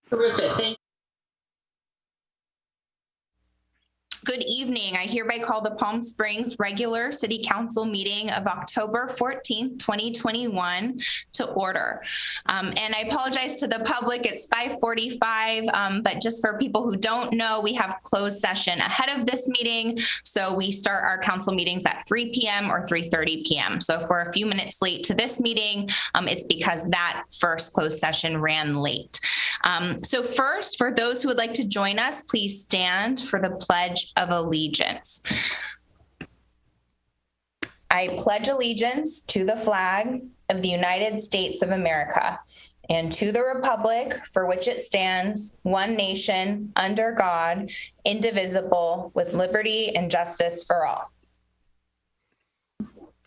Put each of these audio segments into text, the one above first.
Terrific. Thank Good evening. I hereby call the Palm Springs regular City Council meeting of October 14th, 2021 to order. And I apologize to the public, it's 5:45, but just for people who don't know, we have closed session ahead of this meeting. So we start our council meetings at 3 p.m. or 3:30 p.m. So if we're a few minutes late to this meeting, it's because that first closed session ran late. So first, for those who would like to join us, please stand for the Pledge of Allegiance. I pledge allegiance to the flag of the United States of America and to the republic for which it stands, one nation, under God, indivisible, with liberty and justice for all.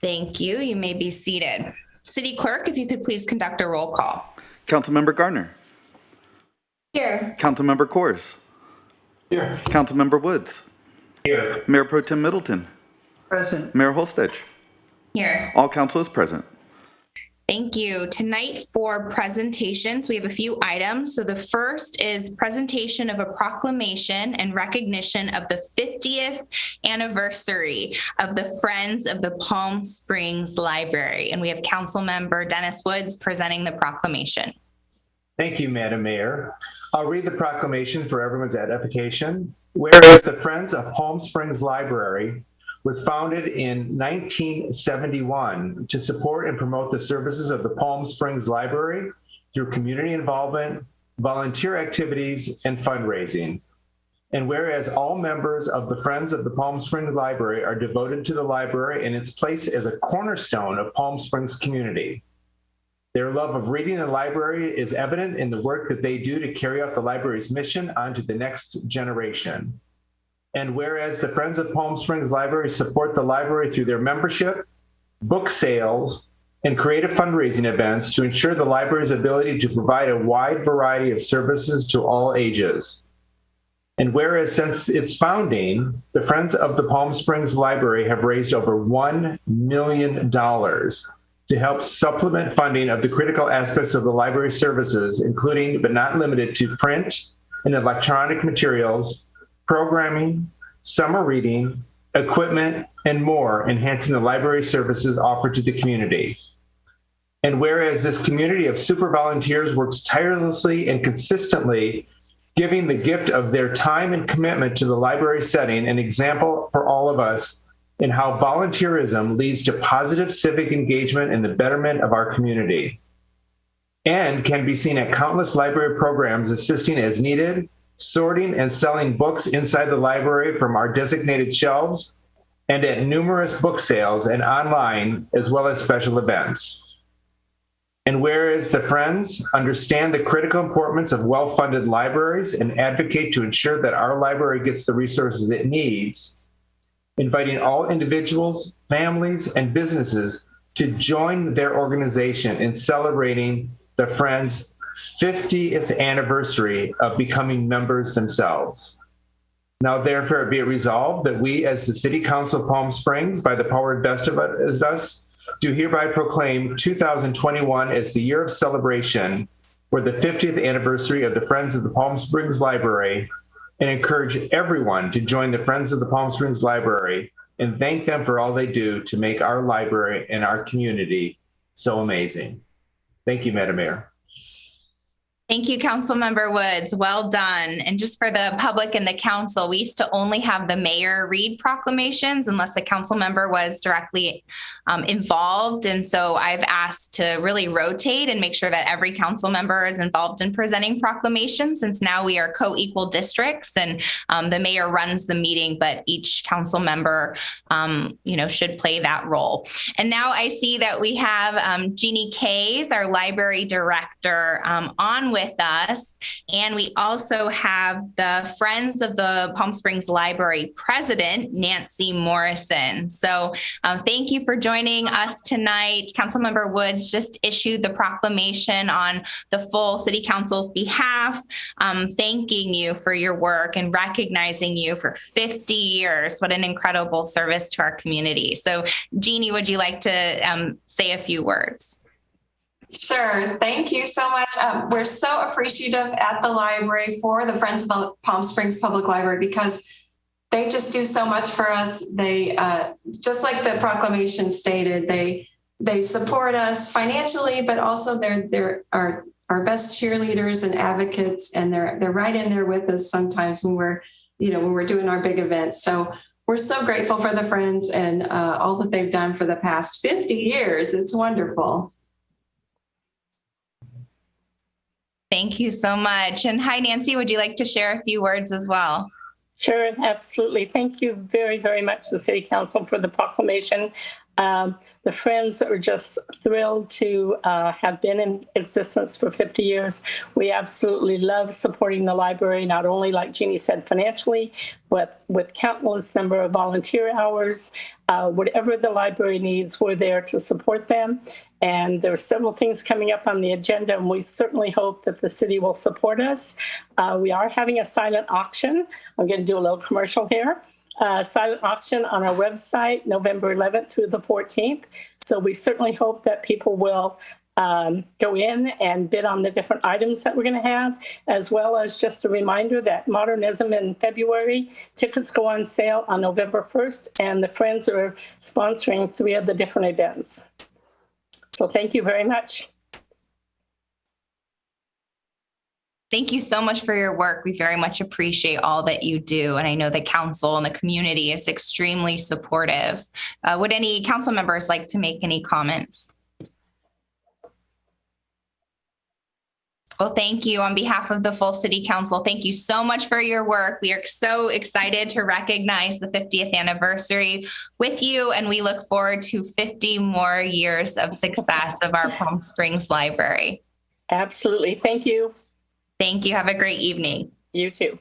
Thank you. You may be seated. City Clerk, if you could please conduct a roll call. Councilmember Gardner. Here. Councilmember Coors. Here. Councilmember Woods. Here. Mayor Pro Tem Middleton. Present. Mayor Holstedge. Here. All council is present. Thank you. Tonight for presentations, we have a few items. So the first is presentation of a proclamation and recognition of the 50th anniversary of the Friends of the Palm Springs Library. And we have Council Member Dennis Woods presenting the proclamation. Thank you, Madam Mayor. I'll read the proclamation for everyone's edification. Whereas the Friends of Palm Springs Library was founded in 1971 to support and promote the services of the Palm Springs Library through community involvement, volunteer activities, and fundraising. And whereas all members of the Friends of the Palm Springs Library are devoted to the library and its place as a cornerstone of Palm Springs community. Their love of reading the library is evident in the work that they do to carry out the library's mission onto the next generation. And whereas the Friends of Palm Springs Library support the library through their membership, book sales, and creative fundraising events to ensure the library's ability to provide a wide variety of services to all ages. And whereas since its founding, the Friends of the Palm Springs Library have raised over $1 million to help supplement funding of the critical aspects of the library services, including but not limited to print and electronic materials, programming, summer reading, equipment, and more, enhancing the library services offered to the community. And whereas this community of super volunteers works tirelessly and consistently, giving the gift of their time and commitment to the library setting, an example for all of us in how volunteerism leads to positive civic engagement and the betterment of our community, and can be seen at countless library programs assisting as needed, sorting and selling books inside the library from our designated shelves, and at numerous book sales and online, as well as special events. And whereas the Friends understand the critical importance of well-funded libraries and advocate to ensure that our library gets the resources it needs, inviting all individuals, families, and businesses to join their organization in celebrating the Friends' 50th anniversary of becoming members themselves. Now, therefore, be it resolved that we, as the City Council of Palm Springs, by the power invested in us, do hereby proclaim 2021 as the year of celebration for the 50th anniversary of the Friends of the Palm Springs Library, and encourage everyone to join the Friends of the Palm Springs Library and thank them for all they do to make our library and our community so amazing. Thank you, Madam Mayor. Thank you, Councilmember Woods. Well done. And just for the public and the council, we used to only have the mayor read proclamations unless a council member was directly involved. And so I've asked to really rotate and make sure that every council member is involved in presenting proclamations, since now we are co-equal districts and the mayor runs the meeting, but each council member, should play that role. And now I see that we have Jeannie Kays, our library director, on with us. And we also have the Friends of the Palm Springs Library president, Nancy Morrison. So thank you for joining us tonight. Councilmember Woods just issued the proclamation on the full City Council's behalf, thanking you for your work and recognizing you for 50 years. What an incredible service to our community. So Jeannie, would you like to say a few words? Sure. Thank you so much. We're so appreciative at the library for the Friends of the Palm Springs Public Library because they just do so much for us. They, just like the proclamation stated, they support us financially, but also they're our best cheerleaders and advocates, and they're right in there with us sometimes when we're doing our big events. So we're so grateful for the Friends and all that they've done for the past 50 years. It's wonderful. Thank you so much. And hi, Nancy, would you like to share a few words as well? Sure, absolutely. Thank you very, very much, the City Council, for the proclamation. The Friends are just thrilled to have been in existence for 50 years. We absolutely love supporting the library, not only, like Jeannie said, financially, but with countless number of volunteer hours. Whatever the library needs, we're there to support them. And there are several things coming up on the agenda, and we certainly hope that the city will support us. We are having a silent auction. I'm going to do a little commercial here. Silent auction on our website, November 11th through the 14th. So we certainly hope that people will go in and bid on the different items that we're going to have, as well as just a reminder that Modernism in February, tickets go on sale on November 1st, and the Friends are sponsoring 3 of the different events. So thank you very much. Thank you so much for your work. We very much appreciate all that you do. And I know the council and the community is extremely supportive. Would any council members like to make any comments? Well, thank you on behalf of the full City Council. Thank you so much for your work. We are so excited to recognize the 50th anniversary with you, and we look forward to 50 more years of success of our Palm Springs Library. Absolutely. Thank you. Thank you. Have a great evening. You too.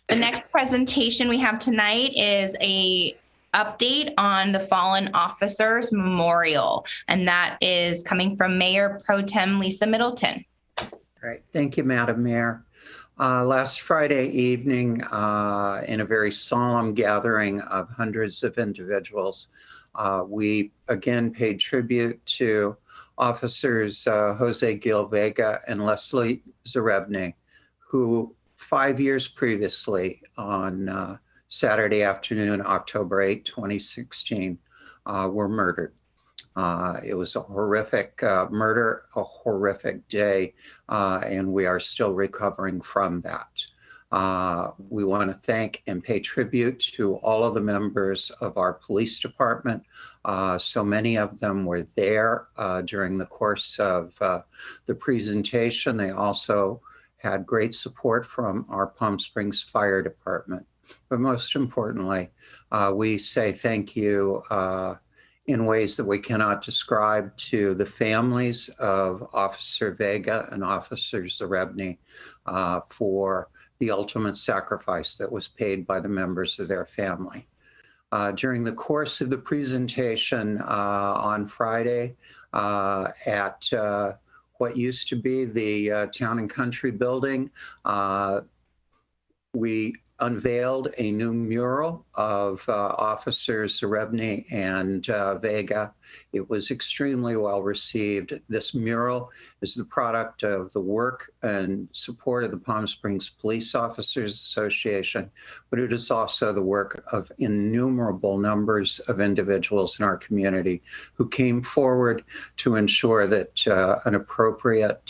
The next presentation we have tonight is a update on the Fallen Officers Memorial, and that is coming from Mayor Pro Tem Lisa Middleton. All right. Thank you, Madam Mayor. Last Friday evening, in a very solemn gathering of hundreds of individuals, we again paid tribute to Officers Jose Gil Vega and Leslie Zarebny, who 5 years previously on Saturday afternoon, October 8, 2016, were murdered. It was a horrific murder, a horrific day, and we are still recovering from that. We want to thank and pay tribute to all of the members of our police department. So many of them were there during the course of the presentation. They also had great support from our Palm Springs Fire Department. But most importantly, we say thank you in ways that we cannot describe to the families of Officer Vega and Officer Zarebny for the ultimate sacrifice that was paid by the members of their family. During the course of the presentation on Friday at what used to be the Town and Country building, we unveiled a new mural of Officers Zarebny and Vega. It was extremely well received. This mural is the product of the work and support of the Palm Springs Police Officers Association, but it is also the work of innumerable numbers of individuals in our community who came forward to ensure that an appropriate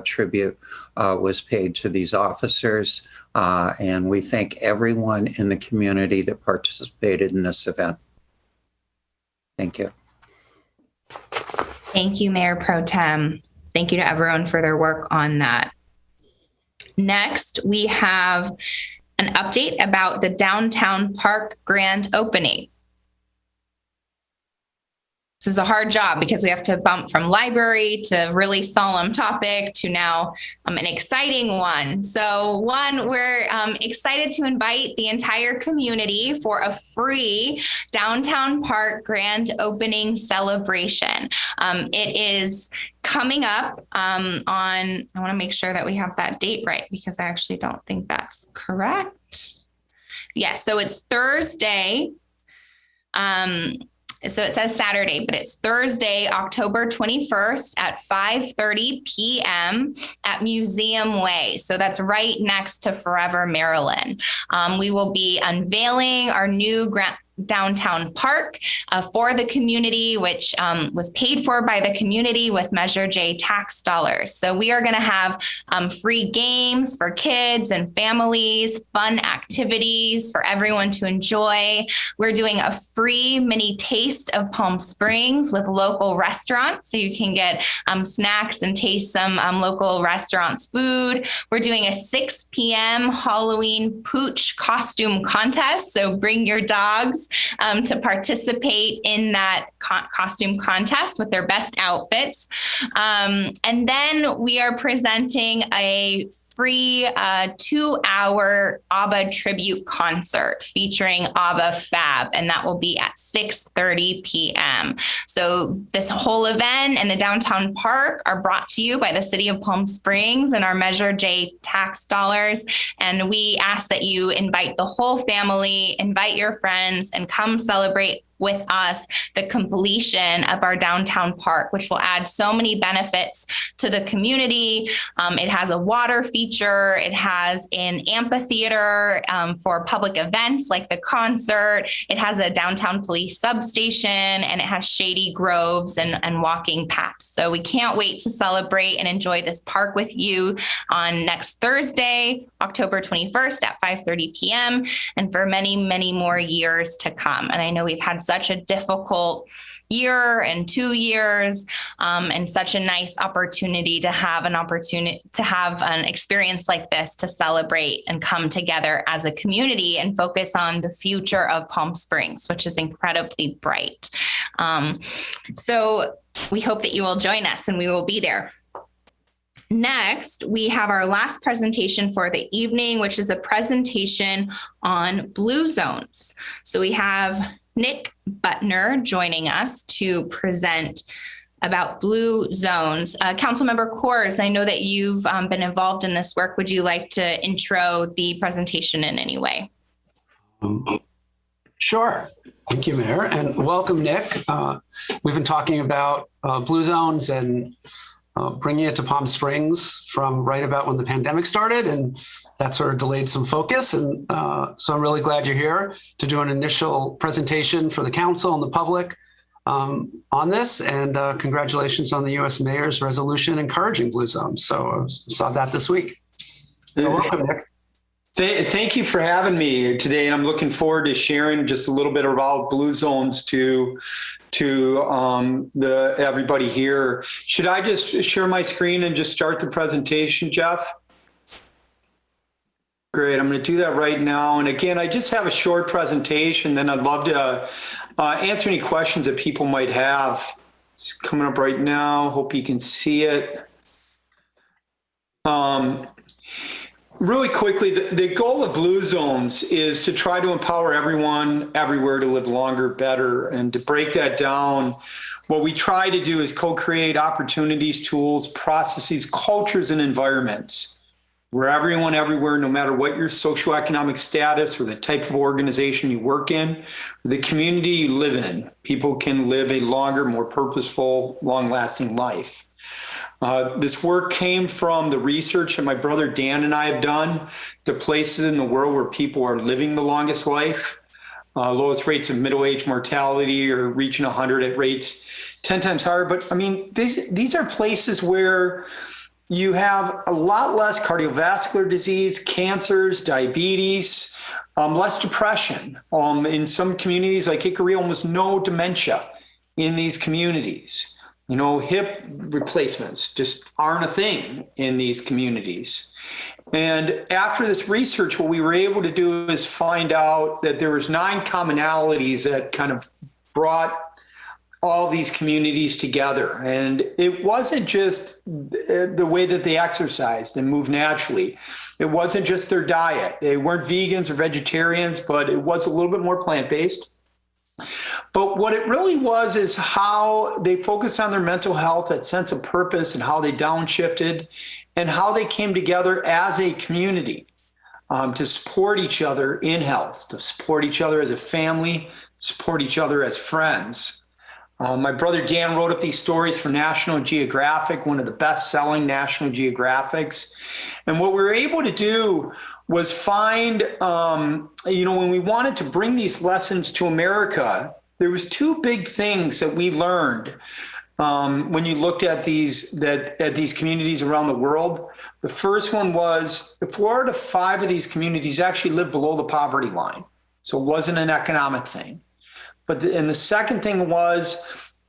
tribute was paid to these officers. And we thank everyone in the community that participated in this event. Thank you. Thank you, Mayor Pro Tem. Thank you to everyone for their work on that. Next, we have an update about the Downtown Park grand opening. This is a hard job because we have to bump from library to really solemn topic to now an exciting one. So we're excited to invite the entire community for a free Downtown Park grand opening celebration. It is coming up I want to make sure that we have that date right because I actually don't think that's correct. Yes, so it's Thursday, So it says Saturday, but it's Thursday, October 21st at 5:30 p.m. at Museum Way. So that's right next to Forever Maryland. We will be unveiling our new downtown park for the community, which was paid for by the community with Measure J tax dollars. So we are going to have free games for kids and families, fun activities for everyone to enjoy. We're doing a free mini taste of Palm Springs with local restaurants, so you can get snacks and taste some local restaurants' food. We're doing a 6 p.m. Halloween pooch costume contest, so bring your dogs to participate in that costume contest with their best outfits. And then we are presenting a free 2-hour ABBA tribute concert featuring ABBA Fab, and that will be at 6:30 p.m. So this whole event and the downtown park are brought to you by the City of Palm Springs and our Measure J tax dollars. And we ask that you invite the whole family, invite your friends, and come celebrate with us the completion of our downtown park, which will add so many benefits to the community. It has a water feature. It has an amphitheater for public events like the concert. It has a downtown police substation, and it has shady groves and walking paths. So we can't wait to celebrate and enjoy this park with you on next Thursday, October 21st at 5:30 p.m. and for many, many more years to come. And I know we've had such a difficult year and 2 years, and such a nice opportunity to have an experience like this to celebrate and come together as a community and focus on the future of Palm Springs, which is incredibly bright. So we hope that you will join us, and we will be there. Next, we have our last presentation for the evening, which is a presentation on blue zones. So we have Nick Butner joining us to present about blue zones. Councilmember Coors, I know that you've been involved in this work. Would you like to intro the presentation in any way? Sure. Thank you, Mayor, and welcome, Nick. We've been talking about blue zones and bringing it to Palm Springs from right about when the pandemic started, and that sort of delayed some focus. And so I'm really glad you're here to do an initial presentation for the council and the public on this. And congratulations on the U.S. Mayor's resolution encouraging blue zones. So I saw that this week. So welcome, Nick. Thank you for having me today, and I'm looking forward to sharing just a little bit about blue zones to everybody here. Should I just share my screen and just start the presentation, Jeff? Great, I'm going to do that right now. And again, I just have a short presentation, then I'd love to answer any questions that people might have. It's coming up right now. Hope you can see it. Really quickly, the goal of blue zones is to try to empower everyone everywhere to live longer, better. And to break that down, what we try to do is co-create opportunities, tools, processes, cultures, and environments where everyone everywhere, no matter what your socioeconomic status or the type of organization you work in, or the community you live in, people can live a longer, more purposeful, long-lasting life. This work came from the research that my brother Dan and I have done to places in the world where people are living the longest life. Lowest rates of middle-age mortality are reaching 100 at rates 10 times higher. But I mean, these are places where you have a lot less cardiovascular disease, cancers, diabetes, less depression. In some communities like Hickory, almost no dementia in these communities. You know, hip replacements just aren't a thing in these communities. And after this research, what we were able to do is find out that there was 9 commonalities that kind of brought all these communities together. And it wasn't just the way that they exercised and moved naturally. It wasn't just their diet. They weren't vegans or vegetarians, but it was a little bit more plant-based. But what it really was is how they focused on their mental health, that sense of purpose, and how they downshifted and how they came together as a community. to support each other in health, to support each other as a family, support each other as friends. My brother Dan wrote up these stories for National Geographic, one of the best-selling National Geographics. And what we were able to do was find, when we wanted to bring these lessons to America, there was two big things that we learned when you looked at these communities around the world. The first one was 4 out of 5 of these communities actually lived below the poverty line. So it wasn't an economic thing. And the second thing was,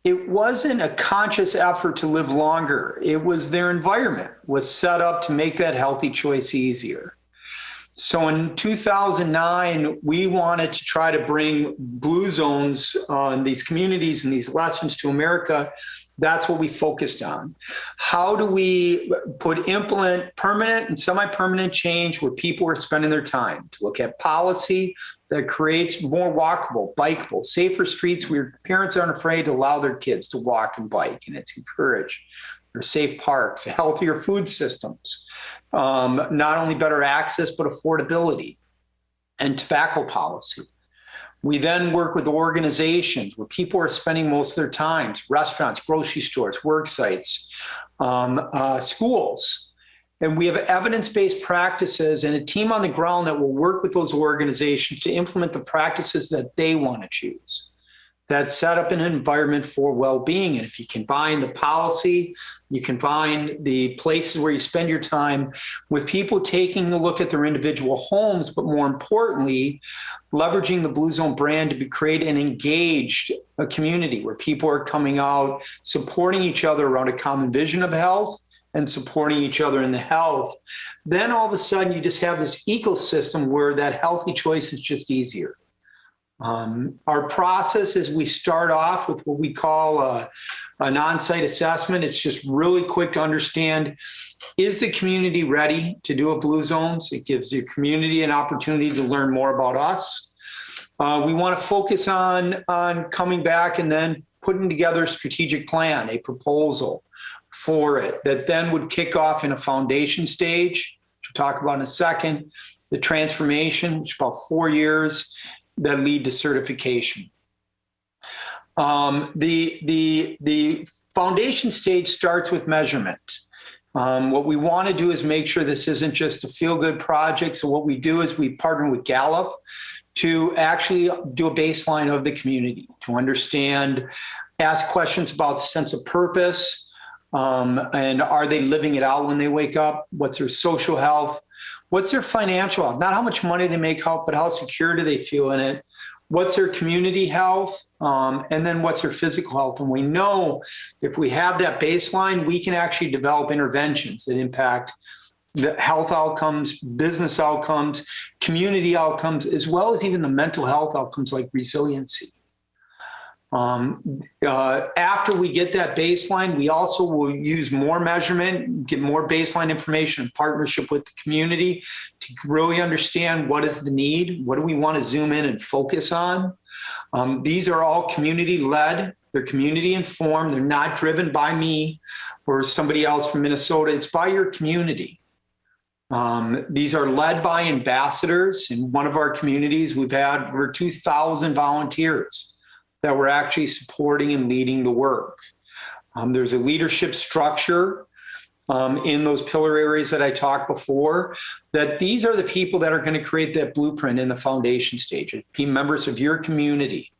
it wasn't a conscious effort to live longer. It was their environment was set up to make that healthy choice easier. So in 2009, we wanted to try to bring blue zones on these communities and these lessons to America. That's what we focused on. How do we implement permanent and semi-permanent change where people are spending their time to look at policy that creates more walkable, bikeable, safer streets where parents aren't afraid to allow their kids to walk and bike, and it's encouraged. Or safe parks, healthier food systems, not only better access, but affordability, and tobacco policy. We then work with organizations where people are spending most of their time, restaurants, grocery stores, work sites, schools. And we have evidence-based practices and a team on the ground that will work with those organizations to implement the practices that they want to choose. That's set up an environment for well-being. And if you combine the policy, you combine the places where you spend your time with people taking a look at their individual homes, but more importantly, leveraging the Blue Zone brand to create an engaged community where people are coming out, supporting each other around a common vision of health and supporting each other in the health, then all of a sudden you just have this ecosystem where that healthy choice is just easier. Our process is we start off with what we call an on-site assessment. It's just really quick to understand, is the community ready to do a Blue Zones? It gives the community an opportunity to learn more about us. We want to focus on coming back and then putting together a strategic plan, a proposal for it that then would kick off in a foundation stage, which we'll talk about in a second, the transformation, which is about 4 years, that lead to certification. The foundation stage starts with measurement. What we want to do is make sure this isn't just a feel-good project. So what we do is we partner with Gallup to actually do a baseline of the community, to understand, ask questions about the sense of purpose, and are they living it out when they wake up? What's their social health? What's their financial health? Not how much money they make out, but how secure do they feel in it? What's their community health? And then what's their physical health? And we know if we have that baseline, we can actually develop interventions that impact the health outcomes, business outcomes, community outcomes, as well as even the mental health outcomes like resiliency. After we get that baseline, we also will use more measurement, get more baseline information in partnership with the community to really understand what is the need, what do we want to zoom in and focus on. These are all community-led, they're community-informed, they're not driven by me or somebody else from Minnesota, it's by your community. These are led by ambassadors. In one of our communities, we've had over 2,000 volunteers that we're actually supporting and leading the work. There's a leadership structure in those pillar areas that I talked before, that these are the people that are going to create that blueprint in the foundation stage, be members of your community.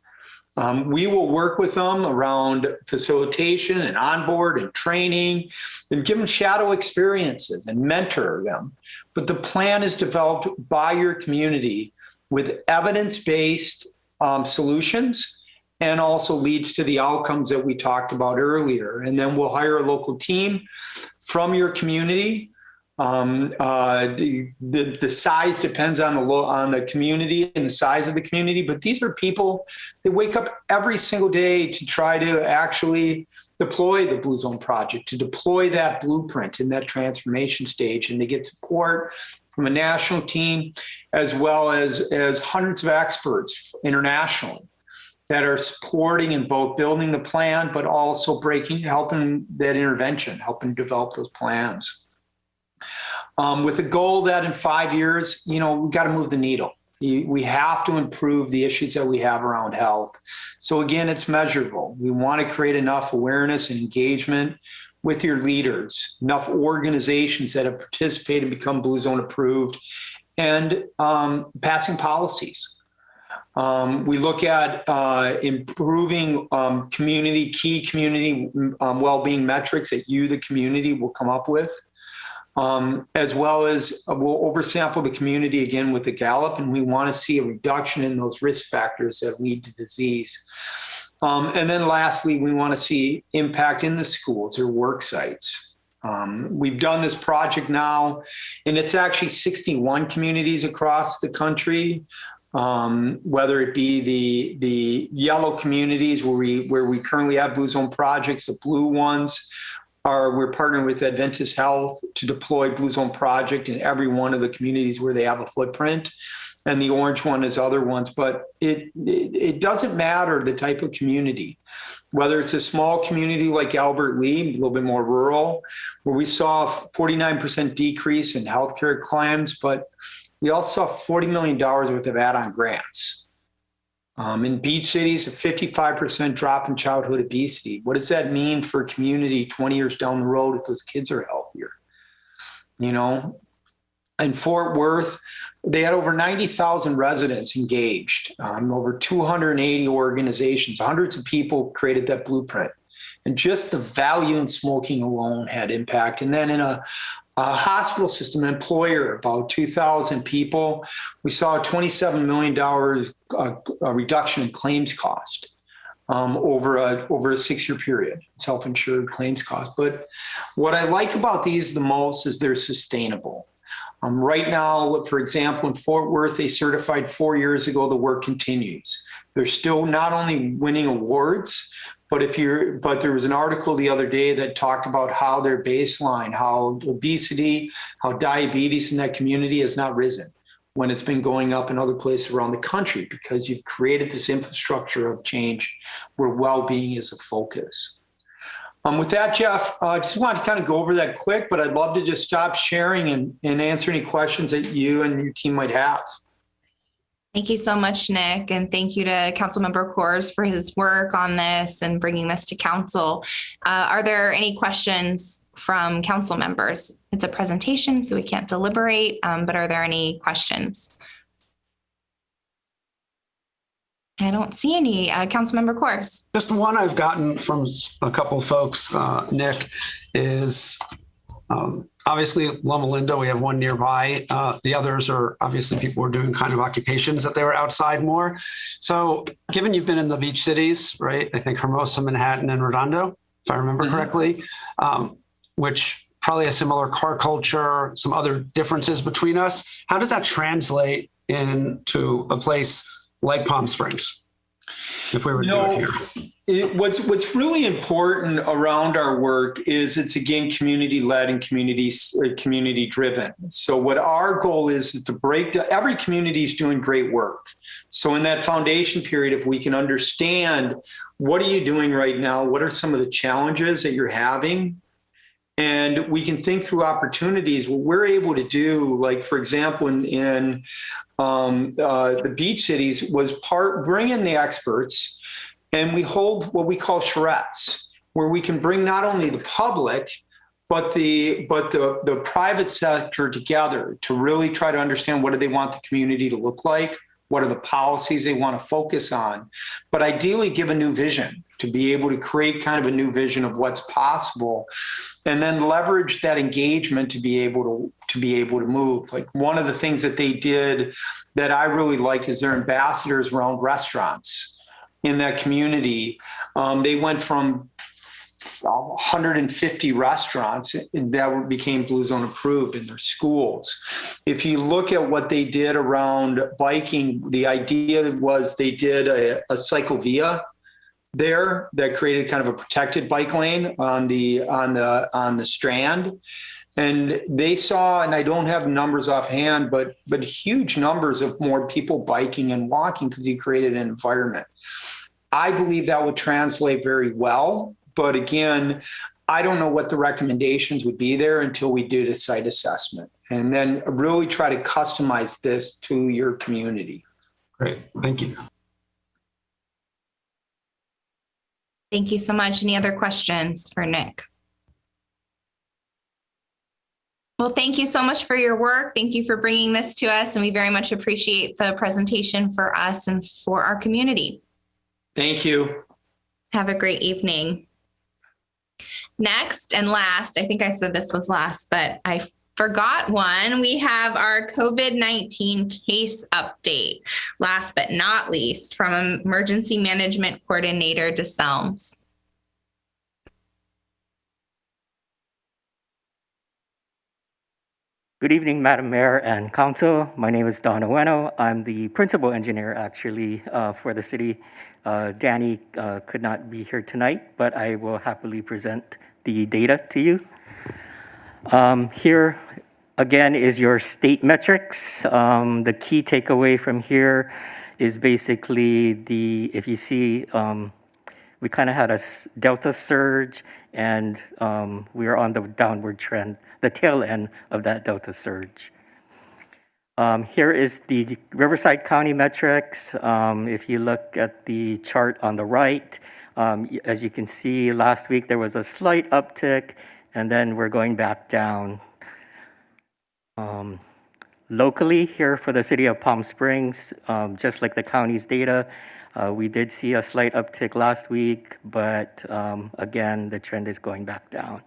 We will work with them around facilitation and onboard and training and give them shadow experiences and mentor them. But the plan is developed by your community with evidence-based solutions, and also leads to the outcomes that we talked about earlier. And then we'll hire a local team from your community. The size depends on the community and the size of the community, but these are people that wake up every single day to try to actually deploy the Blue Zone project, to deploy that blueprint in that transformation stage. And they get support from a national team, as well as hundreds of experts internationally that are supporting in both building the plan, but also helping that intervention, helping develop those plans. with a goal that in 5 years, we got to move the needle. We have to improve the issues that we have around health. So again, it's measurable. We want to create enough awareness and engagement with your leaders, enough organizations that have participated and become Blue Zone approved, and passing policies. We look at improving key community well-being metrics that you, the community, will come up with. As well as we'll oversample the community again with the Gallup, and we want to see a reduction in those risk factors that lead to disease. And then lastly, we want to see impact in the schools or work sites. We've done this project now, and it's actually 61 communities across the country, whether it be the yellow communities where we currently have Blue Zone projects, the blue ones. We're partnering with Adventist Health to deploy Blue Zone project in every one of the communities where they have a footprint. And the orange one is other ones, but it doesn't matter the type of community, whether it's a small community like Albert Lea, a little bit more rural, where we saw a 49% decrease in healthcare claims, but we also saw $40 million worth of add-on grants. In beach cities, a 55% drop in childhood obesity. What does that mean for a community 20 years down the road if those kids are healthier? In Fort Worth, they had over 90,000 residents engaged, over 280 organizations, hundreds of people created that blueprint. And just the value in smoking alone had impact. And then in a hospital system, an employer, about 2,000 people, we saw a $27 million reduction in claims cost over a 6-year period, self-insured claims cost. But what I like about these the most is they're sustainable. Right now, for example, in Fort Worth, they certified 4 years ago, the work continues. They're still not only winning awards, but there was an article the other day that talked about how their baseline, how obesity, how diabetes in that community has not risen when it's been going up in other places around the country, because you've created this infrastructure of change where well-being is a focus. With that, Jeff, I just want to kind of go over that quick, but I'd love to just stop sharing and answer any questions that you and your team might have. Thank you so much, Nick. And thank you to Councilmember Coors for his work on this and bringing this to council. Are there any questions from council members? It's a presentation, so we can't deliberate, but are there any questions? I don't see any. Councilmember Coors. Just one I've gotten from a couple folks, Nick, is obviously Loma Linda, we have one nearby. The others are obviously people who are doing kind of occupations that they were outside more. So given you've been in the beach cities, right? I think Hermosa, Manhattan, and Redondo, if I remember correctly, which probably a similar car culture, some other differences between us. How does that translate into a place like Palm Springs, if we were to do it here? What's really important around our work is it's, again, community-led and community-driven. So what our goal is to break down. Every community is doing great work. So in that foundation period, if we can understand what are you doing right now, what are some of the challenges that you're having, and we can think through opportunities. What we're able to do, like, for example, in the beach cities, was bring in the experts, and we hold what we call charrettes, where we can bring not only the public, but the private sector together to really try to understand what do they want the community to look like, what are the policies they want to focus on, but ideally give a new vision, to be able to create kind of a new vision of what's possible, and then leverage that engagement to be able to move. Like, one of the things that they did that I really like is their ambassadors around restaurants in that community. They went from 150 restaurants that became Blue Zone approved in their schools. If you look at what they did around biking, the idea was they did a cyclovia there that created kind of a protected bike lane on the Strand. And they saw, and I don't have numbers offhand, but huge numbers of more people biking and walking because you created an environment. I believe that would translate very well. But again, I don't know what the recommendations would be there until we did a site assessment. and then really try to customize this to your community. Great, thank you. Thank you so much. Any other questions for Nick? Well, thank you so much for your work. Thank you for bringing this to us, and we very much appreciate the presentation for us and for our community. Thank you. Have a great evening. Next and last, I think I said this was last, but I forgot one. We have our COVID-19 case update. Last but not least, from Emergency Management Coordinator DeSelms. Good evening, Madam Mayor and Council. My name is Don Ueno. I'm the principal engineer, actually, for the city. Danny could not be here tonight, but I will happily present the data to you. Here, again, is your state metrics. The key takeaway from here is basically if you see, we kind of had a Delta surge, and we are on the downward trend, the tail end of that Delta surge. Here is the Riverside County metrics. If you look at the chart on the right, as you can see, last week there was a slight uptick, and then we're going back down. Locally, here for the city of Palm Springs, just like the county's data, we did see a slight uptick last week, but again, the trend is going back down.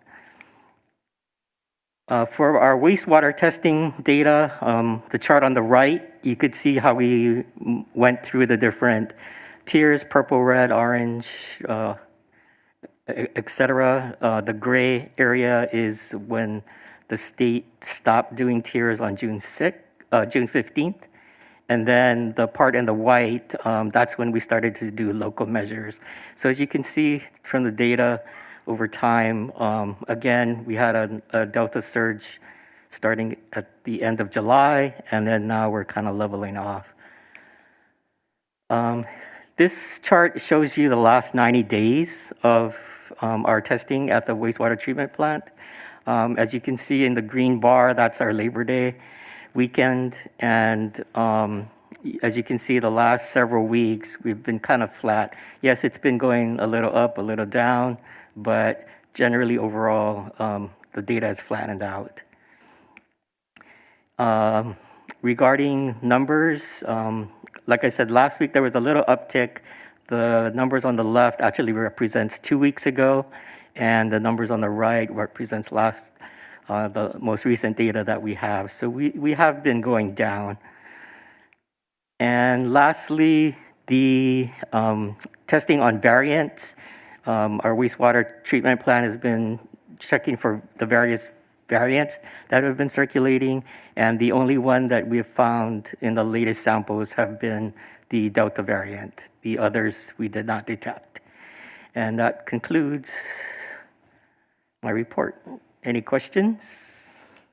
For our wastewater testing data, the chart on the right, you could see how we went through the different tiers, purple, red, orange, etc. The gray area is when the state stopped doing tiers on June 15th. And then the part in the white, that's when we started to do local measures. So as you can see from the data over time, again, we had a Delta surge starting at the end of July, and then now we're kind of leveling off. This chart shows you the last 90 days of our testing at the wastewater treatment plant. As you can see in the green bar, that's our Labor Day weekend. And as you can see, the last several weeks, we've been kind of flat. Yes, it's been going a little up, a little down, but generally overall, the data has flattened out. Regarding numbers, like I said, last week there was a little uptick. The numbers on the left actually represents 2 weeks ago, and the numbers on the right represents the most recent data that we have. So we have been going down. And lastly, the testing on variants. Our wastewater treatment plant has been checking for the various variants that have been circulating, and the only one that we've found in the latest samples have been the Delta variant. The others we did not detect. And that concludes my report. Any questions?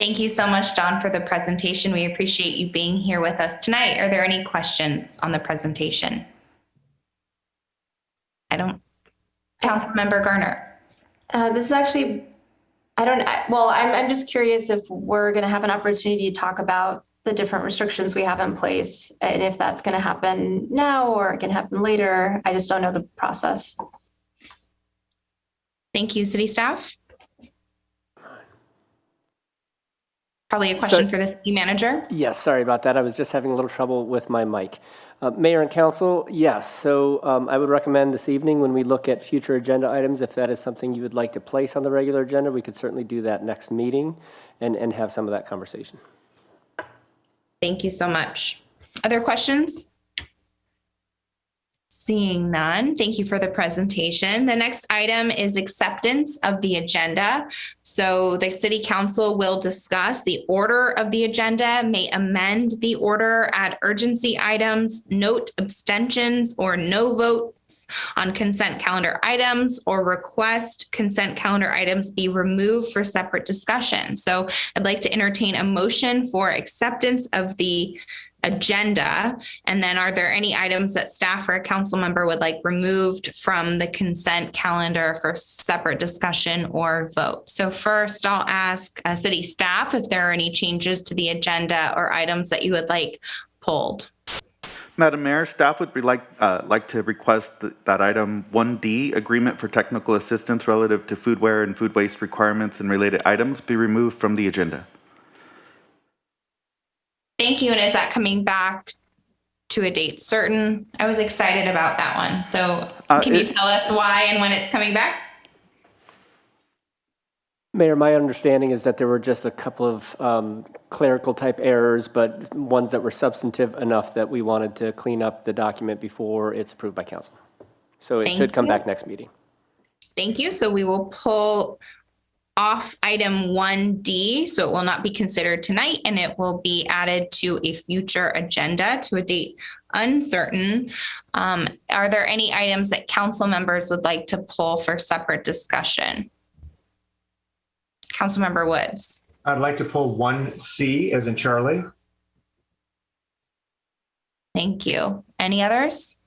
Thank you so much, Don, for the presentation. We appreciate you being here with us tonight. Are there any questions on the presentation? Councilmember Garner. This is actually, I'm just curious if we're going to have an opportunity to talk about the different restrictions we have in place and if that's going to happen now or it can happen later. I just don't know the process. Thank you, city staff. Probably a question for the city manager. Yes, sorry about that. I was just having a little trouble with my mic. Mayor and council, yes. So I would recommend this evening when we look at future agenda items, if that is something you would like to place on the regular agenda, we could certainly do that next meeting and have some of that conversation. Thank you so much. Other questions? Seeing none, thank you for the presentation. The next item is acceptance of the agenda. So the city council will discuss the order of the agenda, may amend the order, add urgency items, note abstentions or no votes on consent calendar items, or request consent calendar items be removed for separate discussion. So I'd like to entertain a motion for acceptance of the agenda? And then are there any items that staff or a council member would like removed from the consent calendar for separate discussion or vote? So first I'll ask city staff if there are any changes to the agenda or items that you would like pulled. Madam Mayor, staff would like to request that item 1D, agreement for technical assistance relative to foodware and food waste requirements and related items, be removed from the agenda. Thank you. And is that coming back to a date certain? I was excited about that one. So can you tell us why and when it's coming back? Mayor, my understanding is that there were just a couple of clerical type errors, but ones that were substantive enough that we wanted to clean up the document before it's approved by council. So it should come back next meeting. Thank you. So we will pull off item 1D, so it will not be considered tonight, and it will be added to a future agenda to a date uncertain. Are there any items that council members would like to pull for separate discussion? Councilmember Woods. I'd like to pull 1C as in Charlie. Thank you. Any others?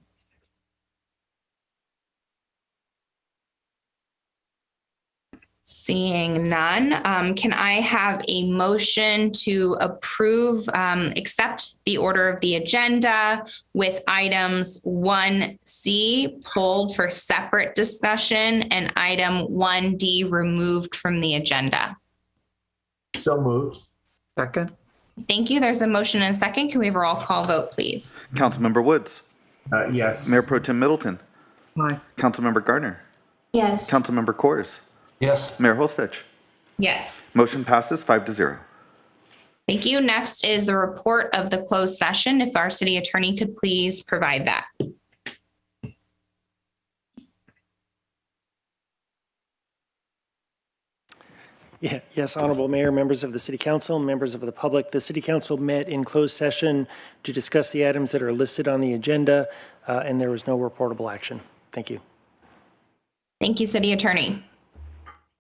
Seeing none, can I have a motion to approve, accept the order of the agenda with items 1C pulled for separate discussion and item 1D removed from the agenda? So moved. Second? Thank you. There's a motion and a second. Can we have a roll call vote, please? Councilmember Woods. Yes. Mayor Pro Tem Middleton. Aye. Councilmember Gardner. Yes. Councilmember Coors. Yes. Mayor Holstech. Yes. Motion passes 5-0. Thank you. Next is the report of the closed session. If our city attorney could please provide that. Yes, Honorable Mayor, members of the City Council, members of the public. The City Council met in closed session to discuss the items that are listed on the agenda, and there was no reportable action. Thank you. Thank you, City Attorney.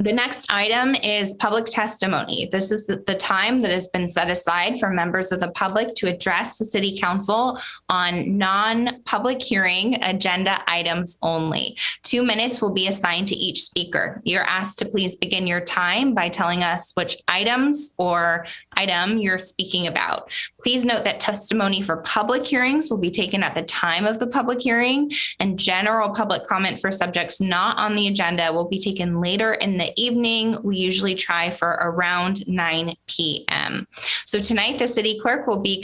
The next item is public testimony. This is the time that has been set aside for members of the public to address the City Council on non-public hearing agenda items only. 2 minutes will be assigned to each speaker. You're asked to please begin your time by telling us which items or item you're speaking about. Please note that testimony for public hearings will be taken at the time of the public hearing, and general public comment for subjects not on the agenda will be taken later in the evening. We usually try for around 9 p.m. So tonight, the city clerk will be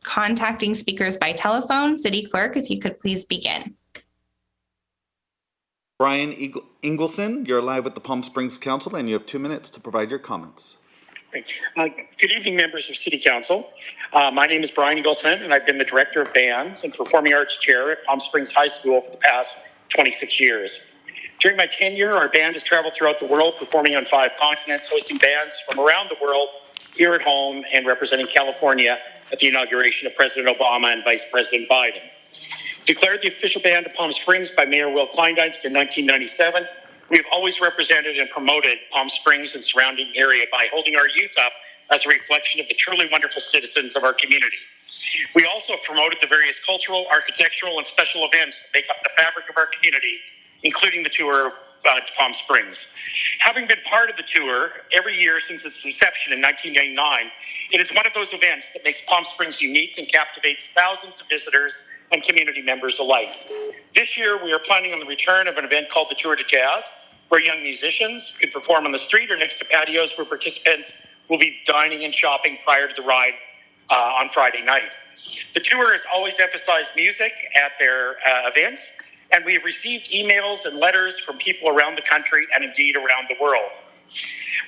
contacting speakers by telephone. City clerk, if you could please begin. Brian Ingleson, you're live with the Palm Springs Council, and you have 2 minutes to provide your comments. Good evening, members of City Council. My name is Brian Ingleson, and I've been the Director of Bands and Performing Arts Chair at Palm Springs High School for the past 26 years. During my tenure, our band has traveled throughout the world, performing on 5 continents, hosting bands from around the world here at home and representing California at the inauguration of President Obama and Vice President Biden. Declared the official band of Palm Springs by Mayor Will Kleindienst in 1997, we have always represented and promoted Palm Springs and surrounding area by holding our youth up as a reflection of the truly wonderful citizens of our community. We also promoted the various cultural, architectural, and special events that make up the fabric of our community, including the tour to Palm Springs. Having been part of the tour every year since its inception in 1999, it is one of those events that makes Palm Springs unique and captivates thousands of visitors and community members alike. This year, we are planning on the return of an event called the Tour de Jazz, where young musicians could perform on the street or next to patios where participants will be dining and shopping prior to the ride on Friday night. The tour has always emphasized music at their events, and we have received emails and letters from people around the country and indeed around the world.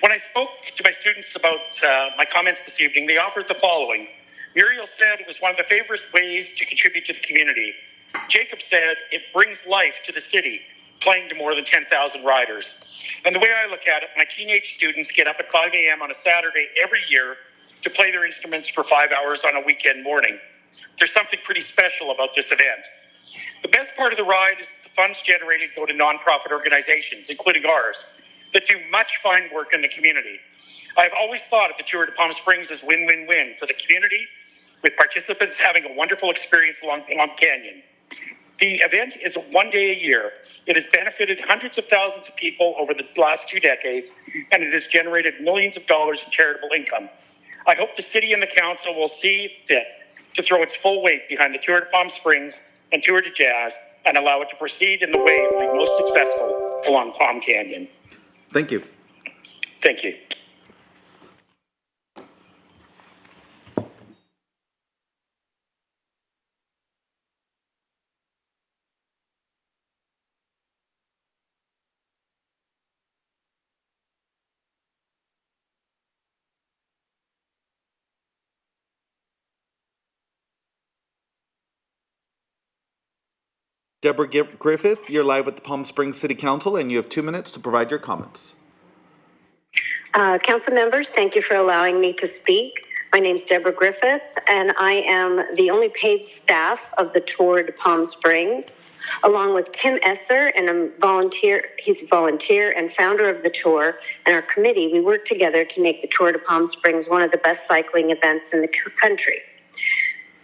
When I spoke to my students about my comments this evening, they offered the following. Muriel said it was one of the favorite ways to contribute to the community. Jacob said it brings life to the city, playing to more than 10,000 riders. And the way I look at it, my teenage students get up at 5 a.m. on a Saturday every year to play their instruments for 5 hours on a weekend morning. There's something pretty special about this event. The best part of the ride is the funds generated go to nonprofit organizations, including ours. that do much fine work in the community. I've always thought of the Tour de Palm Springs as win-win-win for the community, with participants having a wonderful experience along Palm Canyon. The event is one day a year. It has benefited hundreds of thousands of people over the last 2 decades, and it has generated millions of dollars in charitable income. I hope the city and the council will see fit to throw its full weight behind the Tour de Palm Springs and Tour de Jazz and allow it to proceed in the way it will be most successful along Palm Canyon. Thank you. Thank you. Deborah Griffith, you're live with the Palm Springs City Council, and you have 2 minutes to provide your comments. Council members, thank you for allowing me to speak. My name is Deborah Griffith, and I am the only paid staff of the Tour de Palm Springs, along with Tim Esser, and a volunteer. He's a volunteer and founder of the tour, and our committee. We work together to make the Tour de Palm Springs one of the best cycling events in the country.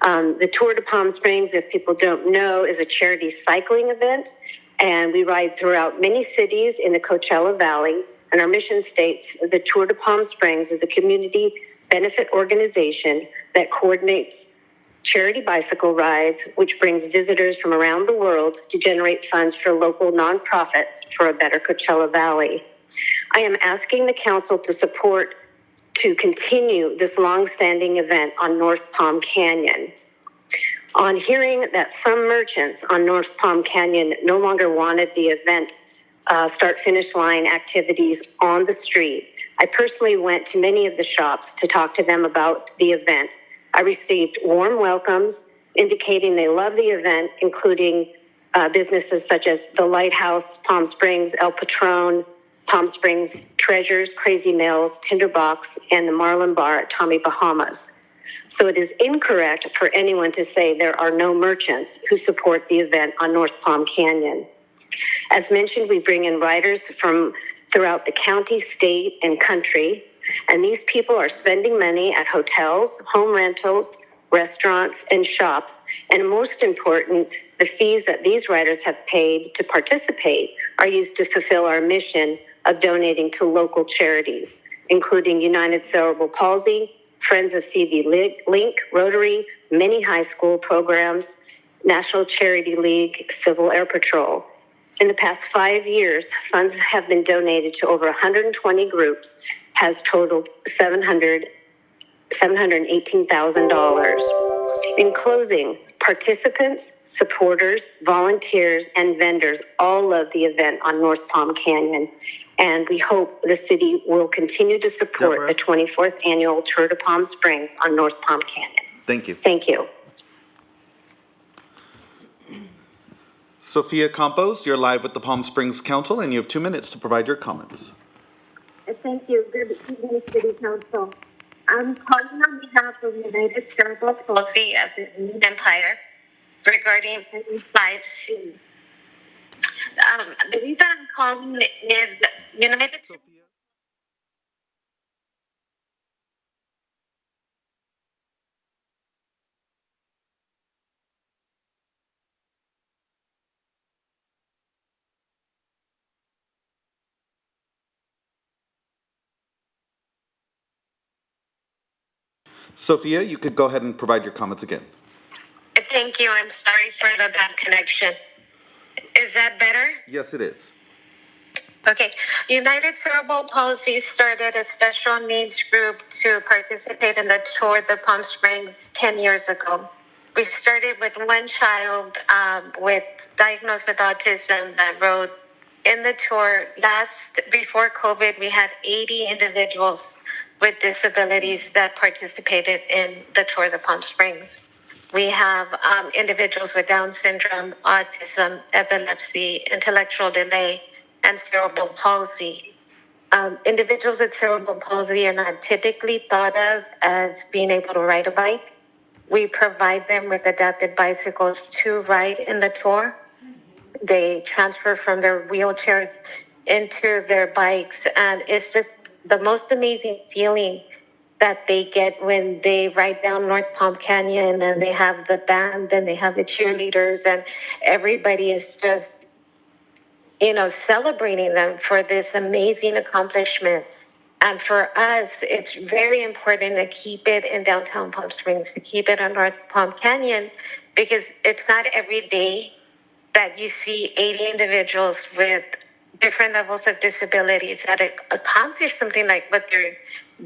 The Tour de Palm Springs, if people don't know, is a charity cycling event, and we ride throughout many cities in the Coachella Valley. And our mission states the Tour de Palm Springs is a community benefit organization that coordinates charity bicycle rides, which brings visitors from around the world to generate funds for local nonprofits for a better Coachella Valley. I am asking the council to continue this long-standing event on North Palm Canyon. On hearing that some merchants on North Palm Canyon no longer wanted the event start-finish line activities on the street, I personally went to many of the shops to talk to them about the event. I received warm welcomes indicating they love the event, including businesses such as the Lighthouse, Palm Springs, El Patron, Palm Springs Treasures, Crazy Mills, Tinderbox, and the Marlin Bar at Tommy Bahamas. So it is incorrect for anyone to say there are no merchants who support the event on North Palm Canyon. As mentioned, we bring in riders from throughout the county, state, and country, and these people are spending money at hotels, home rentals, restaurants, and shops. And most important, the fees that these riders have paid to participate are used to fulfill our mission of donating to local charities, including United Cerebral Palsy, Friends of CV Link, Rotary, many high school programs, National Charity League, Civil Air Patrol. In the past 5 years, funds have been donated to over 120 groups, has totaled $718,000. In closing, participants, supporters, volunteers, and vendors all love the event on North Palm Canyon, and we hope the city will continue to support the 24th annual Tour de Palm Springs on North Palm Canyon. Thank you. Thank you. Sophia Campos, you're live with the Palm Springs Council, and you have 2 minutes to provide your comments. Thank you. Good evening, City Council. I'm calling on behalf of United Cerebral Palsy of the Indian Empire regarding 5C. The reason I'm calling is that United Cerebral. Sophia, you could go ahead and provide your comments again. Thank you. I'm sorry for the bad connection. Is that better? Yes, it is. Okay. United Cerebral Palsy started a special needs group to participate in the Tour de Palm Springs 10 years ago. We started with one child diagnosed with autism that rode in the tour. Before COVID, we had 80 individuals with disabilities that participated in the Tour de Palm Springs. We have individuals with Down syndrome, autism, epilepsy, intellectual delay, and cerebral palsy. Individuals with cerebral palsy are not typically thought of as being able to ride a bike. We provide them with adapted bicycles to ride in the tour. They transfer from their wheelchairs into their bikes. And it's just the most amazing feeling that they get when they ride down North Palm Canyon, and they have the band and they have the cheerleaders, and everybody is just, celebrating them for this amazing accomplishment. And for us, it's very important to keep it in downtown Palm Springs, to keep it on North Palm Canyon, because it's not every day that you see 80 individuals with different levels of disabilities that accomplish something like what they're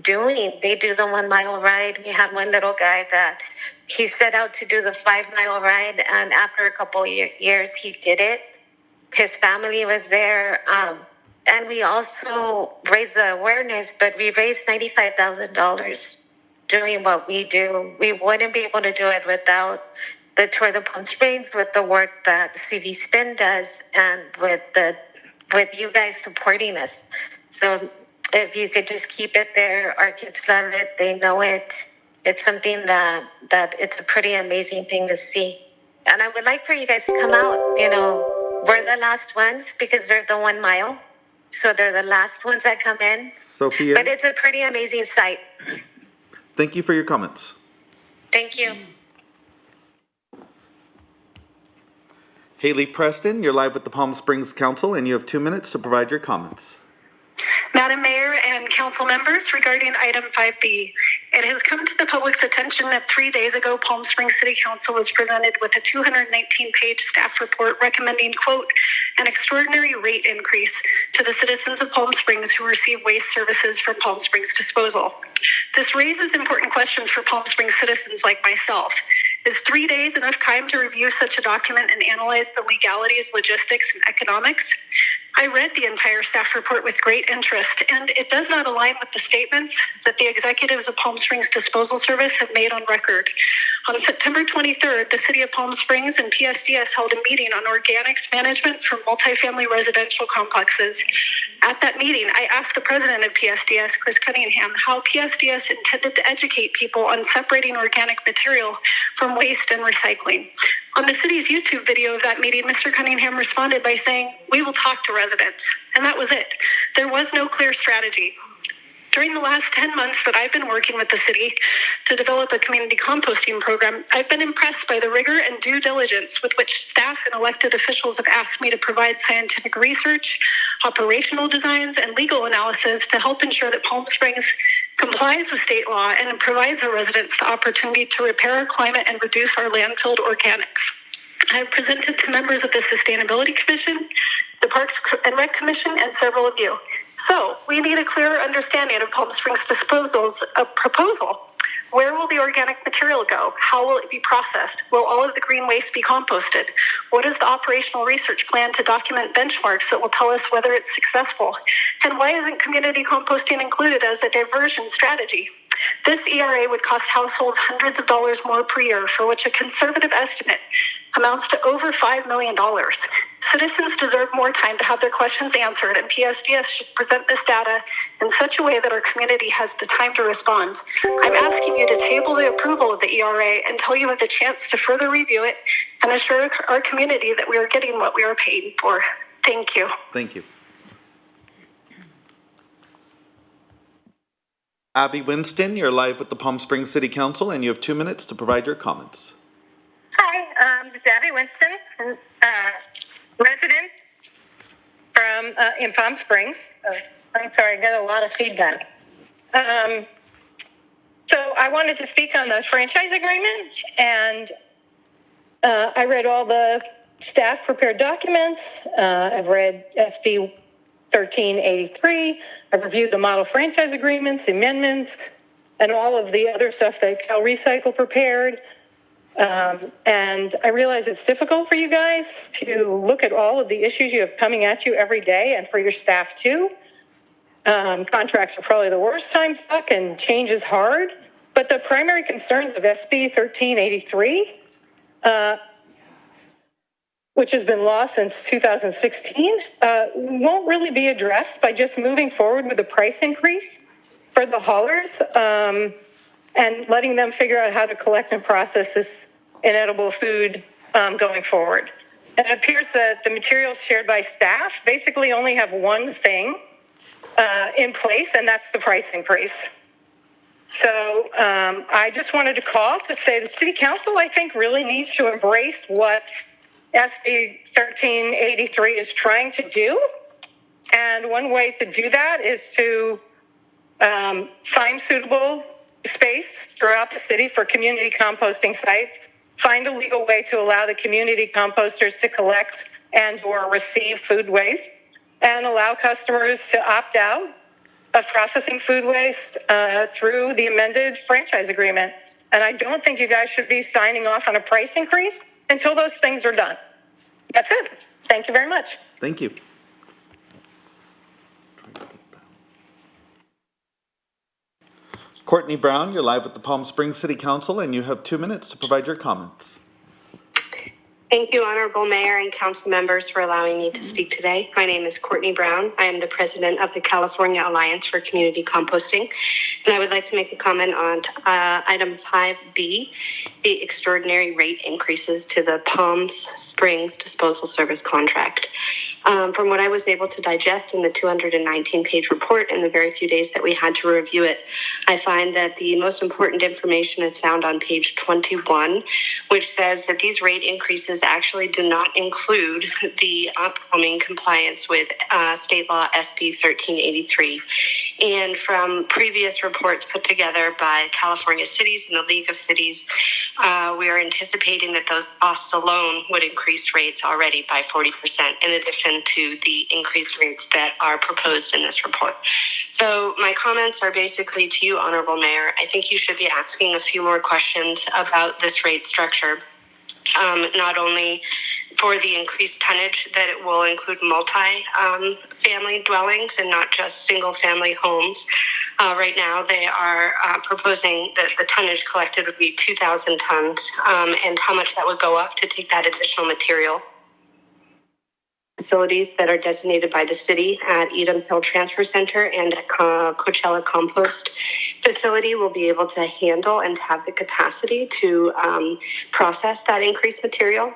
doing. They do the 1 mile ride. We had one little guy that he set out to do the 5 mile ride, and after a couple years, he did it. His family was there. And we also raised the awareness, but we raised $95,000 doing what we do. We wouldn't be able to do it without the Tour de Palm Springs, with the work that CV Spin does, and with you guys supporting us. So if you could just keep it there, our kids love it. They know it. It's something that it's a pretty amazing thing to see. And I would like for you guys to come out. We're the last ones because they're the 1 mile. So they're the last ones that come in. Sophia, But it's a pretty amazing sight. thank you for your comments. Thank you. Haley Preston, you're live with the Palm Springs Council, and you have 2 minutes to provide your comments. Madam Mayor and council members, regarding item 5B, it has come to the public's attention that 3 days ago, Palm Springs City Council was presented with a 219-page staff report recommending, quote, an extraordinary rate increase to the citizens of Palm Springs who receive waste services from Palm Springs Disposal. This raises important questions for Palm Springs citizens like myself. Is 3 days enough time to review such a document and analyze the legalities, logistics, and economics? I read the entire staff report with great interest, and it does not align with the statements that the executives of Palm Springs Disposal Service have made on record. On September 23rd, the City of Palm Springs and PSDS held a meeting on organics management for multifamily residential complexes. At that meeting, I asked the president of PSDS, Chris Cunningham, how PSDS intended to educate people on separating organic material from waste and recycling. On the city's YouTube video of that meeting, Mr. Cunningham responded by saying, "We will talk to residents." And that was it. There was no clear strategy. During the last 10 months that I've been working with the city to develop a community composting program, I've been impressed by the rigor and due diligence with which staff and elected officials have asked me to provide scientific research, operational designs, and legal analysis to help ensure that Palm Springs complies with state law and provides our residents the opportunity to repair our climate and reduce our landfilled organics. I have presented to members of the Sustainability Commission, the Parks and Rec Commission, and several of you. So we need a clearer understanding of Palm Springs Disposal's proposal. Where will the organic material go? How will it be processed? Will all of the green waste be composted? What is the operational research plan to document benchmarks that will tell us whether it's successful? And why isn't community composting included as a diversion strategy? This ERA would cost households hundreds of dollars more per year, for which a conservative estimate amounts to over $5 million. Citizens deserve more time to have their questions answered, and PSDS should present this data in such a way that our community has the time to respond. I'm asking you to table the approval of the ERA until you have the chance to further review it and assure our community that we are getting what we are paying for. Thank you. Thank you. Abby Winston, you're live with the Palm Springs City Council, and you have 2 minutes to provide your comments. Hi, this is Abby Winston, resident from in Palm Springs. I'm sorry, I got a lot of feedback. So I wanted to speak on the franchise agreement, and I read all the staff prepared documents. I've read SB 1383. I've reviewed the model franchise agreements, amendments, and all of the other stuff that Cal Recycle prepared. And I realize it's difficult for you guys to look at all of the issues you have coming at you every day, and for your staff too. Contracts are probably the worst time stuck, and change is hard. But the primary concerns of SB 1383, which has been law since 2016, won't really be addressed by just moving forward with a price increase for the haulers and letting them figure out how to collect and process this inedible food going forward. it appears that the materials shared by staff basically only have one thing in place, and that's the price increase. So I just wanted to call to say the City Council, I think, really needs to embrace what SB 1383 is trying to do. And one way to do that is to find suitable space throughout the city for community composting sites, find a legal way to allow the community composters to collect and or receive food waste, and allow customers to opt out of processing food waste through the amended franchise agreement. And I don't think you guys should be signing off on a price increase until those things are done. That's it. Thank you very much. Thank you. Courtney Brown, you're live with the Palm Springs City Council, and you have 2 minutes to provide your comments. Thank you, Honorable Mayor and Council members, for allowing me to speak today. My name is Courtney Brown. I am the president of the California Alliance for Community Composting, and I would like to make a comment on item 5B, the extraordinary rate increases to the Palm Springs disposal service contract. From what I was able to digest in the 219-page report in the very few days that we had to review it, I find that the most important information is found on page 21, which says that these rate increases actually do not include the upcoming compliance with state law SB 1383. And from previous reports put together by California Cities and the League of Cities, we are anticipating that those costs alone would increase rates already by 40%, in addition to the increased rates that are proposed in this report. So my comments are basically to you, Honorable Mayor. I think you should be asking a few more questions about this rate structure. Not only for the increased tonnage, that it will include multi-family dwellings and not just single-family homes. Right now, they are proposing that the tonnage collected would be 2,000 tons, and how much that would go up to take that additional material. Facilities that are designated by the city at Edom Hill Transfer Center and at Coachella Compost Facility will be able to handle and have the capacity to process that increased material,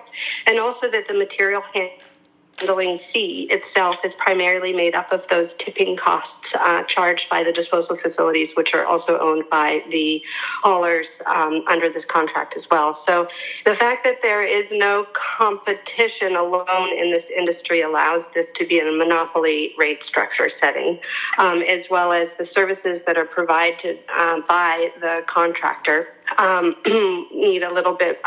and also that the material handling fee itself is primarily made up of those tipping costs charged by the disposal facilities, which are also owned by the haulers under this contract as well. So the fact that there is no competition alone in this industry allows this to be in a monopoly rate structure setting, as well as the services that are provided by the contractor need a little bit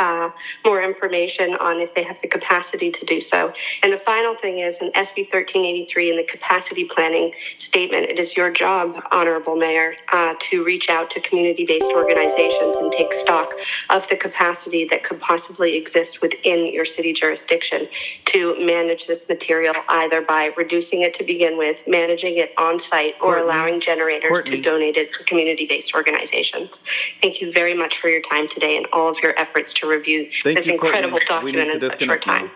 more information on if they have the capacity to do so. And the final thing is in SB 1383 in the capacity planning statement, it is your job, Honorable Mayor, to reach out to community-based organizations and take stock of the capacity that could possibly exist within your city jurisdiction to manage this material, either by reducing it to begin with, managing it on site, or allowing generators to donate it to community-based organizations. Thank you very much for your time today and all of your efforts to review this incredible document in such a short time.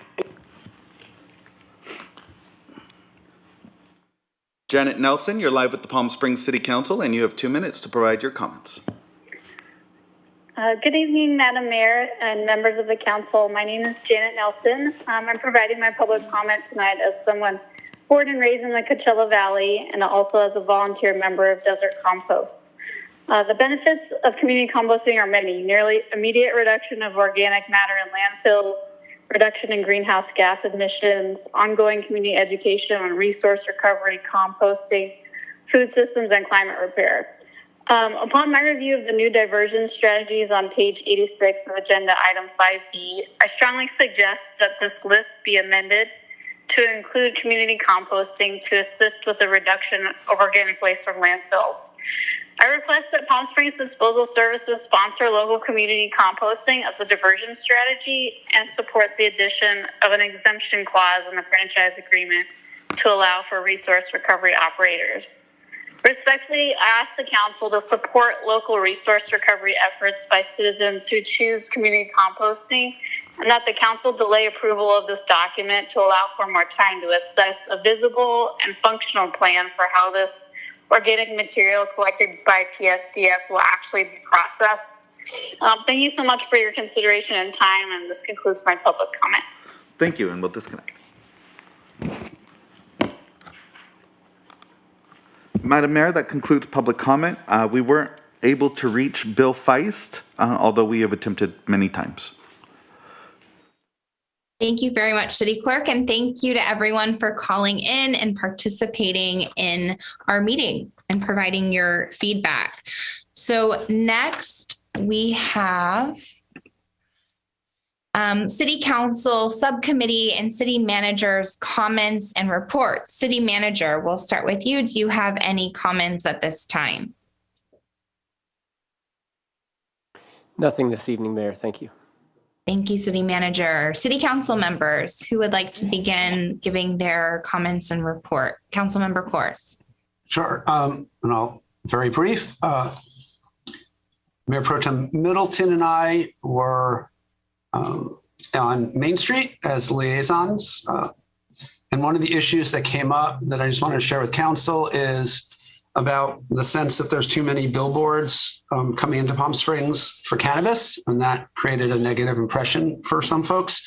Janet Nelson, you're live with the Palm Springs City Council, and you have 2 minutes to provide your comments. Good evening, Madam Mayor and members of the council. My name is Janet Nelson. I'm providing my public comment tonight as someone born and raised in the Coachella Valley and also as a volunteer member of Desert Compost. The benefits of community composting are many: nearly immediate reduction of organic matter in landfills, reduction in greenhouse gas emissions, ongoing community education on resource recovery, composting, food systems, and climate repair. Upon my review of the new diversion strategies on page 86 of agenda item 5B, I strongly suggest that this list be amended to include community composting to assist with the reduction of organic waste from landfills. I request that Palm Springs Disposal Services sponsor local community composting as a diversion strategy and support the addition of an exemption clause in the franchise agreement to allow for resource recovery operators. Respectfully, I ask the council to support local resource recovery efforts by citizens who choose community composting, and that the council delay approval of this document to allow for more time to assess a visible and functional plan for how this organic material collected by PSDS will actually be processed. Thank you so much for your consideration and time, and this concludes my public comment. Thank you, and we'll disconnect. Madam Mayor, that concludes public comment. We weren't able to reach Bill Feist, although we have attempted many times. Thank you very much, City Clerk, and thank you to everyone for calling in and participating in our meeting and providing your feedback. So next we have City Council Subcommittee and City Manager's comments and reports. City Manager, we'll start with you. Do you have any comments at this time? Nothing this evening, Mayor. Thank you. Thank you, City Manager. City Council members who would like to begin giving their comments and report. Councilmember Kors. Sure. And I'll very brief. Mayor Pro Tem Middleton and I were on Main Street as liaisons. And one of the issues that came up that I just wanted to share with council is about the sense that there's too many billboards coming into Palm Springs for cannabis, and that created a negative impression for some folks.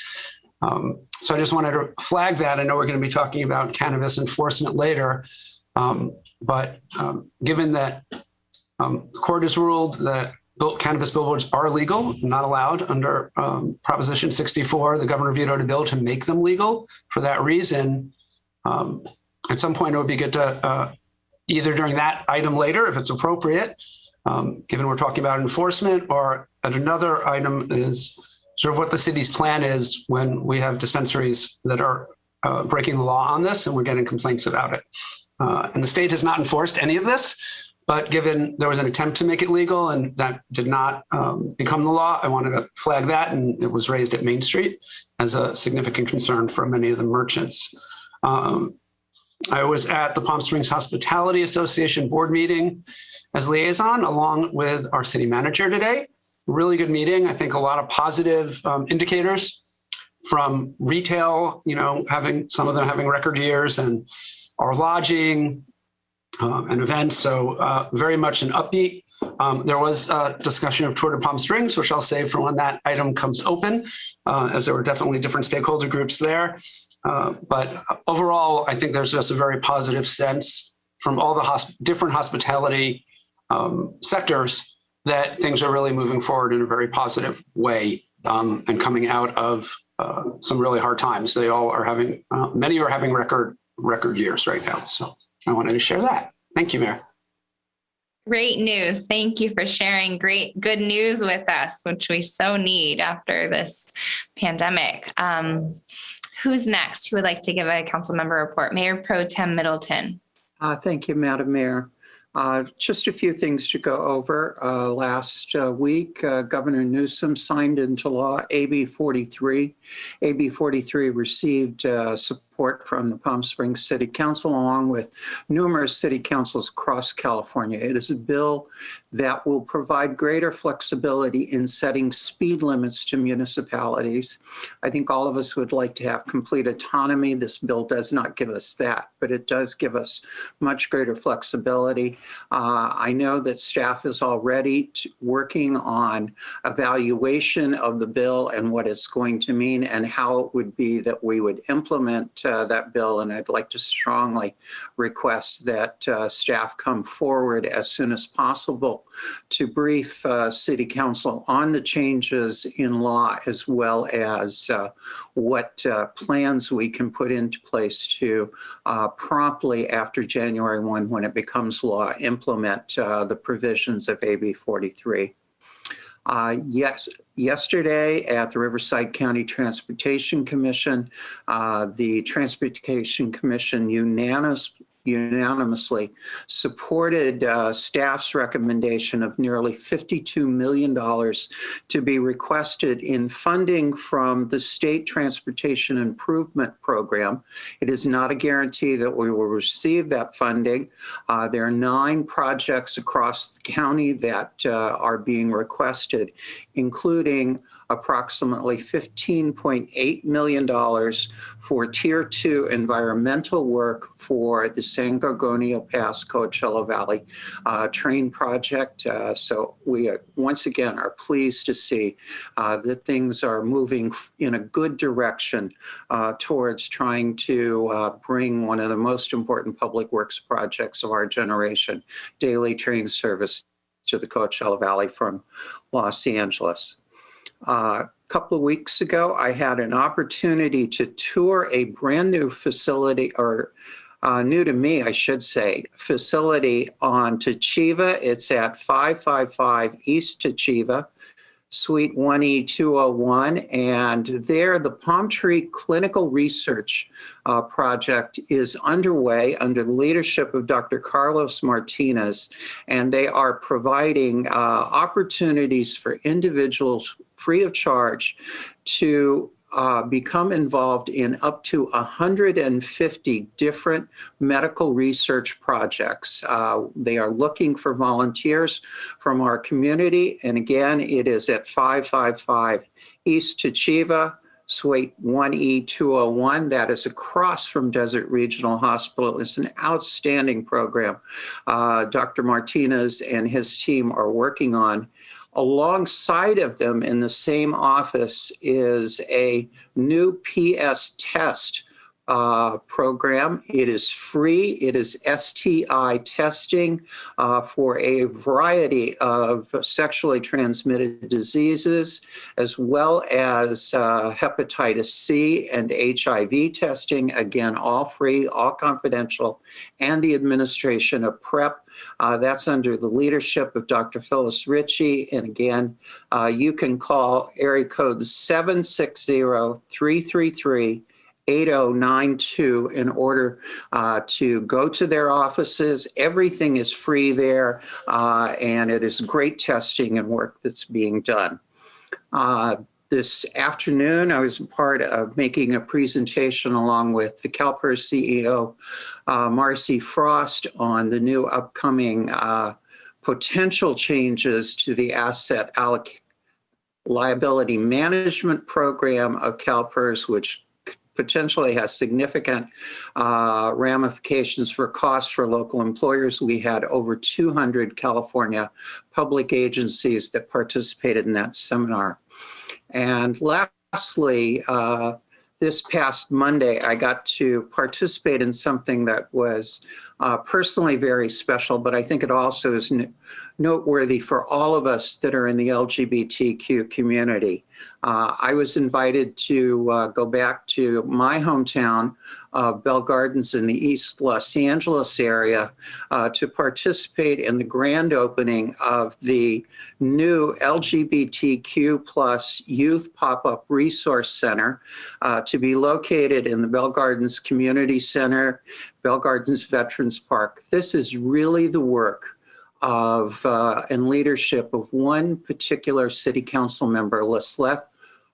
So I just wanted to flag that. I know we're going to be talking about cannabis enforcement later, but given that the court has ruled that cannabis billboards are legal, not allowed under Proposition 64, the governor vetoed a bill to make them legal. For that reason, at some point it would be good to either during that item later, if it's appropriate, given we're talking about enforcement, or at another item is sort of what the city's plan is when we have dispensaries that are breaking the law on this and we're getting complaints about it. And the state has not enforced any of this, but given there was an attempt to make it legal and that did not become the law, I wanted to flag that, and it was raised at Main Street as a significant concern for many of the merchants. I was at the Palm Springs Hospitality Association board meeting as liaison along with our city manager today. Really good meeting. I think a lot of positive indicators from retail, you know, some of them having record years, and our lodging and events. So very much an upbeat. There was a discussion of Tour de Palm Springs, which I'll save for when that item comes open, as there were definitely different stakeholder groups there. But overall, I think there's just a very positive sense from all the different hospitality sectors that things are really moving forward in a very positive way and coming out of some really hard times. They all are having, many are having record years right now. So I wanted to share that. Thank you, Mayor. Great news. Thank you for sharing good news with us, which we so need after this pandemic. Who's next? Who would like to give a council member report? Mayor Pro Tem Middleton. Thank you, Madam Mayor. Just a few things to go over. Last week, Governor Newsom signed into law AB 43. AB 43 received support from the Palm Springs City Council along with numerous city councils across California. It is a bill that will provide greater flexibility in setting speed limits to municipalities. I think all of us would like to have complete autonomy. This bill does not give us that, but it does give us much greater flexibility. I know that staff is already working on evaluation of the bill and what it's going to mean and how it would be that we would implement that bill. And I'd like to strongly request that staff come forward as soon as possible to brief City Council on the changes in law, as well as what plans we can put into place to promptly after January 1, when it becomes law, implement the provisions of AB 43. Yesterday at the Riverside County Transportation Commission, the Transportation Commission unanimously supported staff's recommendation of nearly $52 million to be requested in funding from the State Transportation Improvement Program. It is not a guarantee that we will receive that funding. There are 9 projects across the county that are being requested including approximately $15.8 million for Tier 2 environmental work for the San Gorgonio Pass Coachella Valley train project. So we once again are pleased to see that things are moving in a good direction towards trying to bring one of the most important public works projects of our generation, daily train service to the Coachella Valley from Los Angeles. A couple of weeks ago, I had an opportunity to tour a brand new facility, or new to me, I should say, facility on Tachiva. It's at 555 East Tachiva, Suite 1E201. And there, the Palm Tree Clinical Research Project is underway under the leadership of Dr. Carlos Martinez. And they are providing opportunities for individuals free of charge to become involved in up to 150 different medical research projects. They are looking for volunteers from our community. And again, it is at 555 East Tachiva, Suite 1E201. That is across from Desert Regional Hospital. It's an outstanding program Dr. Martinez and his team are working on. Alongside of them in the same office is a new PS test program. It is free. It is STI testing for a variety of sexually transmitted diseases, as well as hepatitis C and HIV testing. Again, all free, all confidential, and the administration of PrEP. That's under the leadership of Dr. Phyllis Ritchie. And again, you can call area code 760-333-8092 in order to go to their offices. Everything is free there, and it is great testing and work that's being done. This afternoon, I was a part of making a presentation along with the CalPERS CEO, Marcy Frost, on the new upcoming potential changes to the asset liability management program of CalPERS, which potentially has significant ramifications for costs for local employers. We had over 200 California public agencies that participated in that seminar. And lastly, this past Monday, I got to participate in something that was personally very special, but I think it also is noteworthy for all of us that are in the LGBTQ community. I was invited to go back to my hometown of Bell Gardens in the East Los Angeles area to participate in the grand opening of the new LGBTQ plus Youth Pop-Up Resource Center to be located in the Bell Gardens Community Center, Bell Gardens Veterans Park. This is really the work of and leadership of one particular city council member, Lesleth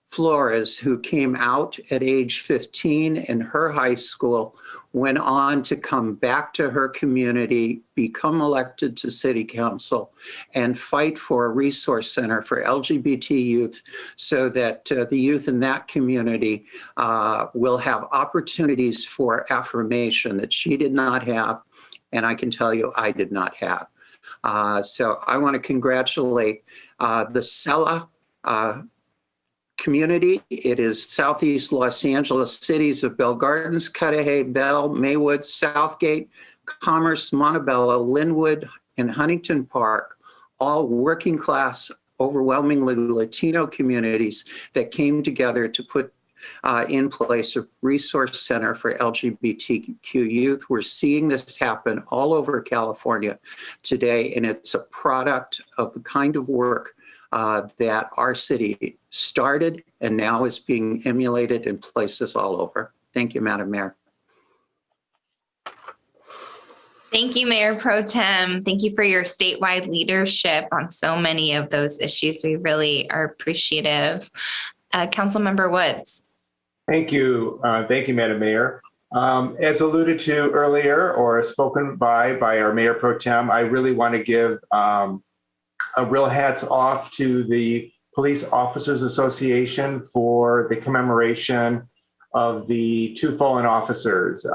Flores, who came out at age 15 in her high school, went on to come back to her community, become elected to city council, and fight for a resource center for LGBT youth so that the youth in that community will have opportunities for affirmation that she did not have, and I can tell you I did not have. So I want to congratulate the Sella community. It is Southeast Los Angeles cities of Bell Gardens, Cudahy, Bell, Maywood, Southgate, Commerce, Montebello, Linwood, and Huntington Park, all working class, overwhelmingly Latino communities that came together to put in place a resource center for LGBTQ youth. We're seeing this happen all over California today, and it's a product of the kind of work that our city started and now is being emulated in places all over. Thank you, Madam Mayor. Thank you, Mayor Pro Tem. Thank you for your statewide leadership on so many of those issues. We really are appreciative. Councilmember Woods. Thank you. Thank you, Madam Mayor. As alluded to earlier or spoken by our Mayor Pro Tem, I really want to give a real hats off to the Police Officers Association for the commemoration of the two fallen officers.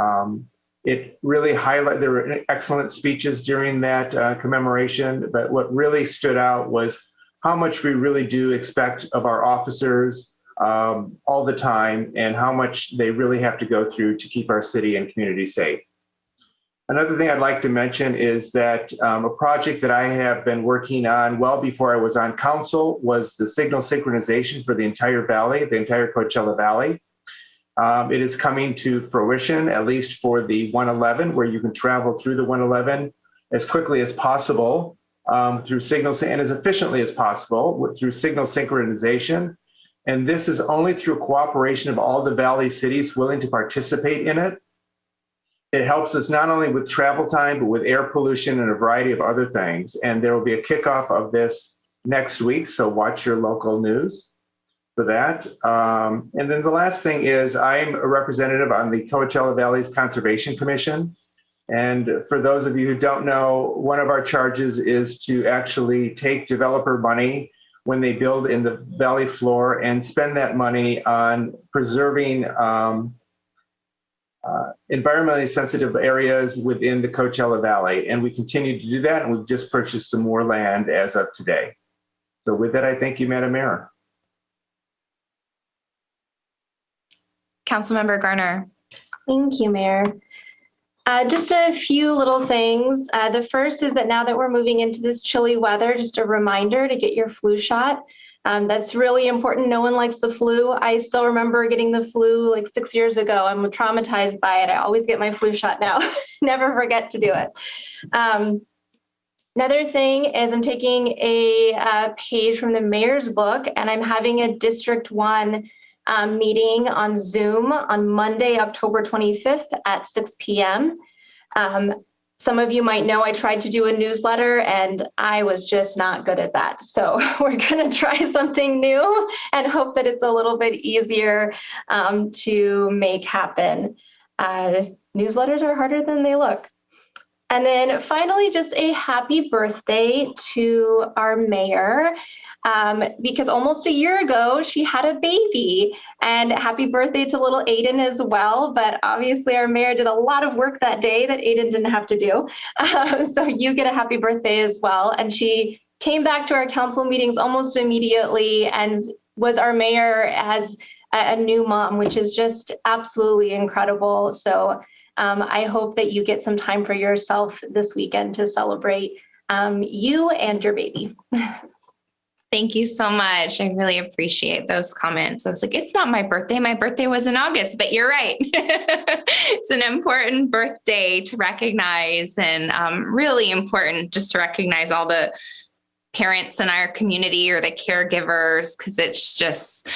It really highlighted, there were excellent speeches during that commemoration, but what really stood out was how much we really do expect of our officers all the time and how much they really have to go through to keep our city and community safe. Another thing I'd like to mention is that a project that I have been working on well before I was on council was the signal synchronization for the entire valley, the entire Coachella Valley. It is coming to fruition, at least for the 111, where you can travel through the 111 as quickly as possible through signals and as efficiently as possible through signal synchronization. And this is only through cooperation of all the valley cities willing to participate in it. It helps us not only with travel time, but with air pollution and a variety of other things. And there will be a kickoff of this next week, so watch your local news for that. And then the last thing is I'm a representative on the Coachella Valley's Conservation Commission. And for those of you who don't know, one of our charges is to actually take developer money when they build in the valley floor and spend that money on preserving environmentally sensitive areas within the Coachella Valley. And we continue to do that. And we've just purchased some more land as of today. So with that, I thank you, Madam Mayor. Councilmember Garner. Thank you, Mayor. Just a few little things. The first is that now that we're moving into this chilly weather, just a reminder to get your flu shot. That's really important. No one likes the flu. I still remember getting the flu like 6 years ago. I'm traumatized by it. I always get my flu shot now. Never forget to do it. Another thing is I'm taking a page from the mayor's book, and I'm having a District 1 meeting on Zoom on Monday, October 25th at 6 p.m. Some of you might know I tried to do a newsletter and I was just not good at that. So we're going to try something new and hope that it's a little bit easier to make happen. Newsletters are harder than they look. And then finally, just a happy birthday to our mayor. Because almost a year ago, she had a baby, and happy birthday to little Aiden as well. But obviously our mayor did a lot of work that day that Aiden didn't have to do. So you get a happy birthday as well. And she came back to our council meetings almost immediately and was our mayor as a new mom, which is just absolutely incredible. So I hope that you get some time for yourself this weekend to celebrate you and your baby. Thank you so much. I really appreciate those comments. I was like, it's not my birthday. My birthday was in August, but you're right. It's an important birthday to recognize, and really important just to recognize all the parents in our community or the caregivers, because it's just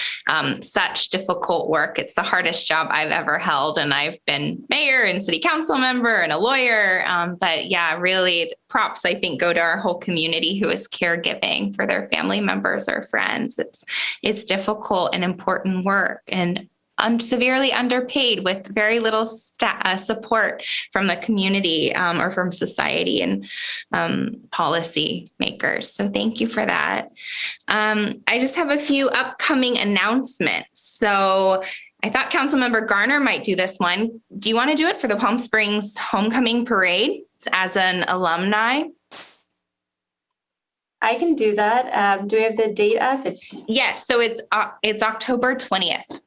such difficult work. It's the hardest job I've ever held. And I've been mayor and city council member and a lawyer. But yeah, really props, I think, go to our whole community who is caregiving for their family members or friends. It's difficult and important work, and severely underpaid with very little support from the community or from society and policy makers. So thank you for that. I just have a few upcoming announcements. So I thought Councilmember Garner might do this one. Do you want to do it for the Palm Springs Homecoming Parade as an alumni? I can do that. Do we have the date up? Yes. So it's October 20th.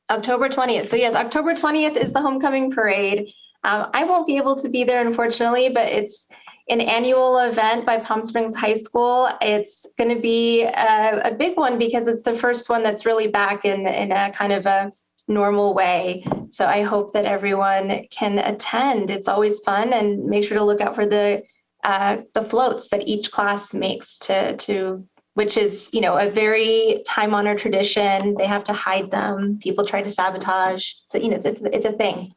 October 20th. So yes, October 20th is the homecoming parade. I won't be able to be there, unfortunately, but it's an annual event by Palm Springs High School. It's going to be a big one because it's the first one that's really back in a kind of a normal way. So I hope that everyone can attend. It's always fun, and make sure to look out for the floats that each class makes to which is, you know, a very time-honored tradition. They have to hide them. People try to sabotage. So, you know, it's a thing.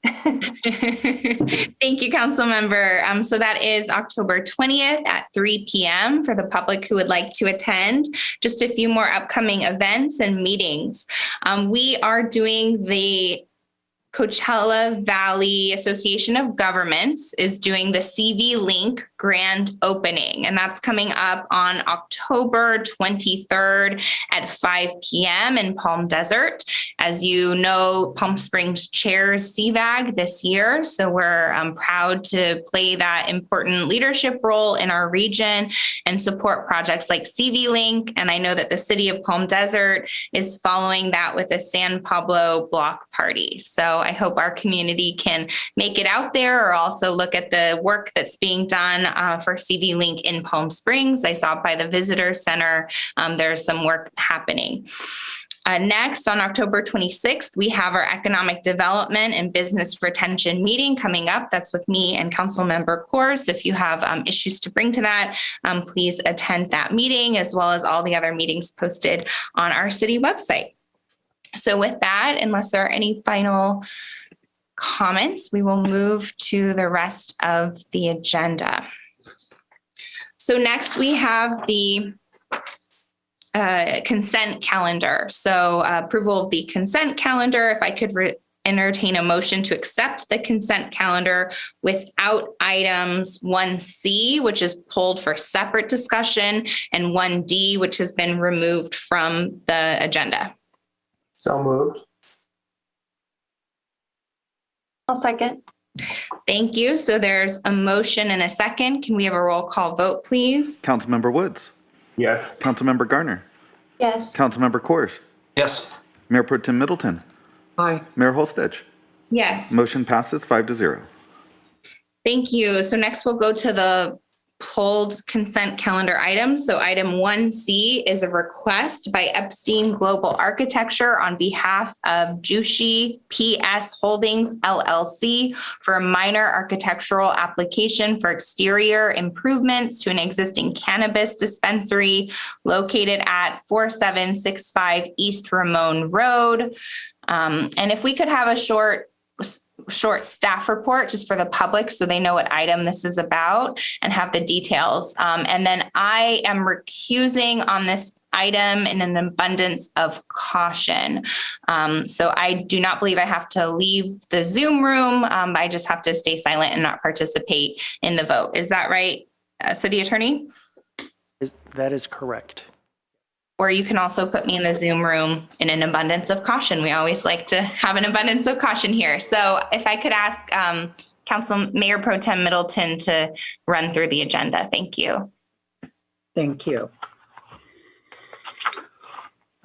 Thank you, Councilmember. So that is October 20th at 3 p.m. for the public who would like to attend. Just a few more upcoming events and meetings. We are doing the Coachella Valley Association of Governments is doing the CV Link grand opening, and that's coming up on October 23rd at 5 p.m. in Palm Desert. As you know, Palm Springs chairs CVAG this year, so we're proud to play that important leadership role in our region and support projects like CV Link. And I know that the city of Palm Desert is following that with a San Pablo block party. So I hope our community can make it out there or also look at the work that's being done for CV Link in Palm Springs. I saw by the visitor center, there's some work happening. Next, on October 26th, we have our Economic Development and Business Retention meeting coming up. That's with me and Councilmember Coors. If you have issues to bring to that, please attend that meeting, as well as all the other meetings posted on our city website. So with that, unless there are any final comments, we will move to the rest of the agenda. So next we have the consent calendar. So approval of the consent calendar. If I could entertain a motion to accept the consent calendar without items 1C, which is pulled for separate discussion, and 1D, which has been removed from the agenda. So moved. I'll second. Thank you. So there's a motion and a second. Can we have a roll call vote, please? Councilmember Woods. Yes. Councilmember Garner. Yes. Councilmember Coors. Yes. Mayor Pro Tem Middleton. Aye. Mayor Holstedge. Yes. Motion passes 5-0. Thank you. So next we'll go to the pulled consent calendar items. So item 1C is a request by Epstein Global Architecture on behalf of Jushi PS Holdings LLC for a minor architectural application for exterior improvements to an existing cannabis dispensary located at 4765 East Ramon Road. And if we could have a short staff report just for the public so they know what item this is about and have the details. And then I am recusing on this item in an abundance of caution. So I do not believe I have to leave the Zoom room. I just have to stay silent and not participate in the vote. Is that right, City Attorney? That is correct. Or you can also put me in the Zoom room in an abundance of caution. We always like to have an abundance of caution here. So if I could ask Mayor Pro Tem Middleton to run through the agenda. Thank you. Thank you.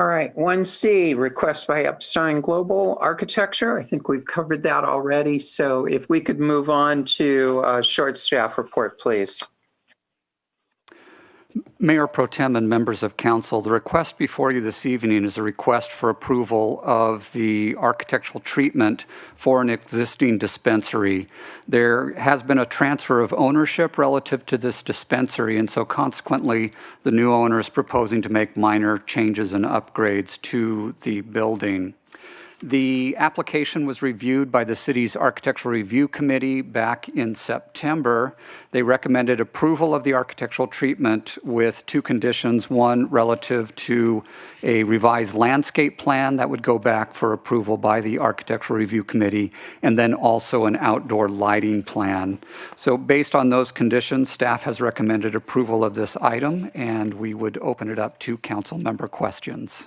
All right, 1C, request by Epstein Global Architecture. I think we've covered that already. So if we could move on to a short staff report, please. Mayor Pro Tem and members of council, the request before you this evening is a request for approval of the architectural treatment for an existing dispensary. There has been a transfer of ownership relative to this dispensary, and so consequently, the new owner is proposing to make minor changes and upgrades to the building. The application was reviewed by the city's Architectural Review Committee back in September. They recommended approval of the architectural treatment with two conditions. One, relative to a revised landscape plan that would go back for approval by the Architectural Review Committee, and then also an outdoor lighting plan. So based on those conditions, staff has recommended approval of this item, and we would open it up to council member questions.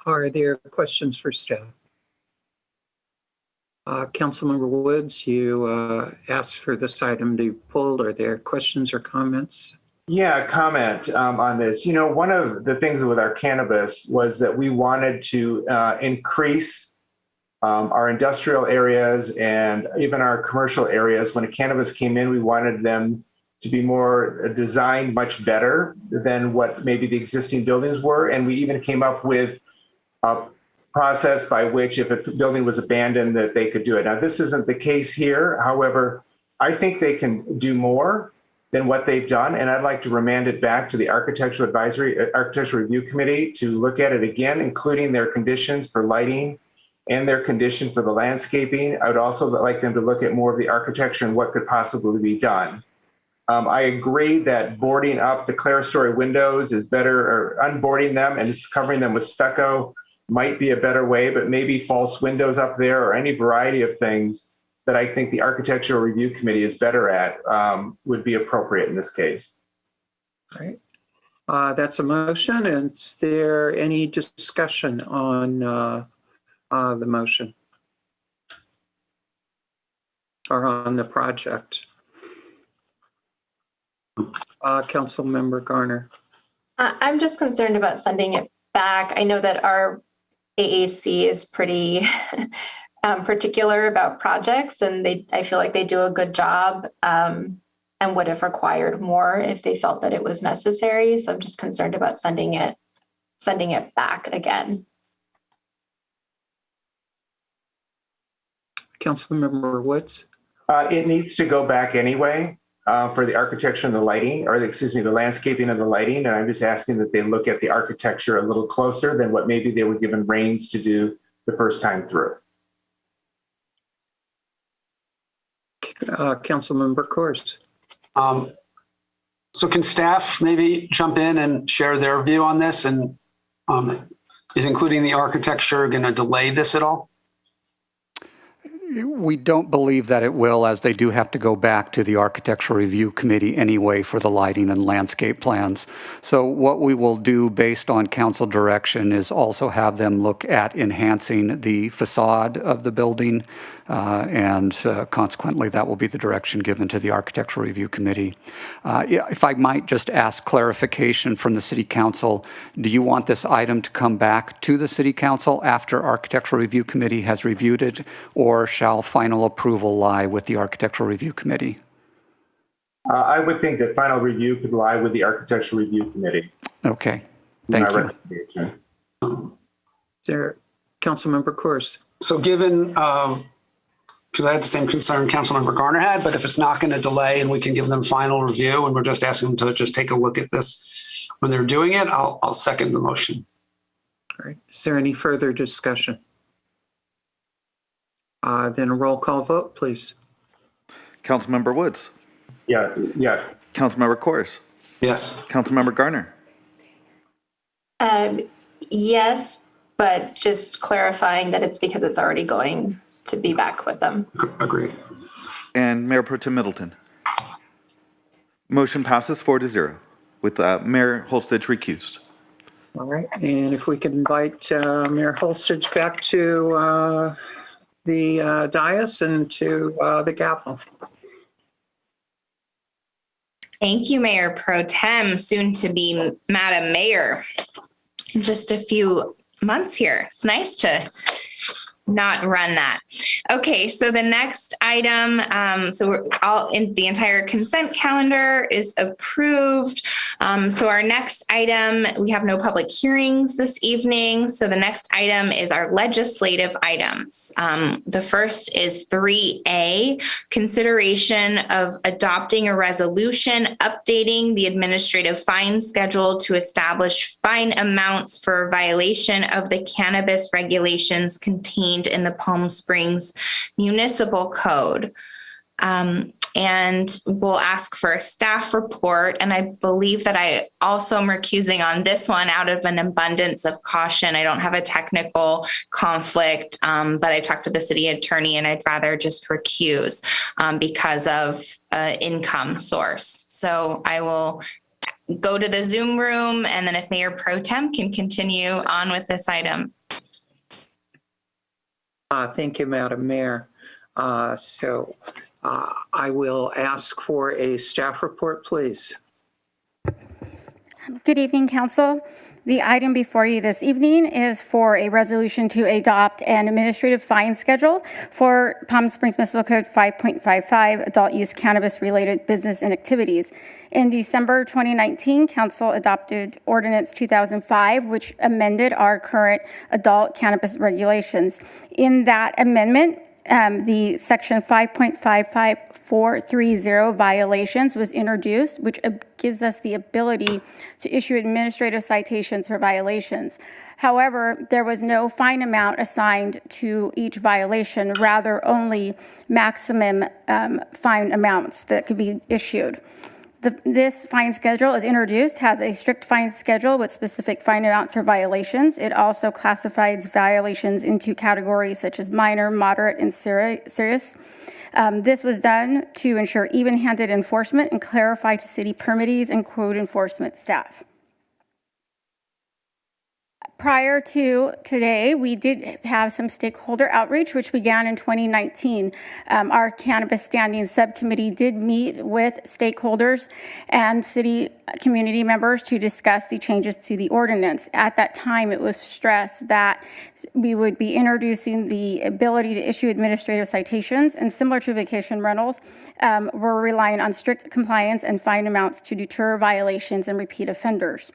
Are there questions for staff? Councilmember Woods, you asked for this item to be pulled. Are there questions or comments? Yeah, comment on this. You know, one of the things with our cannabis was that we wanted to increase our industrial areas and even our commercial areas. When cannabis came in, we wanted them to be more designed much better than what maybe the existing buildings were. And we even came up with a process by which if a building was abandoned that they could do it. Now, this isn't the case here. However, I think they can do more than what they've done. And I'd like to remand it back to the Architectural Review Committee to look at it again, including their conditions for lighting and their condition for the landscaping. I would also like them to look at more of the architecture and what could possibly be done. I agree that boarding up the clerestory windows is better, or unboarding them and covering them with stucco might be a better way, but maybe false windows up there or any variety of things that I think the Architectural Review Committee is better at would be appropriate in this case. All right. That's a motion. And is there any discussion on the motion or on the project? Councilmember Garner. I'm just concerned about sending it back. I know that our AAC is pretty particular about projects, and I feel like they do a good job and would have required more if they felt that it was necessary. So I'm just concerned about sending it back again. Councilmember Woods. It needs to go back anyway for the architecture and the lighting, or the landscaping and the lighting. And I'm just asking that they look at the architecture a little closer than what maybe they were given reins to do the first time through. Councilmember Coors. So can staff maybe jump in and share their view on this? And is including the architecture going to delay this at all? We don't believe that it will, as they do have to go back to the Architectural Review Committee anyway for the lighting and landscape plans. So what we will do based on council direction is also have them look at enhancing the facade of the building, and consequently that will be the direction given to the Architectural Review Committee. If I might just ask clarification from the City Council, do you want this item to come back to the City Council after Architectural Review Committee has reviewed it, or shall final approval lie with the Architectural Review Committee? I would think that final review could lie with the Architectural Review Committee. Okay, thank you. There, Councilmember Coors. So given, because I had the same concern Councilmember Garner had, but if it's not going to delay and we can give them final review and we're just asking them to just take a look at this when they're doing it, I'll second the motion. All right. Is there any further discussion? Then a roll call vote, please. Councilmember Woods. Yeah. Yes. Councilmember Coors. Yes. Councilmember Garner. Yes, but just clarifying that it's because it's already going to be back with them. Agreed. And Mayor Pro Tem Middleton. Motion passes 4-0 with Mayor Holstage recused. All right. And if we could invite Mayor Holstage back to the dais and to the gavel. Thank you, Mayor Pro Tem, soon to be Madam Mayor. In just a few months here. It's nice to not run that. Okay, so the next item, so we're all in the entire consent calendar is approved. So our next item, we have no public hearings this evening. So the next item is our legislative items. The first is 3A, consideration of adopting a resolution updating the administrative fine schedule to establish fine amounts for violation of the cannabis regulations contained in the Palm Springs Municipal Code. And we'll ask for a staff report. And I believe that I also am recusing on this one out of an abundance of caution. I don't have a technical conflict, but I talked to the city attorney and I'd rather just recuse because of income source. So I will go to the Zoom room, and then if Mayor Pro Tem can continue on with this item. Thank you, Madam Mayor. I will ask for a staff report, please. Good evening, Council. The item before you this evening is for a resolution to adopt an administrative fine schedule for Palm Springs Municipal Code 5.55, adult use cannabis-related business and activities. In December 2019, Council adopted Ordinance 2005, which amended our current adult cannabis regulations. In that amendment, the section 5.55430 violations was introduced, which gives us the ability to issue administrative citations for violations. However, there was no fine amount assigned to each violation, rather only maximum fine amounts that could be issued. This fine schedule is introduced, has a strict fine schedule with specific fine amounts for violations. It also classifies violations into categories such as minor, moderate, and serious. This was done to ensure even-handed enforcement and clarify to city permittees and code enforcement staff. Prior to today, we did have some stakeholder outreach, which began in 2019. Our Cannabis Standing Subcommittee did meet with stakeholders and city community members to discuss the changes to the ordinance. At that time, it was stressed that we would be introducing the ability to issue administrative citations, and similar to vacation rentals, we're relying on strict compliance and fine amounts to deter violations and repeat offenders.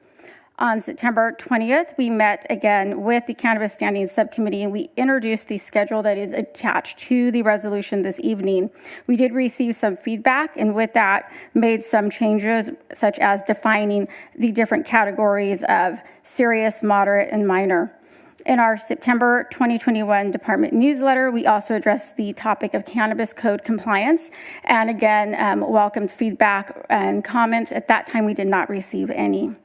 On September 20th, we met again with the Cannabis Standing Subcommittee, and we introduced the schedule that is attached to the resolution this evening. We did receive some feedback, and with that, made some changes, such as defining the different categories of serious, moderate, and minor. In our September 2021 department newsletter, we also addressed the topic of cannabis code compliance, and again, welcomed feedback and comments. At that time, we did not receive any.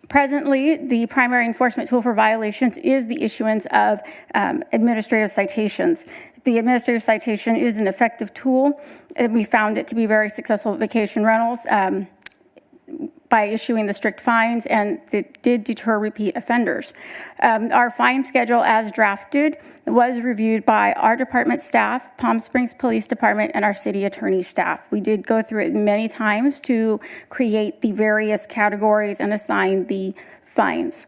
Presently, the primary enforcement tool for violations is the issuance of administrative citations. The administrative citation is an effective tool, and we found it to be very successful at vacation rentals by issuing the strict fines, and it did deter repeat offenders. Our fine schedule as drafted was reviewed by our department staff, Palm Springs Police Department, and our city attorney staff. We did go through it many times to create the various categories and assign the fines.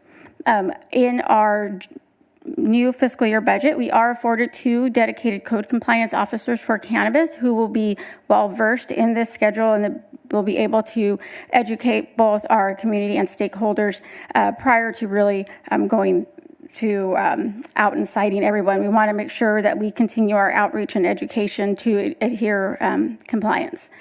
In our new fiscal year budget, we are afforded 2 dedicated code compliance officers for cannabis who will be well versed in this schedule and will be able to educate both our community and stakeholders prior to really going to out and citing everyone. We want to make sure that we continue our outreach and education to adhere compliance.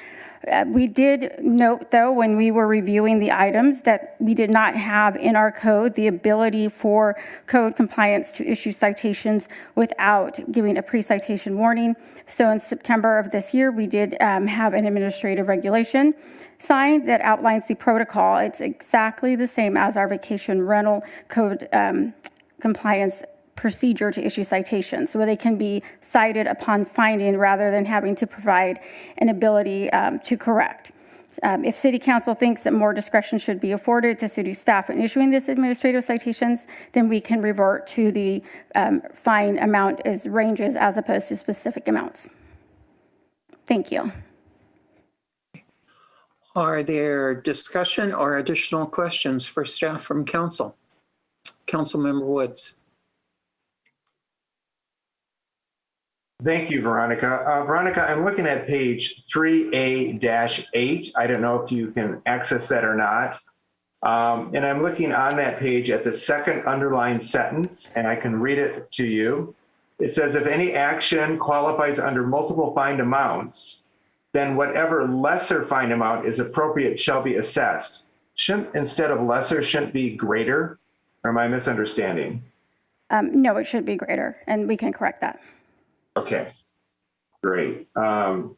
We did note, though, when we were reviewing the items, that we did not have in our code the ability for code compliance to issue citations without giving a pre-citation warning. So in September of this year, we did have an administrative regulation signed that outlines the protocol. It's exactly the same as our vacation rental code compliance procedure to issue citations, so they can be cited upon finding rather than having to provide an ability to correct. If City Council thinks that more discretion should be afforded to city staff in issuing this administrative citations, then we can revert to the fine amount as ranges as opposed to specific amounts. Thank you. Are there discussion or additional questions for staff from council? Councilmember Woods. Thank you, Veronica. Veronica, I'm looking at page 3A-8. I don't know if you can access that or not. And I'm looking on that page at the second underlined sentence, and I can read it to you. It says, if any action qualifies under multiple fine amounts, then whatever lesser fine amount is appropriate shall be assessed. Shouldn't, instead of lesser, shouldn't be greater? Or am I misunderstanding? No, it should be greater, and we can correct that. Okay, great. And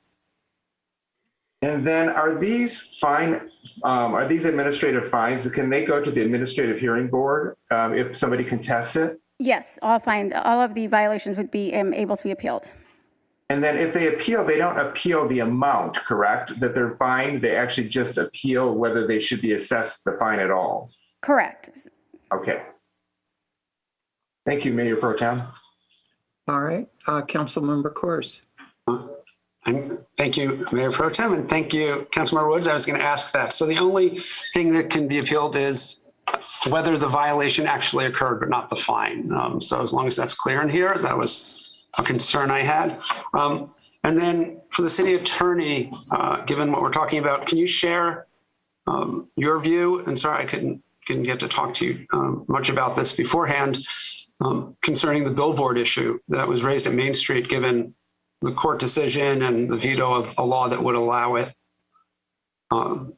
then are these administrative fines, can they go to the administrative hearing board if somebody contests it? Yes, all fines, all of the violations would be able to be appealed. And then if they appeal, they don't appeal the amount, correct? That they're fined, they actually just appeal whether they should be assessed the fine at all? Correct. Okay. Thank you, Mayor Pro Tem. All right, Councilmember Coors. Thank you, Mayor Pro Tem, and thank you, Councilmember Woods. I was going to ask that. So the only thing that can be appealed is whether the violation actually occurred, but not the fine. So as long as that's clear in here, that was a concern I had. And then for the city attorney, given what we're talking about, can you share your view? And sorry, I couldn't get to talk to you much about this beforehand. Concerning the billboard issue that was raised at Main Street, given the court decision and the veto of a law that would allow it, and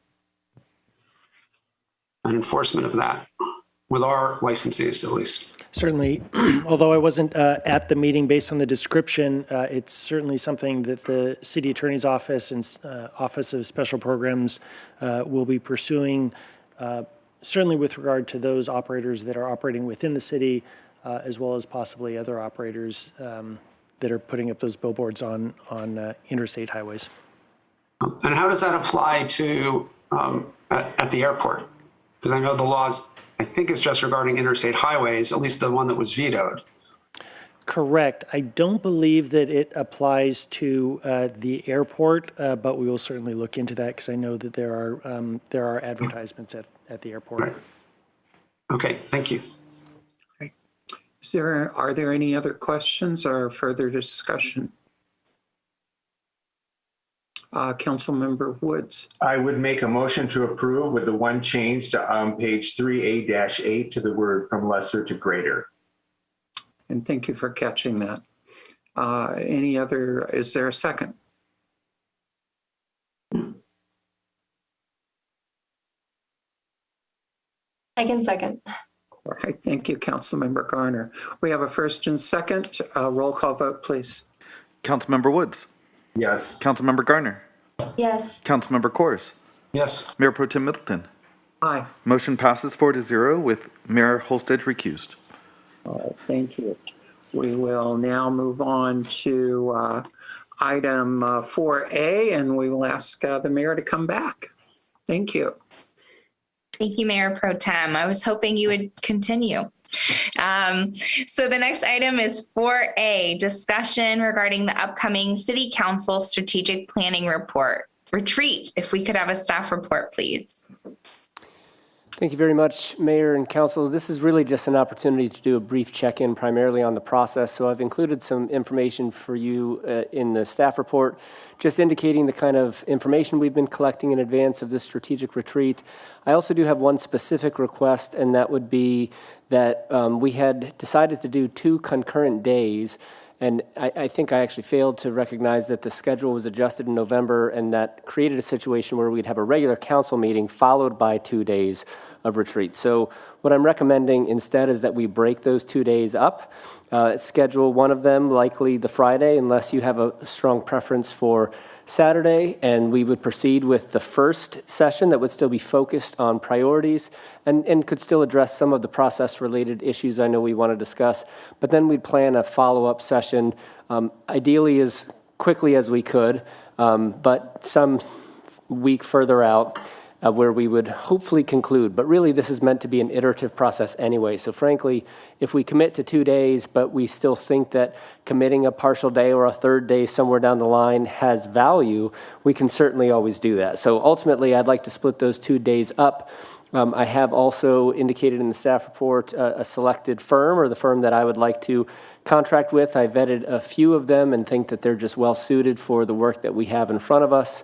enforcement of that. with our licensees at least. Certainly, although I wasn't at the meeting, based on the description, it's certainly something that the City Attorney's Office and Office of Special Programs will be pursuing, certainly with regard to those operators that are operating within the city, as well as possibly other operators that are putting up those billboards on interstate highways. And how does that apply to at the airport? Because I know the laws, I think it's just regarding interstate highways, at least the one that was vetoed. Correct. I don't believe that it applies to the airport, but we will certainly look into that because I know that there are advertisements at the airport. Right. Okay, thank you. Are there any other questions or further discussion? Councilmember Woods. I would make a motion to approve with the one change to page 3A-8 to the word from lesser to greater. And thank you for catching that. Is there a second? I can second. All right, thank you, Councilmember Garner. We have a first and second. Roll call vote, please. Councilmember Woods. Yes. Councilmember Garner. Yes. Councilmember Kors. Yes. Mayor Pro Tem Middleton. Aye. Motion passes 4-0 with Mayor Holstead recused. All right, thank you. We will now move on to item 4A, and we will ask the mayor to come back. Thank you. Thank you, Mayor Pro Tem. I was hoping you would continue. So the next item is 4A, discussion regarding the upcoming City Council Strategic Planning Report. Retreat, if we could have a staff report, please. Thank you very much, Mayor and Council. This is really just an opportunity to do a brief check-in primarily on the process. So I've included some information for you in the staff report, just indicating the kind of information we've been collecting in advance of this strategic retreat. I also do have one specific request, and that would be that we had decided to do 2 concurrent days. And I think I actually failed to recognize that the schedule was adjusted in November, and that created a situation where we'd have a regular council meeting followed by 2 days of retreat. So what I'm recommending instead is that we break those 2 days up, schedule one of them, likely the Friday, unless you have a strong preference for Saturday, and we would proceed with the first session that would still be focused on priorities and could still address some of the process-related issues I know we want to discuss. But then we'd plan a follow-up session, ideally as quickly as we could, but some week further out, where we would hopefully conclude. But really, this is meant to be an iterative process anyway. So frankly, if we commit to 2 days, but we still think that committing a partial day or a third day somewhere down the line has value, we can certainly always do that. So ultimately, I'd like to split those 2 days up. I have also indicated in the staff report a selected firm, or the firm that I would like to contract with. I vetted a few of them and think that they're just well suited for the work that we have in front of us.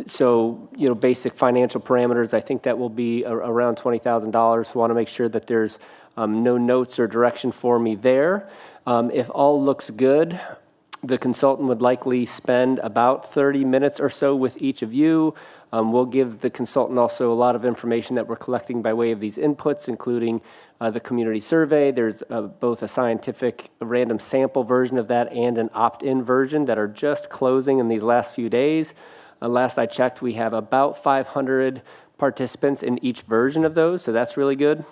So, basic financial parameters, I think that will be around $20,000. We want to make sure that there's no notes or direction for me there. If all looks good, the consultant would likely spend about 30 minutes or so with each of you. We'll give the consultant also a lot of information that we're collecting by way of these inputs, including the community survey. There's both a scientific random sample version of that and an opt-in version that are just closing in these last few days. Last I checked, we have about 500 participants in each version of those, so that's really good.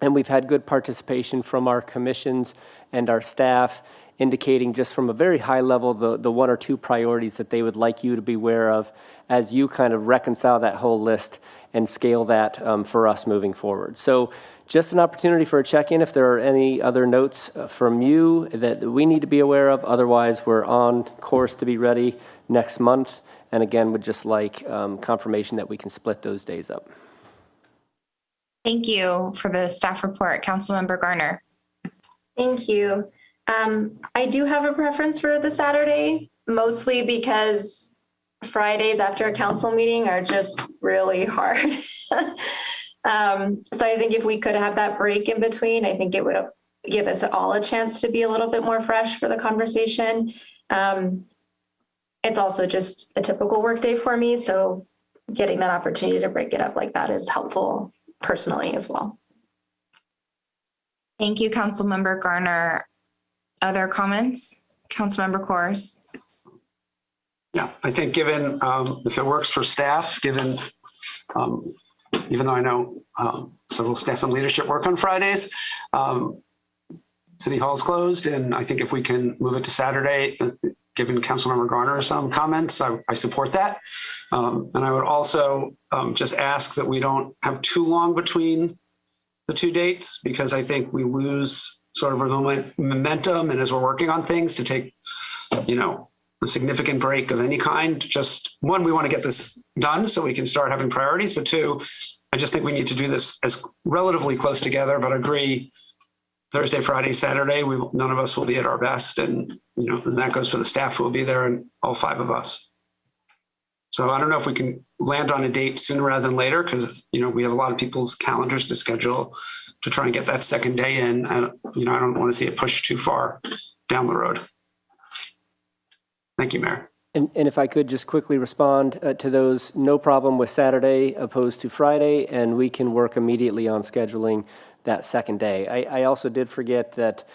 And we've had good participation from our commissions and our staff, indicating just from a very high level the 1 or 2 priorities that they would like you to be aware of as you kind of reconcile that whole list and scale that for us moving forward. So just an opportunity for a check-in if there are any other notes from you that we need to be aware of. Otherwise, we're on course to be ready next month. And again, would just like confirmation that we can split those days up. Thank you for the staff report. Councilmember Garner. Thank you. I do have a preference for the Saturday, mostly because Fridays after a council meeting are just really hard. So I think if we could have that break in between, I think it would give us all a chance to be a little bit more fresh for the conversation. It's also just a typical work day for me, so getting that opportunity to break it up like that is helpful personally as well. Thank you, Councilmember Garner. Other comments? Councilmember Kors. Yeah, I think given, if it works for staff, given, even though I know several staff and leadership work on Fridays, City Hall's closed, and I think if we can move it to Saturday, given Councilmember Garner some comments, I support that. And I would also just ask that we don't have too long between the two dates, because I think we lose sort of our momentum, and as we're working on things, to take, a significant break of any kind. Just one, we want to get this done so we can start having priorities, but two, I just think we need to do this as relatively close together, but agree Thursday, Friday, Saturday, none of us will be at our best, and and that goes for the staff who will be there, and all 5 of us. So I don't know if we can land on a date sooner rather than later, because we have a lot of people's calendars to schedule to try and get that second day in. And I don't want to see it pushed too far down the road. Thank you, Mayor. And if I could just quickly respond to those, no problem with Saturday opposed to Friday, and we can work immediately on scheduling that second day. I also did forget that,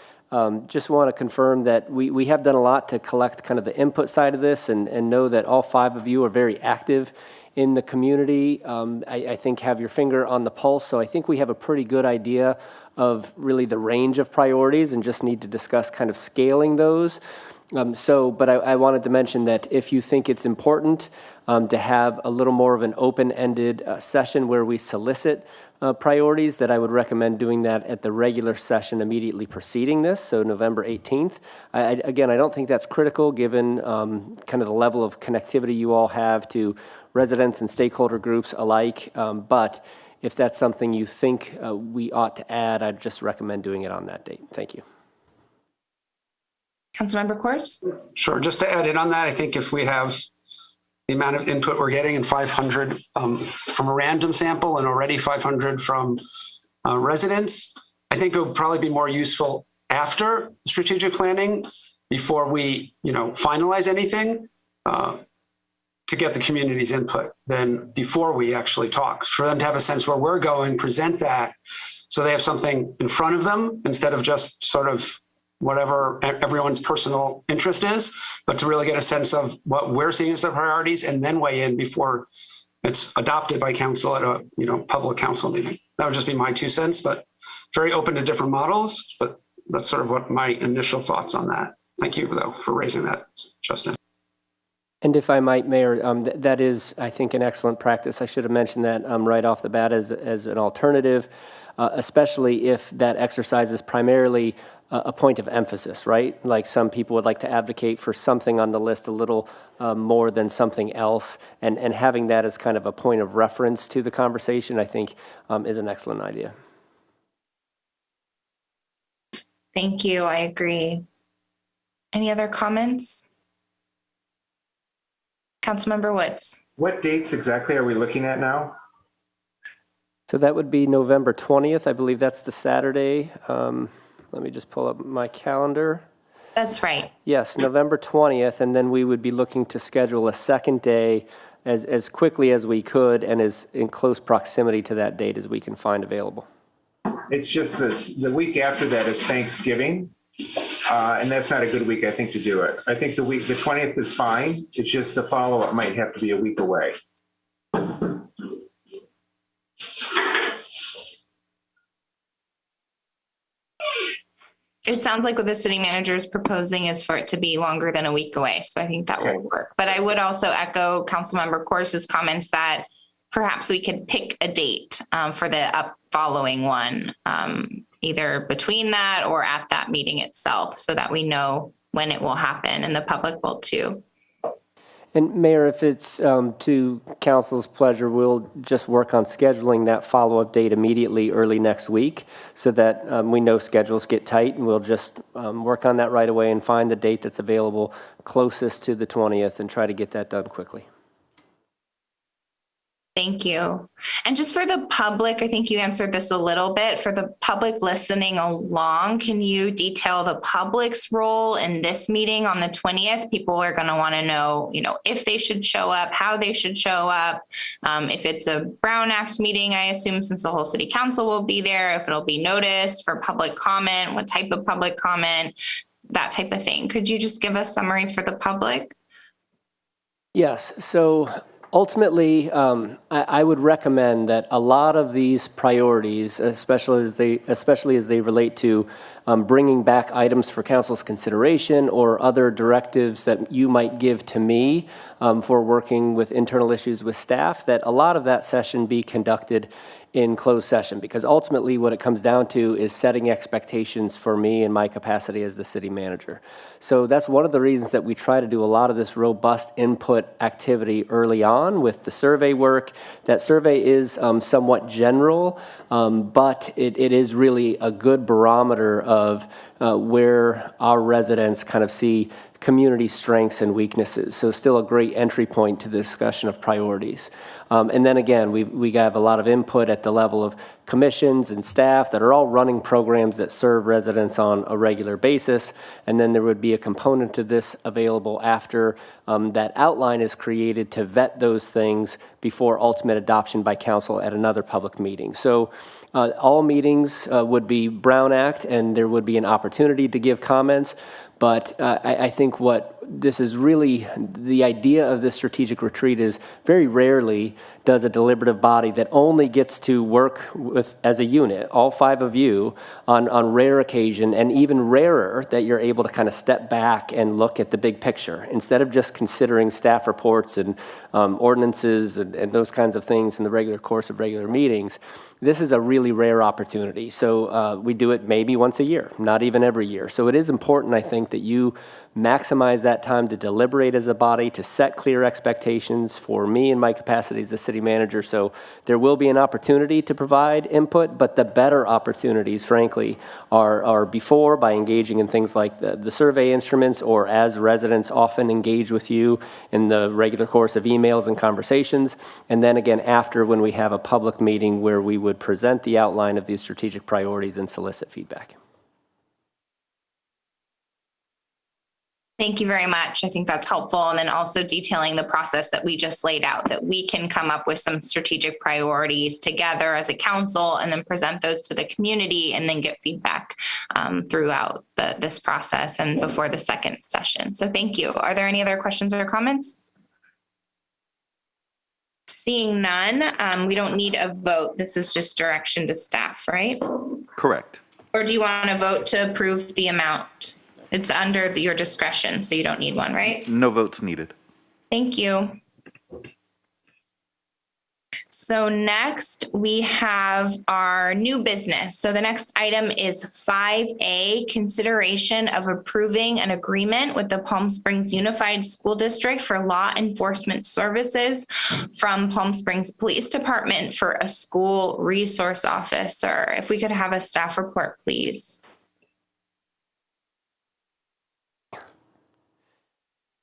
just want to confirm that we have done a lot to collect kind of the input side of this, and know that all 5 of you are very active in the community. I think have your finger on the pulse, so I think we have a pretty good idea of really the range of priorities, and just need to discuss kind of scaling those. But I wanted to mention that if you think it's important to have a little more of an open-ended session where we solicit priorities, that I would recommend doing that at the regular session immediately preceding this, so November 18th. Again, I don't think that's critical given kind of the level of connectivity you all have to residents and stakeholder groups alike, but if that's something you think we ought to add, I'd just recommend doing it on that date. Thank you. Councilmember Kors? Sure. Just to add in on that, I think if we have the amount of input we're getting, and 500 from a random sample and already 500 from residents, I think it would probably be more useful after strategic planning, before we finalize anything, to get the community's input than before we actually talk, for them to have a sense where we're going, present that, so they have something in front of them instead of just sort of whatever everyone's personal interest is, but to really get a sense of what we're seeing as the priorities, and then weigh in before it's adopted by council at a public council meeting. That would just be my 2 cents, but very open to different models. But that's sort of what my initial thoughts on that. Thank you, though, for raising that, Justin. And if I might, Mayor, that is, I think, an excellent practice. I should have mentioned that right off the bat as an alternative, especially if that exercise is primarily a point of emphasis, right? Like some people would like to advocate for something on the list a little more than something else, and having that as kind of a point of reference to the conversation, I think, is an excellent idea. Thank you. I agree. Any other comments? Councilmember Woods. What dates exactly are we looking at now? So that would be November 20th. I believe that's the Saturday. Let me just pull up my calendar. That's right. Yes, November 20th, and then we would be looking to schedule a second day as quickly as we could, and as in close proximity to that date as we can find available. It's just the week after that is Thanksgiving. And that's not a good week, I think, to do it. I think the 20th is fine. It's just the follow-up might have to be a week away. It sounds like what the city manager is proposing is for it to be longer than a week away. So I think that will work. But I would also echo Councilmember Kors's comments that perhaps we could pick a date for the following one, either between that or at that meeting itself, so that we know when it will happen and the public will too. And Mayor, if it's to council's pleasure, we'll just work on scheduling that follow-up date immediately early next week, so that we know schedules get tight, and we'll just work on that right away and find the date that's available closest to the 20th and try to get that done quickly. Thank you. And just for the public, I think you answered this a little bit. For the public listening along, can you detail the public's role in this meeting on the 20th? People are going to want to know, if they should show up, how they should show up. If it's a Brown Act meeting, I assume, since the whole city council will be there, if it'll be noticed for public comment, what type of public comment, that type of thing. Could you just give a summary for the public? Yes. So ultimately, I would recommend that a lot of these priorities, especially as they relate to bringing back items for council's consideration or other directives that you might give to me for working with internal issues with staff, that a lot of that session be conducted in closed session, because ultimately what it comes down to is setting expectations for me in my capacity as the city manager. So that's one of the reasons that we try to do a lot of this robust input activity early on with the survey work. That survey is somewhat general, but it is really a good barometer of where our residents kind of see community strengths and weaknesses. So still a great entry point to the discussion of priorities. And then again, we have a lot of input at the level of commissions and staff that are all running programs that serve residents on a regular basis. And then there would be a component to this available after that outline is created to vet those things before ultimate adoption by council at another public meeting. So all meetings would be Brown Act, and there would be an opportunity to give comments. But I think what this is really, the idea of this strategic retreat is very rarely does a deliberative body that only gets to work with as a unit, all 5 of you, on rare occasion, and even rarer that you're able to kind of step back and look at the big picture instead of just considering staff reports and ordinances and those kinds of things in the regular course of regular meetings. This is a really rare opportunity. So we do it maybe once a year, not even every year. So it is important, I think, that you maximize that time to deliberate as a body, to set clear expectations for me in my capacity as the city manager. So there will be an opportunity to provide input, but the better opportunities, frankly, are before, by engaging in things like the survey instruments, or as residents often engage with you in the regular course of emails and conversations. And then again, after, when we have a public meeting where we would present the outline of these strategic priorities and solicit feedback. Thank you very much. I think that's helpful. And then also detailing the process that we just laid out, that we can come up with some strategic priorities together as a council and then present those to the community and then get feedback throughout this process and before the second session. So thank you. Are there any other questions or comments? Seeing none, we don't need a vote. This is just direction to staff, right? Correct. Or do you want to vote to approve the amount? It's under your discretion, so you don't need one, right? No votes needed. Thank you. So next we have our new business. So the next item is 5A, consideration of approving an agreement with the Palm Springs Unified School District for law enforcement services from Palm Springs Police Department for a school resource officer. If we could have a staff report, please.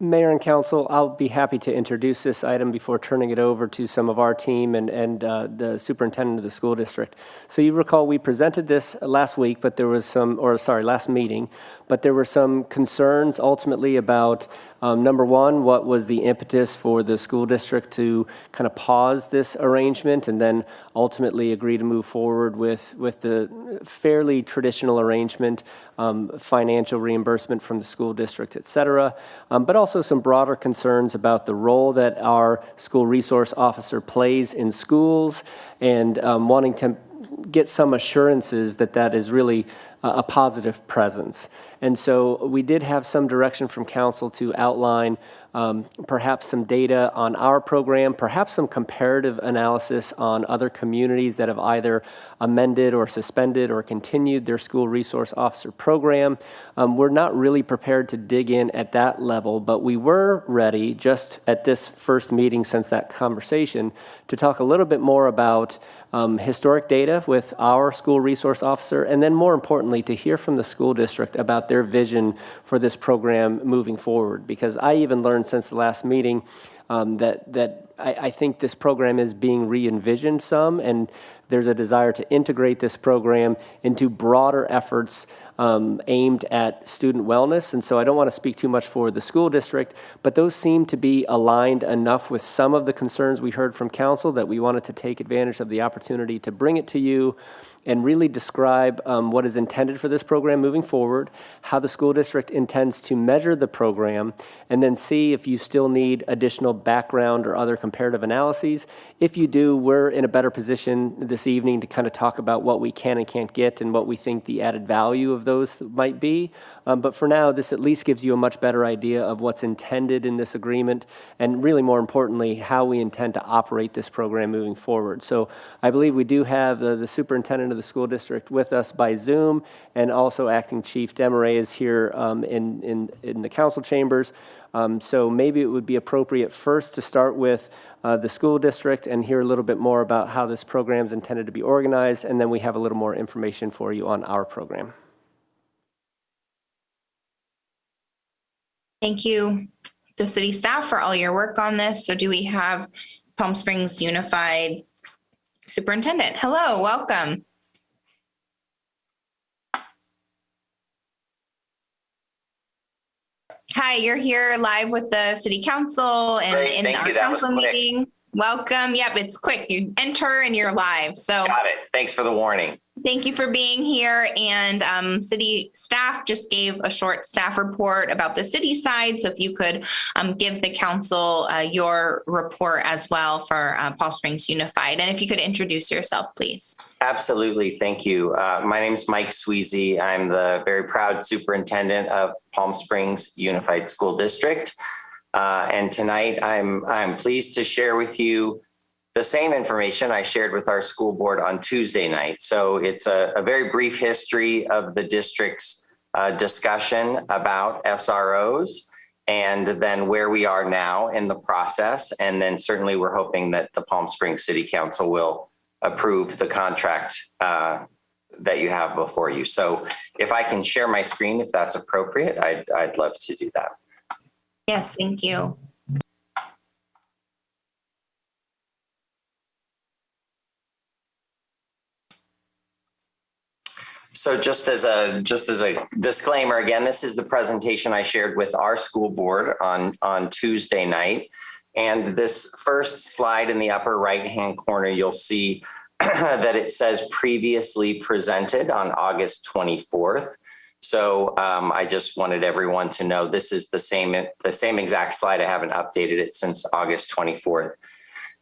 Mayor and Council, I'll be happy to introduce this item before turning it over to some of our team and the superintendent of the school district. So you recall we presented this last week, but there was last meeting, but there were some concerns ultimately about, number one, what was the impetus for the school district to kind of pause this arrangement and then ultimately agree to move forward with the fairly traditional arrangement, financial reimbursement from the school district, et cetera, but also some broader concerns about the role that our school resource officer plays in schools and wanting to get some assurances that that is really a positive presence. And so we did have some direction from council to outline perhaps some data on our program, perhaps some comparative analysis on other communities that have either amended or suspended or continued their school resource officer program. We're not really prepared to dig in at that level, but we were ready just at this first meeting since that conversation to talk a little bit more about historic data with our school resource officer, and then more importantly, to hear from the school district about their vision for this program moving forward. Because I even learned since the last meeting that I think this program is being re-envisioned some, and there's a desire to integrate this program into broader efforts aimed at student wellness. And so I don't want to speak too much for the school district, but those seem to be aligned enough with some of the concerns we heard from council that we wanted to take advantage of the opportunity to bring it to you and really describe what is intended for this program moving forward, how the school district intends to measure the program, and then see if you still need additional background or other comparative analyses. If you do, we're in a better position this evening to kind of talk about what we can and can't get and what we think the added value of those might be. But for now, this at least gives you a much better idea of what's intended in this agreement, and really more importantly, how we intend to operate this program moving forward. So I believe we do have the superintendent of the school district with us by Zoom, and also Acting Chief Desmarais is here in the council chambers. So maybe it would be appropriate first to start with the school district and hear a little bit more about how this program is intended to be organized, and then we have a little more information for you on our program. Thank you, the city staff, for all your work on this. So do we have Palm Springs Unified Superintendent? Hello, welcome. Hi, you're here live with the city council and Great, in thank our you. That was council quick. meeting. Welcome. Yep, it's quick. You enter and you're live. So Got it. Thanks for the warning. thank you for being here. And city staff just gave a short staff report about the city side. So if you could give the council your report as well for Palm Springs Unified. And if you could introduce yourself, please. Absolutely. Thank you. My name is Mike Sweezy. I'm the very proud superintendent of Palm Springs Unified School District. And tonight I'm pleased to share with you the same information I shared with our school board on Tuesday night. So it's a very brief history of the district's discussion about SROs, and then where we are now in the process. And then certainly we're hoping that the Palm Springs City Council will approve the contract that you have before you. So if I can share my screen, if that's appropriate, I'd love to do that. Yes, thank you. So just as a disclaimer, again, this is the presentation I shared with our school board on Tuesday night. And this first slide in the upper right-hand corner, you'll see that it says previously presented on August 24th. So I just wanted everyone to know this is the same exact slide. I haven't updated it since August 24th.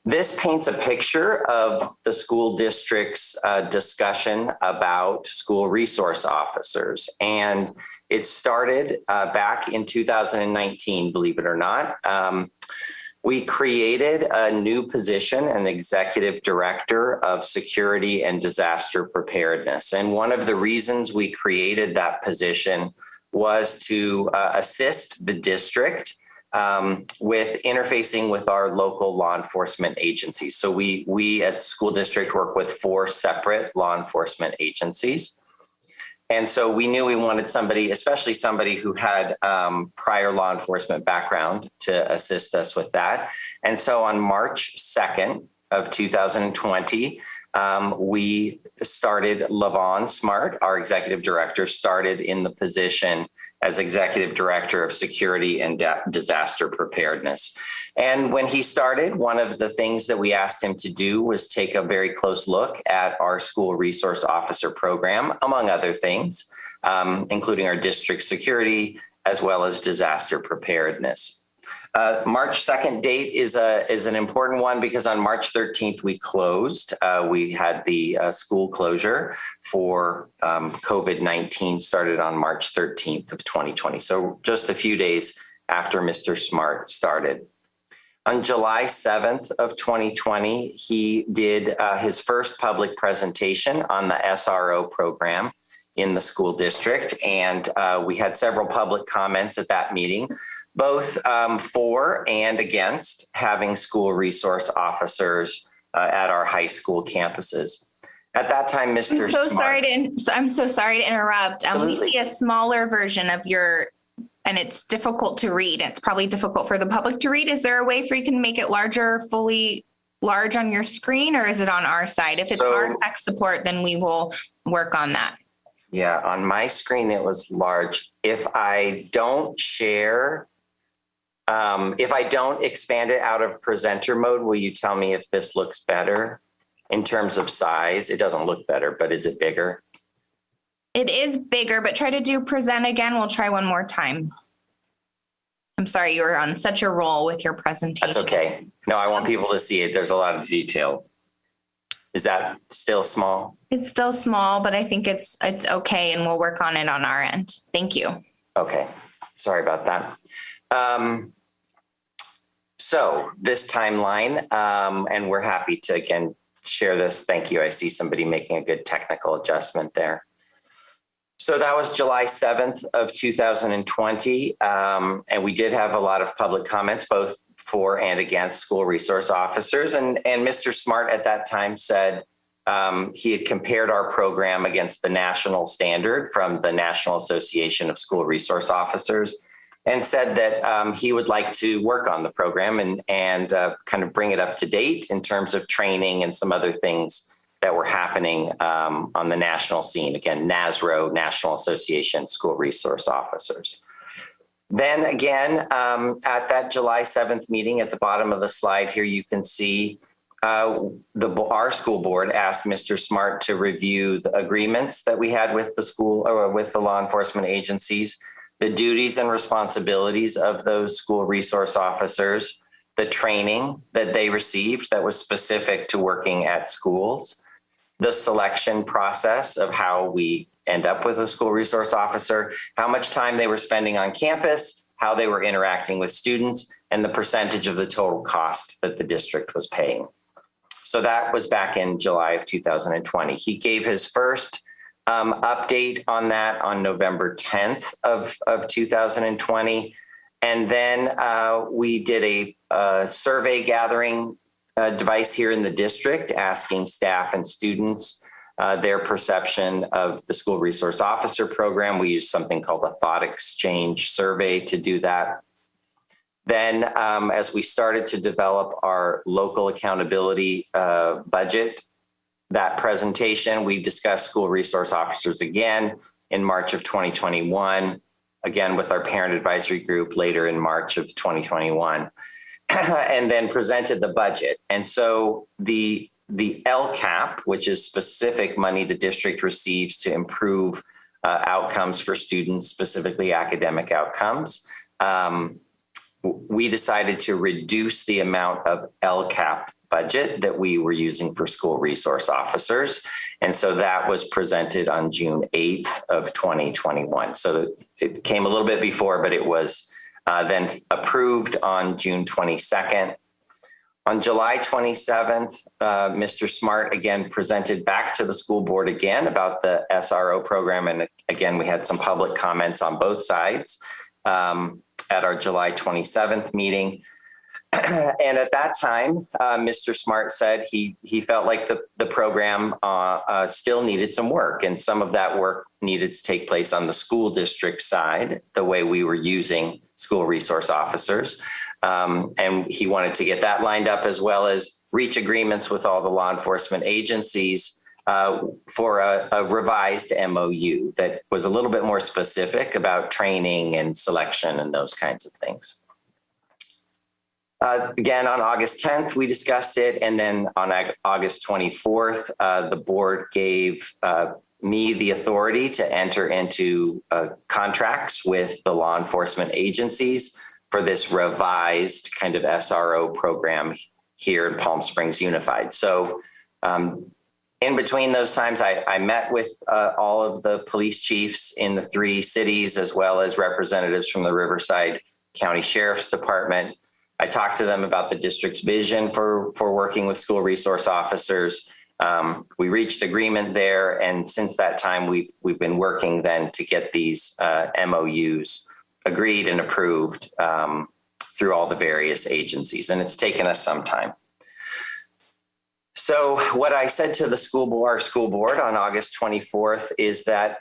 This paints a picture of the school district's discussion about school resource officers. And it started back in 2019, believe it or not. We created a new position, an executive director of security and disaster preparedness. And one of the reasons we created that position was to assist the district with interfacing with our local law enforcement agencies. So we as a school district work with 4 separate law enforcement agencies. And so we knew we wanted somebody, especially somebody who had prior law enforcement background, to assist us with that. And so on March 2nd of 2020, we started Lavon Smart, our executive director, started in the position as executive director of security and disaster preparedness. And when he started, one of the things that we asked him to do was take a very close look at our school resource officer program, among other things, including our district security, as well as disaster preparedness. March 2nd date is an important one because on March 13th, we closed. We had the school closure for COVID-19 started on March 13th of 2020. So just a few days after Mr. Smart started. On July 7th of 2020, he did his first public presentation on the SRO program in the school district. And we had several public comments at that meeting, both for and against having school resource officers at our high school campuses. At that time, Mr. I'm so Smart. sorry to interrupt. We see a smaller version of your and it's difficult to read. It's probably difficult for the public to read. Is there a way for you can make it larger, fully large on your screen, or is it on our side? If it's our tech support, then we will work on that. Yeah, on my screen, it was large. If I don't share, if I don't expand it out of presenter mode, will you tell me if this looks better in terms of size? It doesn't look better, but is it bigger? It is bigger, but try to do present again. We'll try one more time. I'm sorry, you were on such a roll with your presentation. That's okay. No, I want people to see it. There's a lot of detail. Is that still small? It's still small, but I think it's okay, and we'll work on it on our end. Thank you. Okay, sorry about that. So this timeline, and we're happy to again share this. Thank you. I see somebody making a good technical adjustment there. So that was July 7th of 2020. And we did have a lot of public comments, both for and against school resource officers. And Mr. Smart at that time said he had compared our program against the national standard from the National Association of School Resource Officers, and said that he would like to work on the program and kind of bring it up to date in terms of training and some other things that were happening on the national scene. Again, NASRO, National Association of School Resource Officers. Then again, at that July 7th meeting, at the bottom of the slide here, you can see our school board asked Mr. Smart to review the agreements that we had with the school or with the law enforcement agencies, the duties and responsibilities of those school resource officers, the training that they received that was specific to working at schools, the selection process of how we end up with a school resource officer, how much time they were spending on campus, how they were interacting with students, and the percentage of the total cost that the district was paying. So that was back in July of 2020. He gave his first update on that on November 10th of 2020. And then we did a survey gathering device here in the district, asking staff and students their perception of the school resource officer program. We used something called a thought exchange survey to do that. Then as we started to develop our local accountability budget, that presentation, we discussed school resource officers again in March of 2021, again with our parent advisory group later in March of 2021. And then presented the budget. And so the LCAP, which is specific money the district receives to improve outcomes for students, specifically academic outcomes, we decided to reduce the amount of LCAP budget that we were using for school resource officers. And so that was presented on June 8th of 2021. So it came a little bit before, but it was then approved on June 22nd. On July 27th, Mr. Smart again presented back to the school board again about the SRO program. And again, we had some public comments on both sides at our July 27th meeting. And at that time, Mr. Smart said he felt like the program still needed some work, and some of that work needed to take place on the school district side, the way we were using school resource officers. And he wanted to get that lined up, as well as reach agreements with all the law enforcement agencies for a revised MOU that was a little bit more specific about training and selection and those kinds of things. Again, on August 10th, we discussed it. And then on August 24th, the board gave me the authority to enter into contracts with the law enforcement agencies for this revised kind of SRO program here in Palm Springs Unified. So in between those times, I met with all of the police chiefs in the 3 cities, as well as representatives from the Riverside County Sheriff's Department. I talked to them about the district's vision for working with school resource officers. We reached agreement there, and since that time, we've been working then to get these MOUs agreed and approved through all the various agencies, and it's taken us some time. So what I said to the our school board on August 24th is that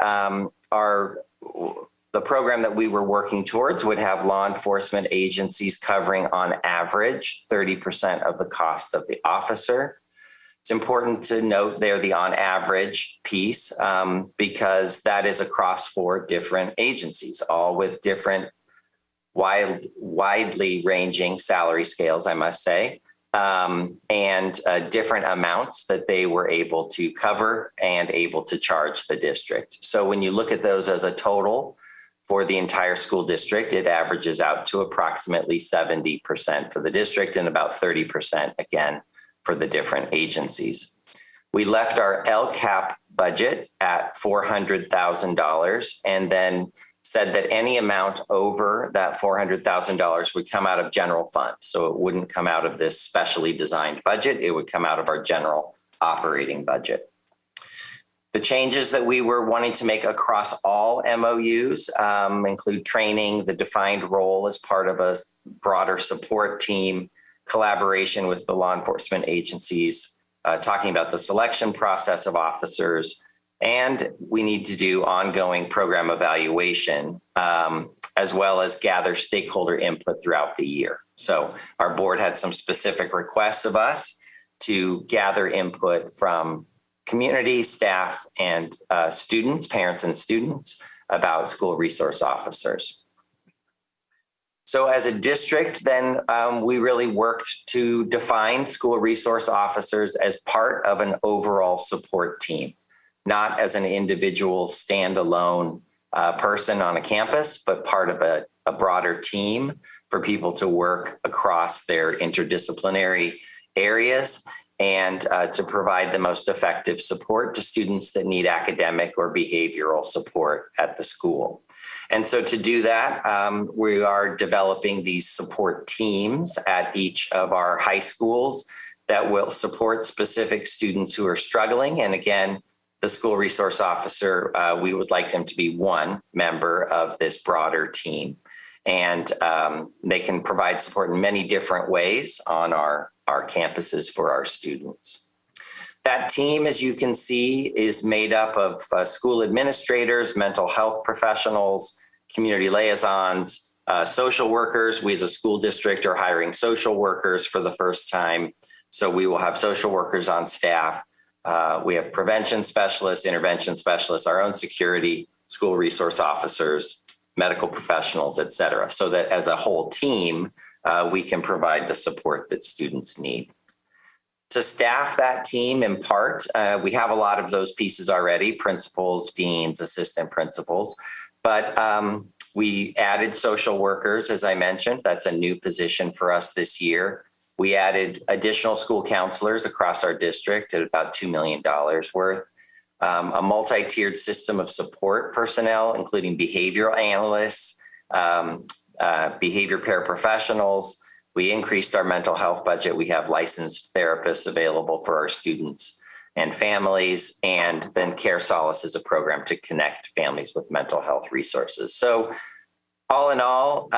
the the program that we were working towards would have law enforcement agencies covering on average 30% of the cost of the officer. It's important to note there the on average piece because that is across 4 different agencies, all with different widely ranging salary scales, I must say, and different amounts that they were able to cover and able to charge the district. So when you look at those as a total for the entire school district, it averages out to approximately 70% for the district and about 30% again for the different agencies. We left our LCAP budget at $400,000 and then said that any amount over that $400,000 would come out of general fund. So it wouldn't come out of this specially designed budget. It would come out of our general operating budget. The changes that we were wanting to make across all MOUs include training, the defined role as part of a broader support team, collaboration with the law enforcement agencies, talking about the selection process of officers, and we need to do ongoing program evaluation, as well as gather stakeholder input throughout the year. So our board had some specific requests of us to gather input from community, staff, and students, parents and students about school resource officers. So as a district, then we really worked to define school resource officers as part of an overall support team, not as an individual standalone person on a campus, but part of a broader team for people to work across their interdisciplinary areas and to provide the most effective support to students that need academic or behavioral support at the school. And so to do that, we are developing these support teams at each of our high schools that will support specific students who are struggling. And again, the school resource officer, we would like them to be one member of this broader team. And they can provide support in many different ways on our campuses for our students. That team, as you can see, is made up of school administrators, mental health professionals, community liaisons, social workers. We as a school district are hiring social workers for the first time. So we will have social workers on staff. We have prevention specialists, intervention specialists, our own security, school resource officers, medical professionals, et cetera, so that as a whole team, we can provide the support that students need. To staff that team in part, we have a lot of those pieces already, principals, deans, assistant principals, but we added social workers, as I mentioned. That's a new position for us this year. We added additional school counselors across our district at about $2 million worth, a multi-tiered system of support personnel, including behavioral analysts, behavior paraprofessionals. We increased our mental health budget. We have licensed therapists available for our students and families. And then Care Solace is a program to connect families with mental health resources. So all in all,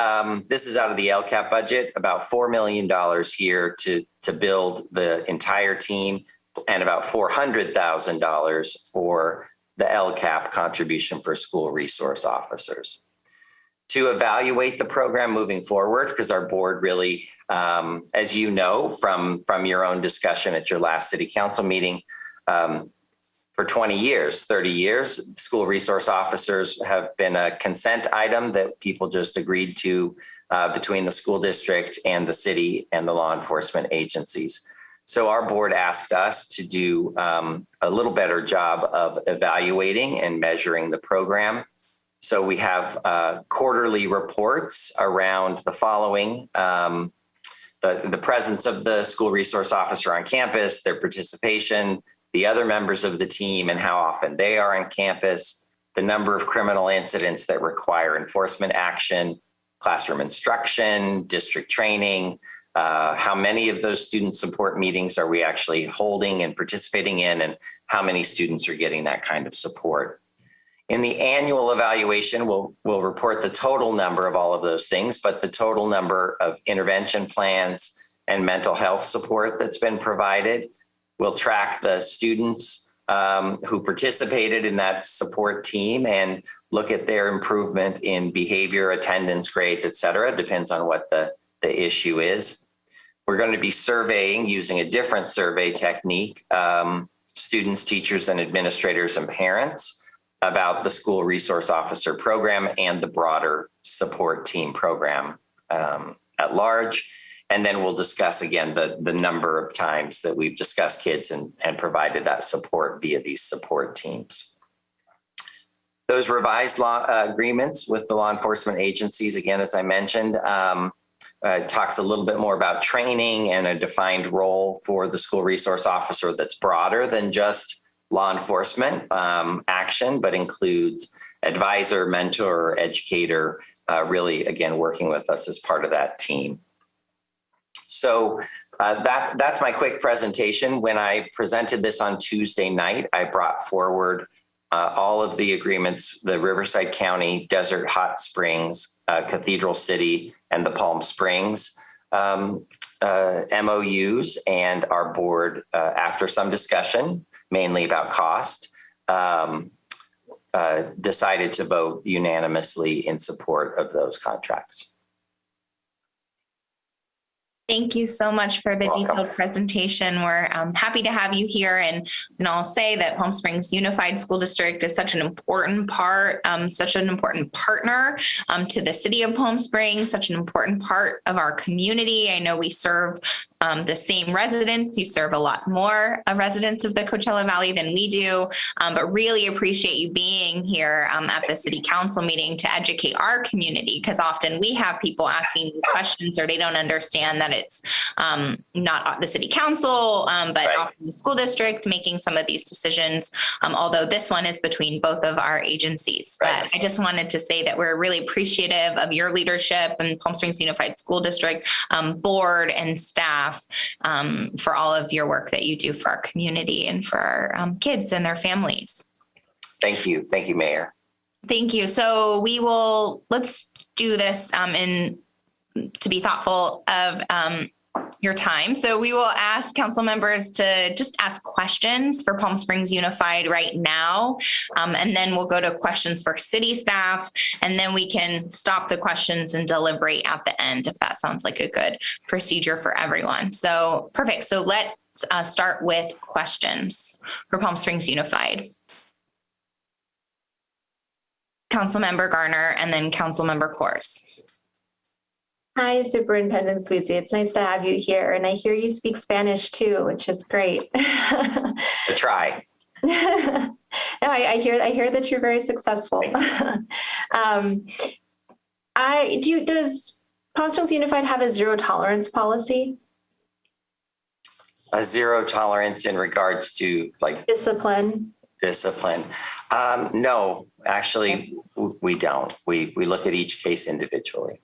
this is out of the LCAP budget, about $4 million here to build the entire team and about $400,000 for the LCAP contribution for school resource officers. To evaluate the program moving forward, because our board really, as you know, from your own discussion at your last city council meeting, for 20 years, 30 years, school resource officers have been a consent item that people just agreed to between the school district and the city and the law enforcement agencies. So our board asked us to do a little better job of evaluating and measuring the program. So we have quarterly reports around the following: the presence of the school resource officer on campus, their participation, the other members of the team and how often they are on campus, the number of criminal incidents that require enforcement action, classroom instruction, district training, how many of those student support meetings are we actually holding and participating in, and how many students are getting that kind of support. In the annual evaluation, we'll report the total number of all of those things, but the total number of intervention plans and mental health support that's been provided. We'll track the students who participated in that support team and look at their improvement in behavior, attendance, grades, et cetera. Depends on what the issue is. We're going to be surveying using a different survey technique, students, teachers, and administrators and parents about the school resource officer program and the broader support team program at large. And then we'll discuss again the number of times that we've discussed kids and provided that support via these support teams. Those revised law agreements with the law enforcement agencies, again, as I mentioned, talks a little bit more about training and a defined role for the school resource officer that's broader than just law enforcement action, but includes advisor, mentor, educator, really, again, working with us as part of that team. So that's my quick presentation. When I presented this on Tuesday night, I brought forward all of the agreements, the Riverside County, Desert Hot Springs, Cathedral City, and the Palm Springs MOUs, and our board, after some discussion, mainly about cost, decided to vote unanimously in support of those contracts. Thank you so much for the detailed presentation. We're happy to have you here. And I'll say that Palm Springs Unified School District is such an important part, such an important partner to the city of Palm Springs, such an important part of our community. I know we serve the same residents. You serve a lot more residents of the Coachella Valley than we do, but really appreciate you being here at the city council meeting to educate our community, because often we have people asking these questions or they don't understand that it's not the city council, but often the school district making some of these decisions, although this one is between both of our agencies. But I just wanted to say that we're really appreciative of your leadership and Palm Springs Unified School District board and staff for all of your work that you do for our community and for our kids and their families. Thank you. Thank you, Mayor. Thank you. So let's do this to be thoughtful of your time. So we will ask council members to just ask questions for Palm Springs Unified right now. And then we'll go to questions for city staff, and then we can stop the questions and deliberate at the end, if that sounds like a good procedure for everyone. So perfect. So let's start with questions for Palm Springs Unified. Councilmember Garner and then Councilmember Kors. Hi, Superintendent Sweezy. It's nice to have you here. And I hear you speak Spanish too, which is great. I try. No, I hear that you're very successful. Does Palm Springs Unified have a zero tolerance policy? A zero tolerance in regards to like discipline? No, actually, we don't. We look at each case individually.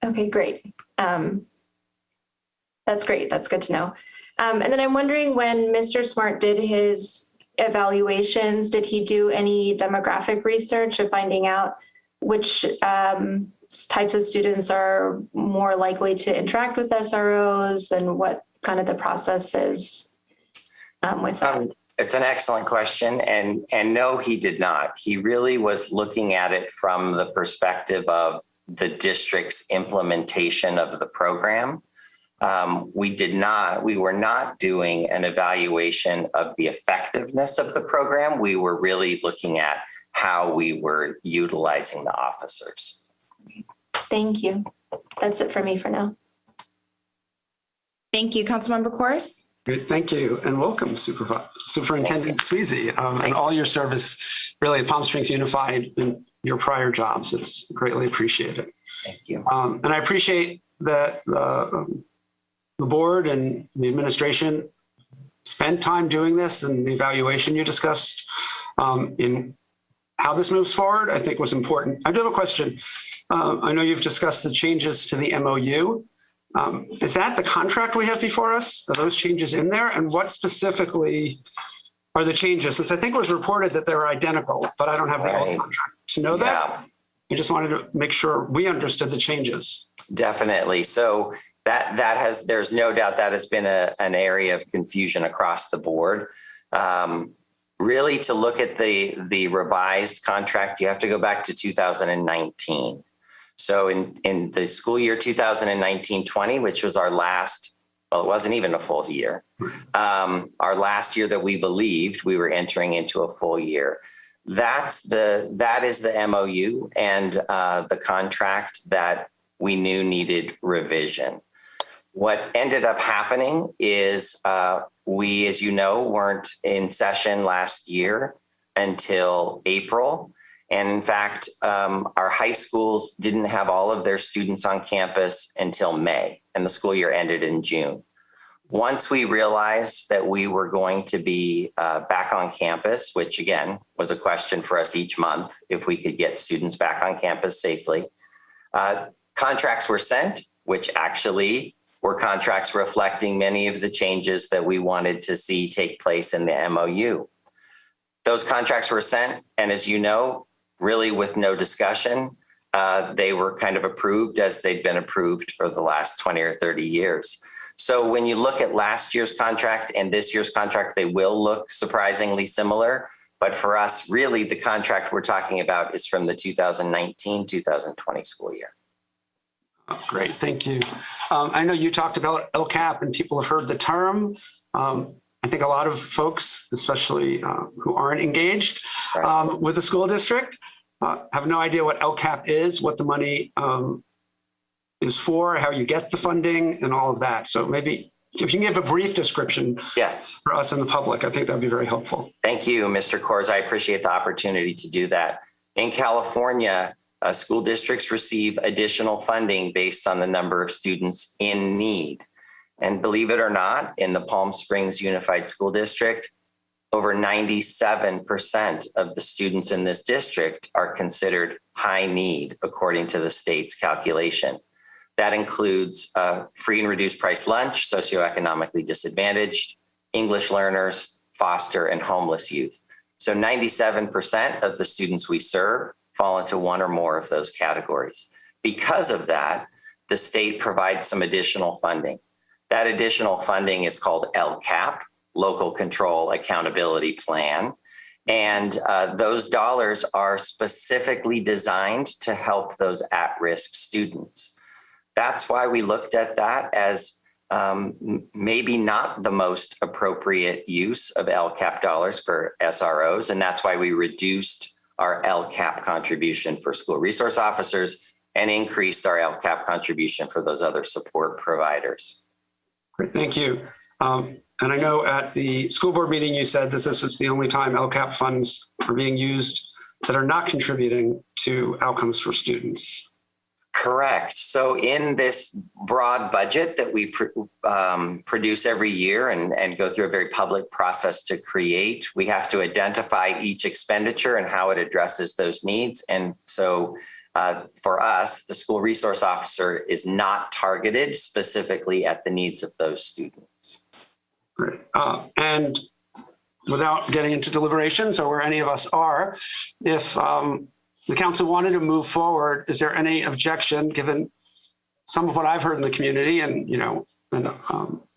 Okay, great. That's great. That's good to know. And then I'm wondering, when Mr. Smart did his evaluations, did he do any demographic research of finding out which types of students are more likely to interact with SROs and what kind of the process is with that? It's an excellent question. And no, he did not. He really was looking at it from the perspective of the district's implementation of the program. We were not doing an evaluation of the effectiveness of the program. We were really looking at how we were utilizing the officers. Thank you. That's it for me for now. Thank you, Councilmember Kors. Great, thank you, and welcome, Superintendent Sweezy, and all your service, really, at Palm Springs Unified and your prior jobs. It's greatly appreciated. Thank you. And I appreciate that the board and the administration spent time doing this, and the evaluation you discussed in how this moves forward, I think was important. I do have a question. I know you've discussed the changes to the MOU. Is that the contract we have before us? Are those changes in there? And what specifically are the changes? Since I think it was reported that they were identical, but I don't have the old contract to know that. I just wanted to make sure we understood the changes. Definitely. So there's no doubt that has been an area of confusion across the board. really to look at the revised contract, you have to go back to 2019. So in the school year 2019-20, which was our last, well, it wasn't even a full year. Our last year that we believed we were entering into a full year. That is the MOU and the contract that we knew needed revision. What ended up happening is we, as you know, weren't in session last year until April. And in fact, our high schools didn't have all of their students on campus until May, and the school year ended in June. Once we realized that we were going to be back on campus, which again was a question for us each month, if we could get students back on campus safely, contracts were sent, which actually were contracts reflecting many of the changes that we wanted to see take place in the MOU. Those contracts were sent, and as you know, really with no discussion, they were kind of approved as they'd been approved for the last 20 or 30 years. So when you look at last year's contract and this year's contract, they will look surprisingly similar. But for us, really, the contract we're talking about is from the 2019-2020 school year. Oh, great, thank you. I know you talked about LCAP and people have heard the term. I think a lot of folks, especially who aren't engaged with the school district, have no idea what LCAP is, what the money is for, how you get the funding and all of that. So maybe if you can give a brief description for us and the public, I think that'd be very helpful. Thank you, Mr. Kors. I appreciate the opportunity to do that. In California, school districts receive additional funding based on the number of students in need. And believe it or not, in the Palm Springs Unified School District, over 97% of the students in this district are considered high need, according to the state's calculation. That includes free and reduced price lunch, socioeconomically disadvantaged, English learners, foster and homeless youth. So 97% of the students we serve fall into one or more of those categories. Because of that, the state provides some additional funding. That additional funding is called LCAP, Local Control Accountability Plan. And those dollars are specifically designed to help those at-risk students. That's why we looked at that as maybe not the most appropriate use of LCAP dollars for SROs. And that's why we reduced our LCAP contribution for school resource officers and increased our LCAP contribution for those other support providers. Great, thank you. And I know at the school board meeting, you said that this is the only time LCAP funds are being used that are not contributing to outcomes for students. Correct. So in this broad budget that we produce every year and go through a very public process to create, we have to identify each expenditure and how it addresses those needs. And so for us, the school resource officer is not targeted specifically at the needs of those students. Great. And without getting into deliberations or where any of us are, if the council wanted to move forward, is there any objection given some of what I've heard in the community and, you know, and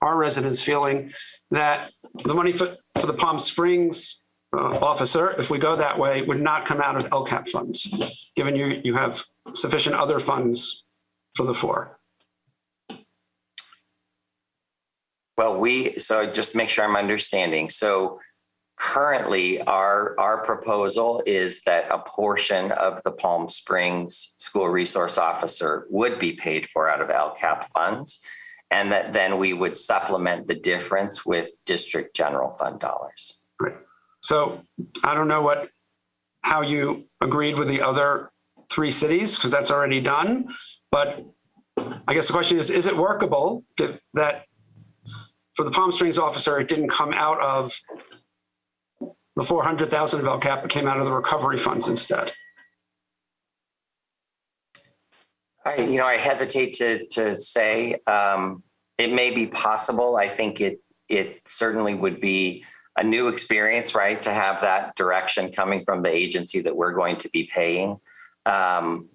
our residents feeling that the money for the Palm Springs officer, if we go that way, would not come out of LCAP funds, given you have sufficient other funds for the four? Well, so just make sure I'm understanding. So currently our proposal is that a portion of the Palm Springs school resource officer would be paid for out of LCAP funds, and that then we would supplement the difference with district general fund dollars. Great. So I don't know how you agreed with the other three cities, because that's already done. But I guess the question is it workable that for the Palm Springs officer, it didn't come out of the 400,000 of LCAP, it came out of the recovery funds instead? I hesitate to say it may be possible. I think it certainly would be a new experience, right, to have that direction coming from the agency that we're going to be paying,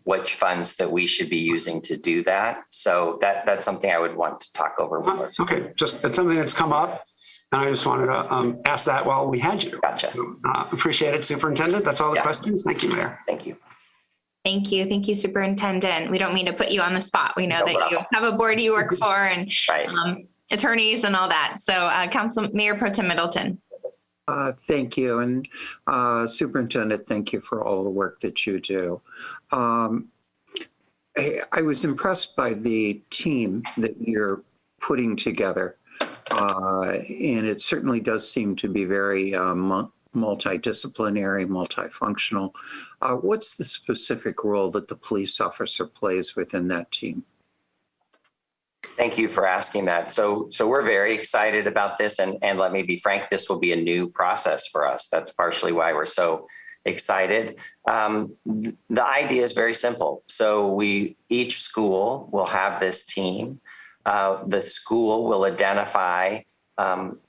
which funds that we should be using to do that. So that's something I would want to talk over more. Okay, just it's something that's come up. And I just wanted to ask that while we had you. Gotcha. Appreciate it, Superintendent. That's all the questions. Thank you, Mayor. Thank you. Thank you. Thank you, Superintendent. We don't mean to put you on the spot. We know No that problem. you have a board you work for and Right. attorneys and all that. So Mayor Pro Tem Middleton. Thank you. And Superintendent, thank you for all the work that you do. I was impressed by the team that you're putting together. And it certainly does seem to be very multidisciplinary, multifunctional. What's the specific role that the police officer plays within that team? Thank you for asking that. So we're very excited about this, and let me be frank, this will be a new process for us. That's partially why we're so excited. The idea is very simple. So each school will have this team. The school will identify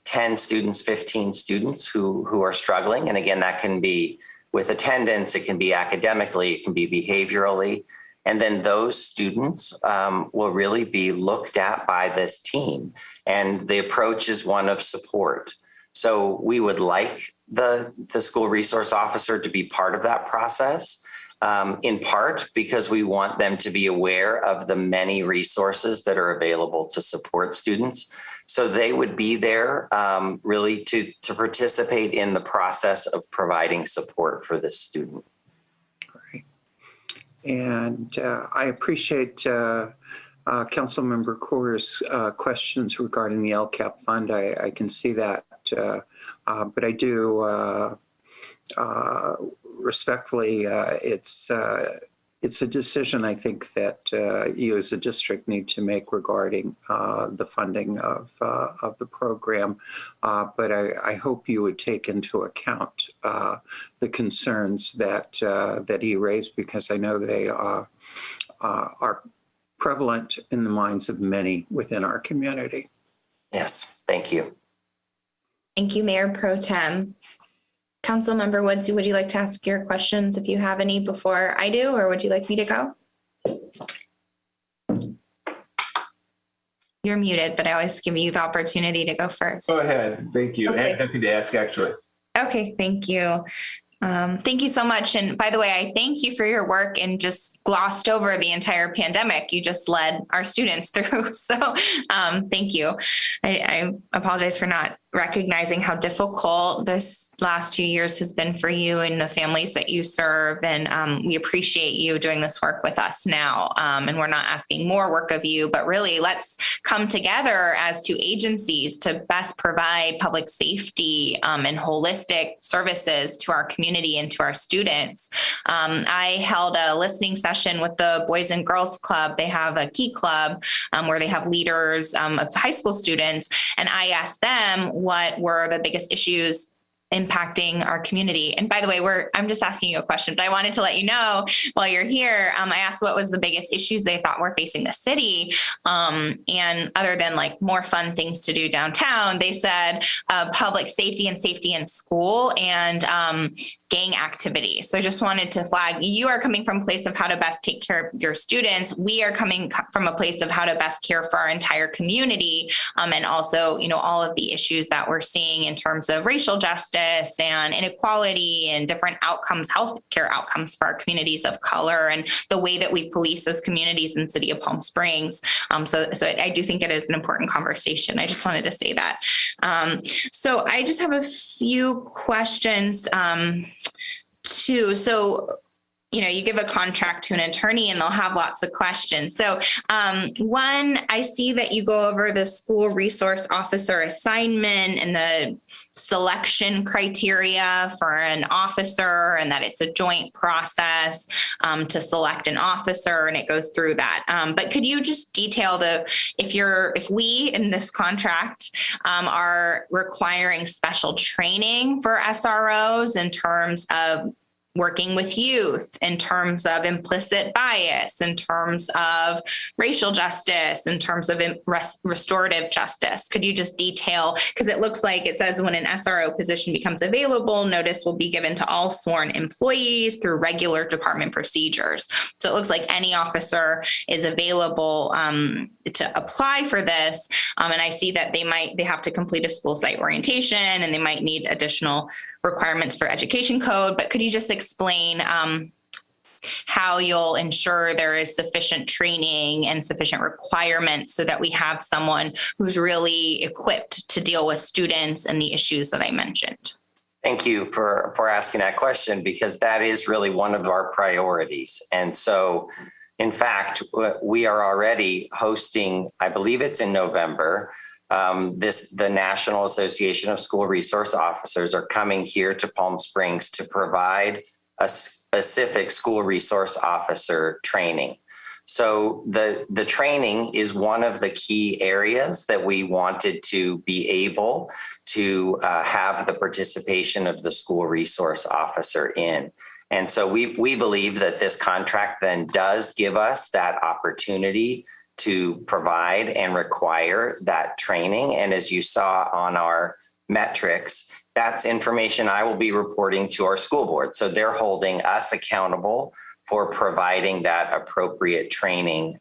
10 students, 15 students who are struggling. And again, that can be with attendance, it can be academically, it can be behaviorally. And then those students will really be looked at by this team. And the approach is one of support. So we would like the school resource officer to be part of that process, in part because we want them to be aware of the many resources that are available to support students. So they would be there really to participate in the process of providing support for this student. And I appreciate Councilmember Corr's questions regarding the LCAP fund. I can see that, but I do respectfully, it's a decision I think that you as a district need to make regarding the funding of the program. But I hope you would take into account the concerns that he raised, because I know they are prevalent in the minds of many within our community. Yes, thank you. Thank you, Mayor Pro Tem. Councilmember Woods, would you like to ask your questions if you have any before I do, or would you like me to go? You're muted, but I always give you the opportunity to go first. Go ahead. Thank you. Okay. I have nothing to ask, actually. Okay, thank you. Thank you so much. And by the way, I thank you for your work and just glossed over the entire pandemic you just led our students through. So thank you. I apologize for not recognizing how difficult this last 2 years has been for you and the families that you serve. And we appreciate you doing this work with us now. And we're not asking more work of you, but really let's come together as two agencies to best provide public safety and holistic services to our community and to our students. I held a listening session with the Boys and Girls Club. They have a key club where they have leaders of high school students. And I asked them what were the biggest issues impacting our community. And by the way, I'm just asking you a question, but I wanted to let you know while you're here, I asked what was the biggest issues they thought were facing the city. And other than like more fun things to do downtown, they said public safety and safety in school and gang activity. So I just wanted to flag, you are coming from a place of how to best take care of your students. We are coming from a place of how to best care for our entire community. And also, all of the issues that we're seeing in terms of racial justice and inequality and different outcomes, healthcare outcomes for our communities of color, and the way that we police those communities in the city of Palm Springs. So I do think it is an important conversation. I just wanted to say that. So I just have a few questions too. So you give a contract to an attorney and they'll have lots of questions. So one, I see that you go over the school resource officer assignment and the selection criteria for an officer, and that it's a joint process to select an officer, and it goes through that. But could you just detail if we in this contract are requiring special training for SROs in terms of working with youth in terms of implicit bias, in terms of racial justice, in terms of restorative justice? Could you just detail, because it looks like it says when an SRO position becomes available, notice will be given to all sworn employees through regular department procedures. So it looks like any officer is available to apply for this. And I see that they have to complete a school site orientation and they might need additional requirements for education code, but could you just explain how you'll ensure there is sufficient training and sufficient requirements so that we have someone who's really equipped to deal with students and the issues that I mentioned? Thank you for asking that question, because that is really one of our priorities. And so, in fact, we are already hosting, I believe it's in November, the National Association of School Resource Officers are coming here to Palm Springs to provide a specific school resource officer training. So the training is one of the key areas that we wanted to be able to have the participation of the school resource officer in. And so we believe that this contract then does give us that opportunity to provide and require that training. And as you saw on our metrics, that's information I will be reporting to our school board. So they're holding us accountable for providing that appropriate training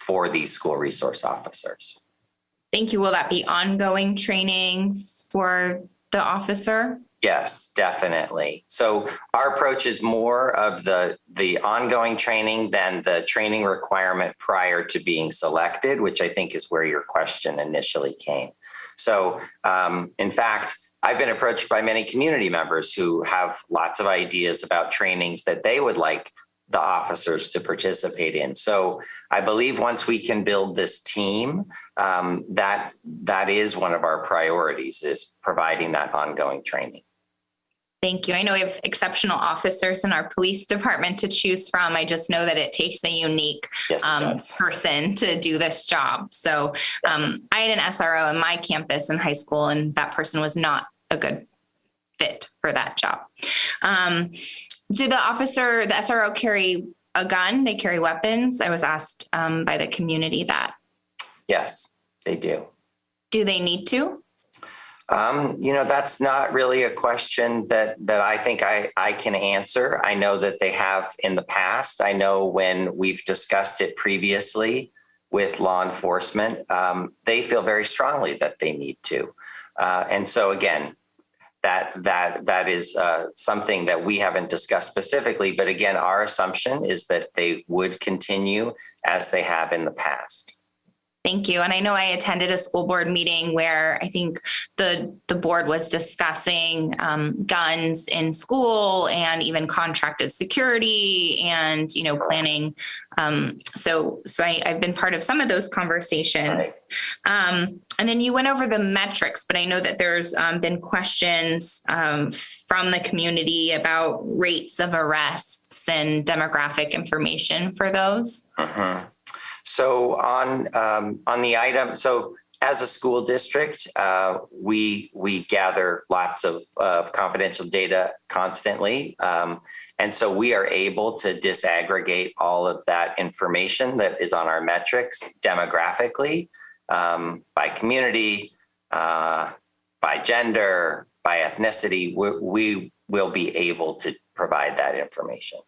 for these school resource officers. Thank you. Will that be ongoing training for the officer? Yes, definitely. So our approach is more of the ongoing training than the training requirement prior to being selected, which I think is where your question initially came. So in fact, I've been approached by many community members who have lots of ideas about trainings that they would like the officers to participate in. So I believe once we can build this team, that is one of our priorities, is providing that ongoing training. Thank you. I know we have exceptional officers in our police department to choose from. I just know that it takes a unique person to do this job. So I had an SRO in my campus in high school, and that person was not a good fit for that job. Do the SRO carry a gun? They carry weapons? I was asked by the community that. Yes, they do. Do they need to? That's not really a question that I think I can answer. I know that they have in the past. I know when we've discussed it previously with law enforcement, they feel very strongly that they need to. And so again, that is something that we haven't discussed specifically, but again, our assumption is that they would continue as they have in the past. Thank you. And I know I attended a school board meeting where I think the board was discussing guns in school and even contracted security and, planning. So I've been part of some of those conversations. And then you went over the metrics, but I know that there's been questions from the community about rates of arrests and demographic information for those. So on the item, so as a school district, we gather lots of confidential data constantly. And so we are able to disaggregate all of that information that is on our metrics demographically, by community, by gender, by ethnicity. We will be able to provide that information.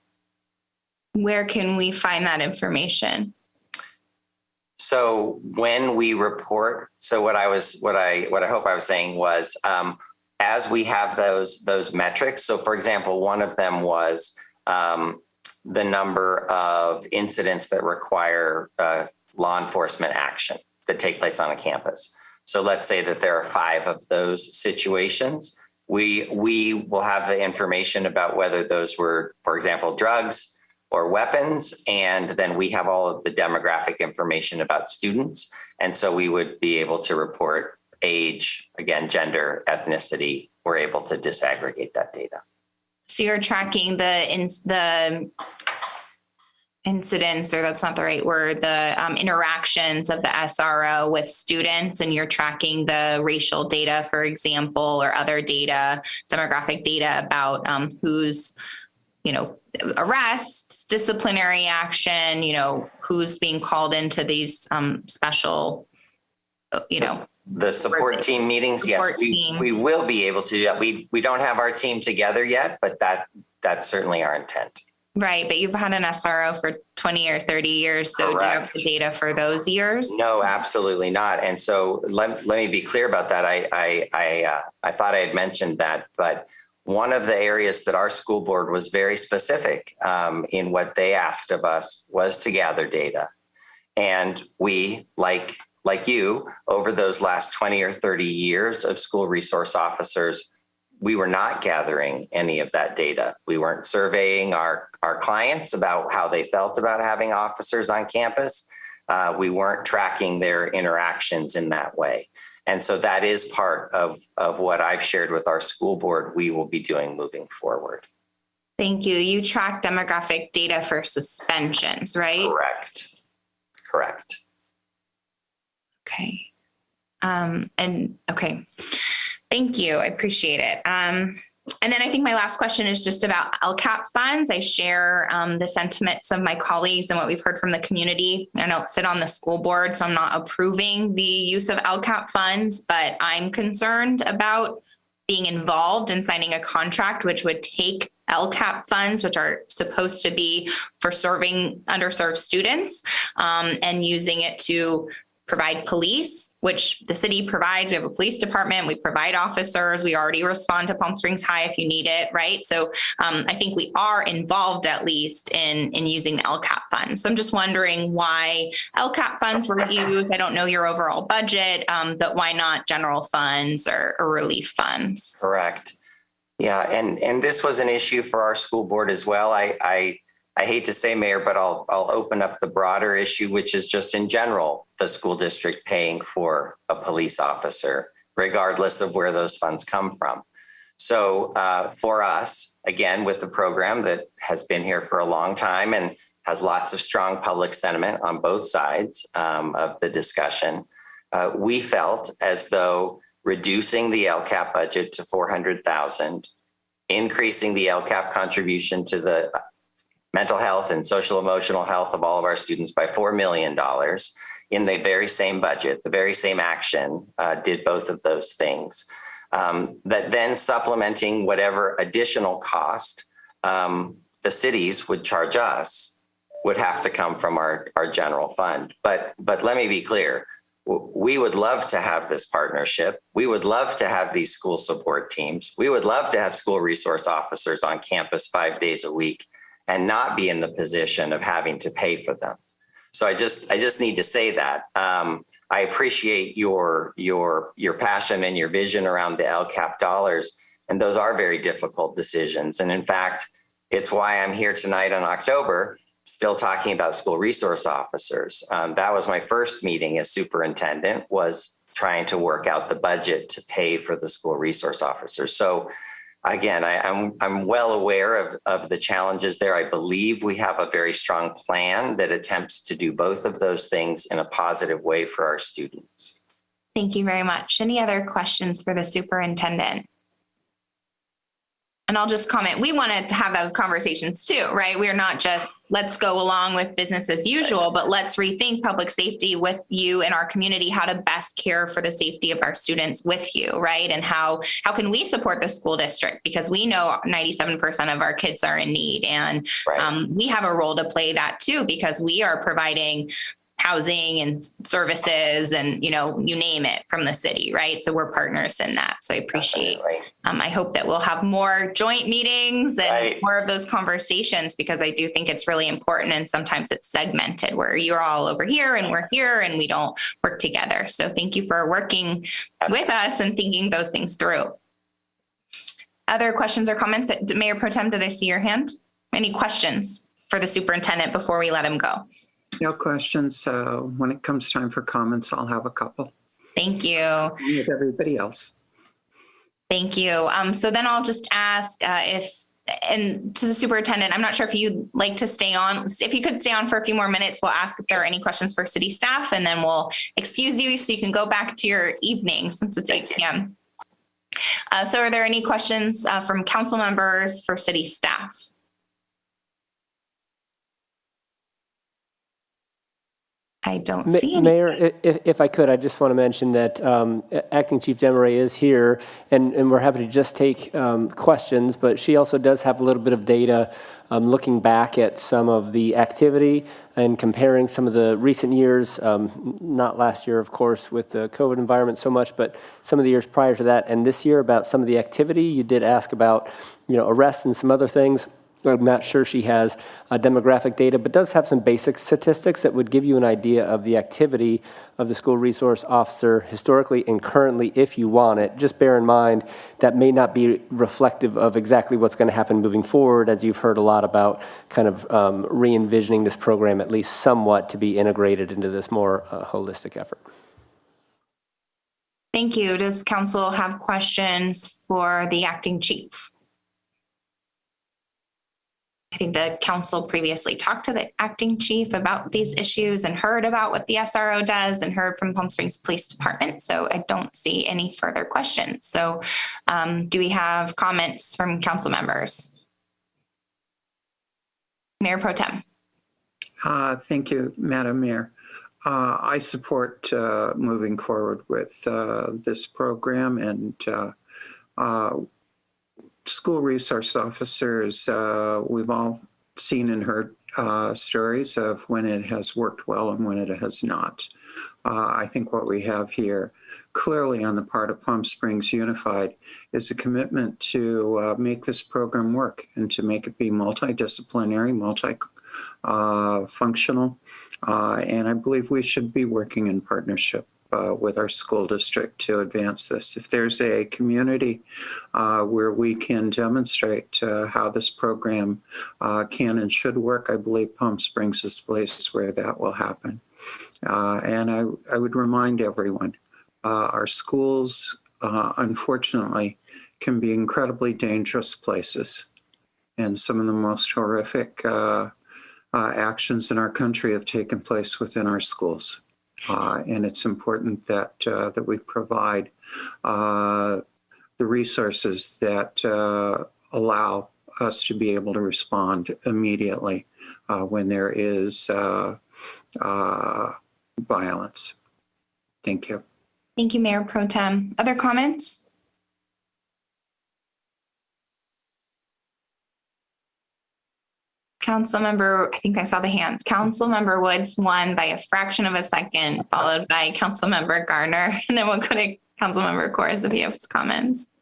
Where can we find that information? So when we report, so what I hope I was saying was, as we have those metrics. So for example, one of them was the number of incidents that require law enforcement action that take place on a campus. So let's say that there are 5 of those situations. We will have the information about whether those were, for example, drugs or weapons, and then we have all of the demographic information about students. And so we would be able to report age, again, gender, ethnicity. We're able to disaggregate that data. So you're tracking the incidents, or that's not the right word, the interactions of the SRO with students, and you're tracking the racial data, for example, or other data, demographic data about who's arrests, disciplinary action, who's being called into these special, The support team meetings, yes, we will be able to do that. We don't have our team together yet, but that's certainly our intent. Right, but you've had an SRO for 20 or 30 years, so do you have the data for those years? No, absolutely not. And so let me be clear about that. I thought I had mentioned that, but one of the areas that our school board was very specific in what they asked of us was to gather data. And we, like you, over those last 20 or 30 years of school resource officers, we were not gathering any of that data. We weren't surveying our clients about how they felt about having officers on campus. We weren't tracking their interactions in that way. And so that is part of what I've shared with our school board we will be doing moving forward. Thank you. You track demographic data for suspensions, right? Correct. Okay. Okay. Thank you. I appreciate it. And then I think my last question is just about LCAP funds. I share the sentiments of my colleagues and what we've heard from the community. I don't sit on the school board, so I'm not approving the use of LCAP funds, but I'm concerned about being involved in signing a contract which would take LCAP funds, which are supposed to be for serving underserved students, and using it to provide police, which the city provides. We have a police department. We provide officers. We already respond to Palm Springs High if you need it, right? So I think we are involved at least in using the LCAP funds. So I'm just wondering why LCAP funds were used. I don't know your overall budget, but why not general funds or relief funds? Correct. Yeah, and this was an issue for our school board as well. I hate to say, Mayor, but I'll open up the broader issue, which is just in general, the school district paying for a police officer, regardless of where those funds come from. So for us, again, with the program that has been here for a long time and has lots of strong public sentiment on both sides of the discussion, we felt as though reducing the LCAP budget to $400,000, increasing the LCAP contribution to the mental health and social emotional health of all of our students by $4 million in the very same budget, the very same action did both of those things. That then supplementing whatever additional cost the cities would charge us would have to come from our general fund. But let me be clear, we would love to have this partnership. We would love to have these school support teams. We would love to have school resource officers on campus 5 days a week and not be in the position of having to pay for them. So I just need to say that. I appreciate your passion and your vision around the LCAP dollars, and those are very difficult decisions. And in fact, it's why I'm here tonight in October, still talking about school resource officers. That was my first meeting as superintendent, was trying to work out the budget to pay for the school resource officers. So again, I'm well aware of the challenges there. I believe we have a very strong plan that attempts to do both of those things in a positive way for our students. Thank you very much. Any other questions for the superintendent? And I'll just comment, we wanted to have those conversations too, right? We're not just, let's go along with business as usual, but let's rethink public safety with you and our community, how to best care for the safety of our students with you, right? And how can we support the school district? Because we know 97% of our kids are in need, and we have a role to play that too, because we are providing housing and services and, you name it from the city, right? So we're partners in that. So I appreciate, I hope that we'll have more joint meetings and more of those conversations, because I do think it's really important. And sometimes it's segmented where you're all over here and we're here and we don't work together. So thank you for working with us and thinking those things through. Other questions or comments? Mayor Pro Tem, did I see your hand? Any questions for the superintendent before we let him go? No questions. So when it comes time for comments, I'll have a couple. Thank you. With everybody else. Thank you. So then I'll just ask and to the superintendent, I'm not sure if you'd like to stay on. If you could stay on for a few more minutes, we'll ask if there are any questions for city staff, and then we'll excuse you so you can go back to your evening since it's 8 p.m. So are there any questions from council members for city staff? I don't see any. Mayor, if I could, I just want to mention that Acting Chief Desmarais is here, and we're happy to just take questions, but she also does have a little bit of data looking back at some of the activity and comparing some of the recent years, not last year, of course, with the COVID environment so much, but some of the years prior to that, and this year about some of the activity. You did ask about, arrests and some other things. I'm not sure she has demographic data, but does have some basic statistics that would give you an idea of the activity of the school resource officer historically and currently if you want it. Just bear in mind that may not be reflective of exactly what's going to happen moving forward, as you've heard a lot about kind of re-envisioning this program at least somewhat to be integrated into this more holistic effort. Thank you. Does council have questions for the acting chief? I think the council previously talked to the acting chief about these issues and heard about what the SRO does and heard from Palm Springs Police Department. So I don't see any further questions. So do we have comments from council members? Mayor Pro Tem. Thank you, Madam Mayor. I support moving forward with this program, and school resource officers, we've all seen and heard stories of when it has worked well and when it has not. I think what we have here clearly on the part of Palm Springs Unified is a commitment to make this program work and to make it be multidisciplinary, multi-functional, and I believe we should be working in partnership with our school district to advance this. If there's a community where we can demonstrate how this program can and should work, I believe Palm Springs is a place where that will happen. And I would remind everyone, our schools, unfortunately, can be incredibly dangerous places. And some of the most horrific actions in our country have taken place within our schools. And it's important that that we provide the resources that allow us to be able to respond immediately when there is violence. Thank you. Thank you, Mayor Pro Tem. Other comments? Councilmember, I think I saw the hands. Councilmember Woods won by a fraction of a second, followed by Councilmember Garner. And then we'll go to Councilmember Kors if he has comments.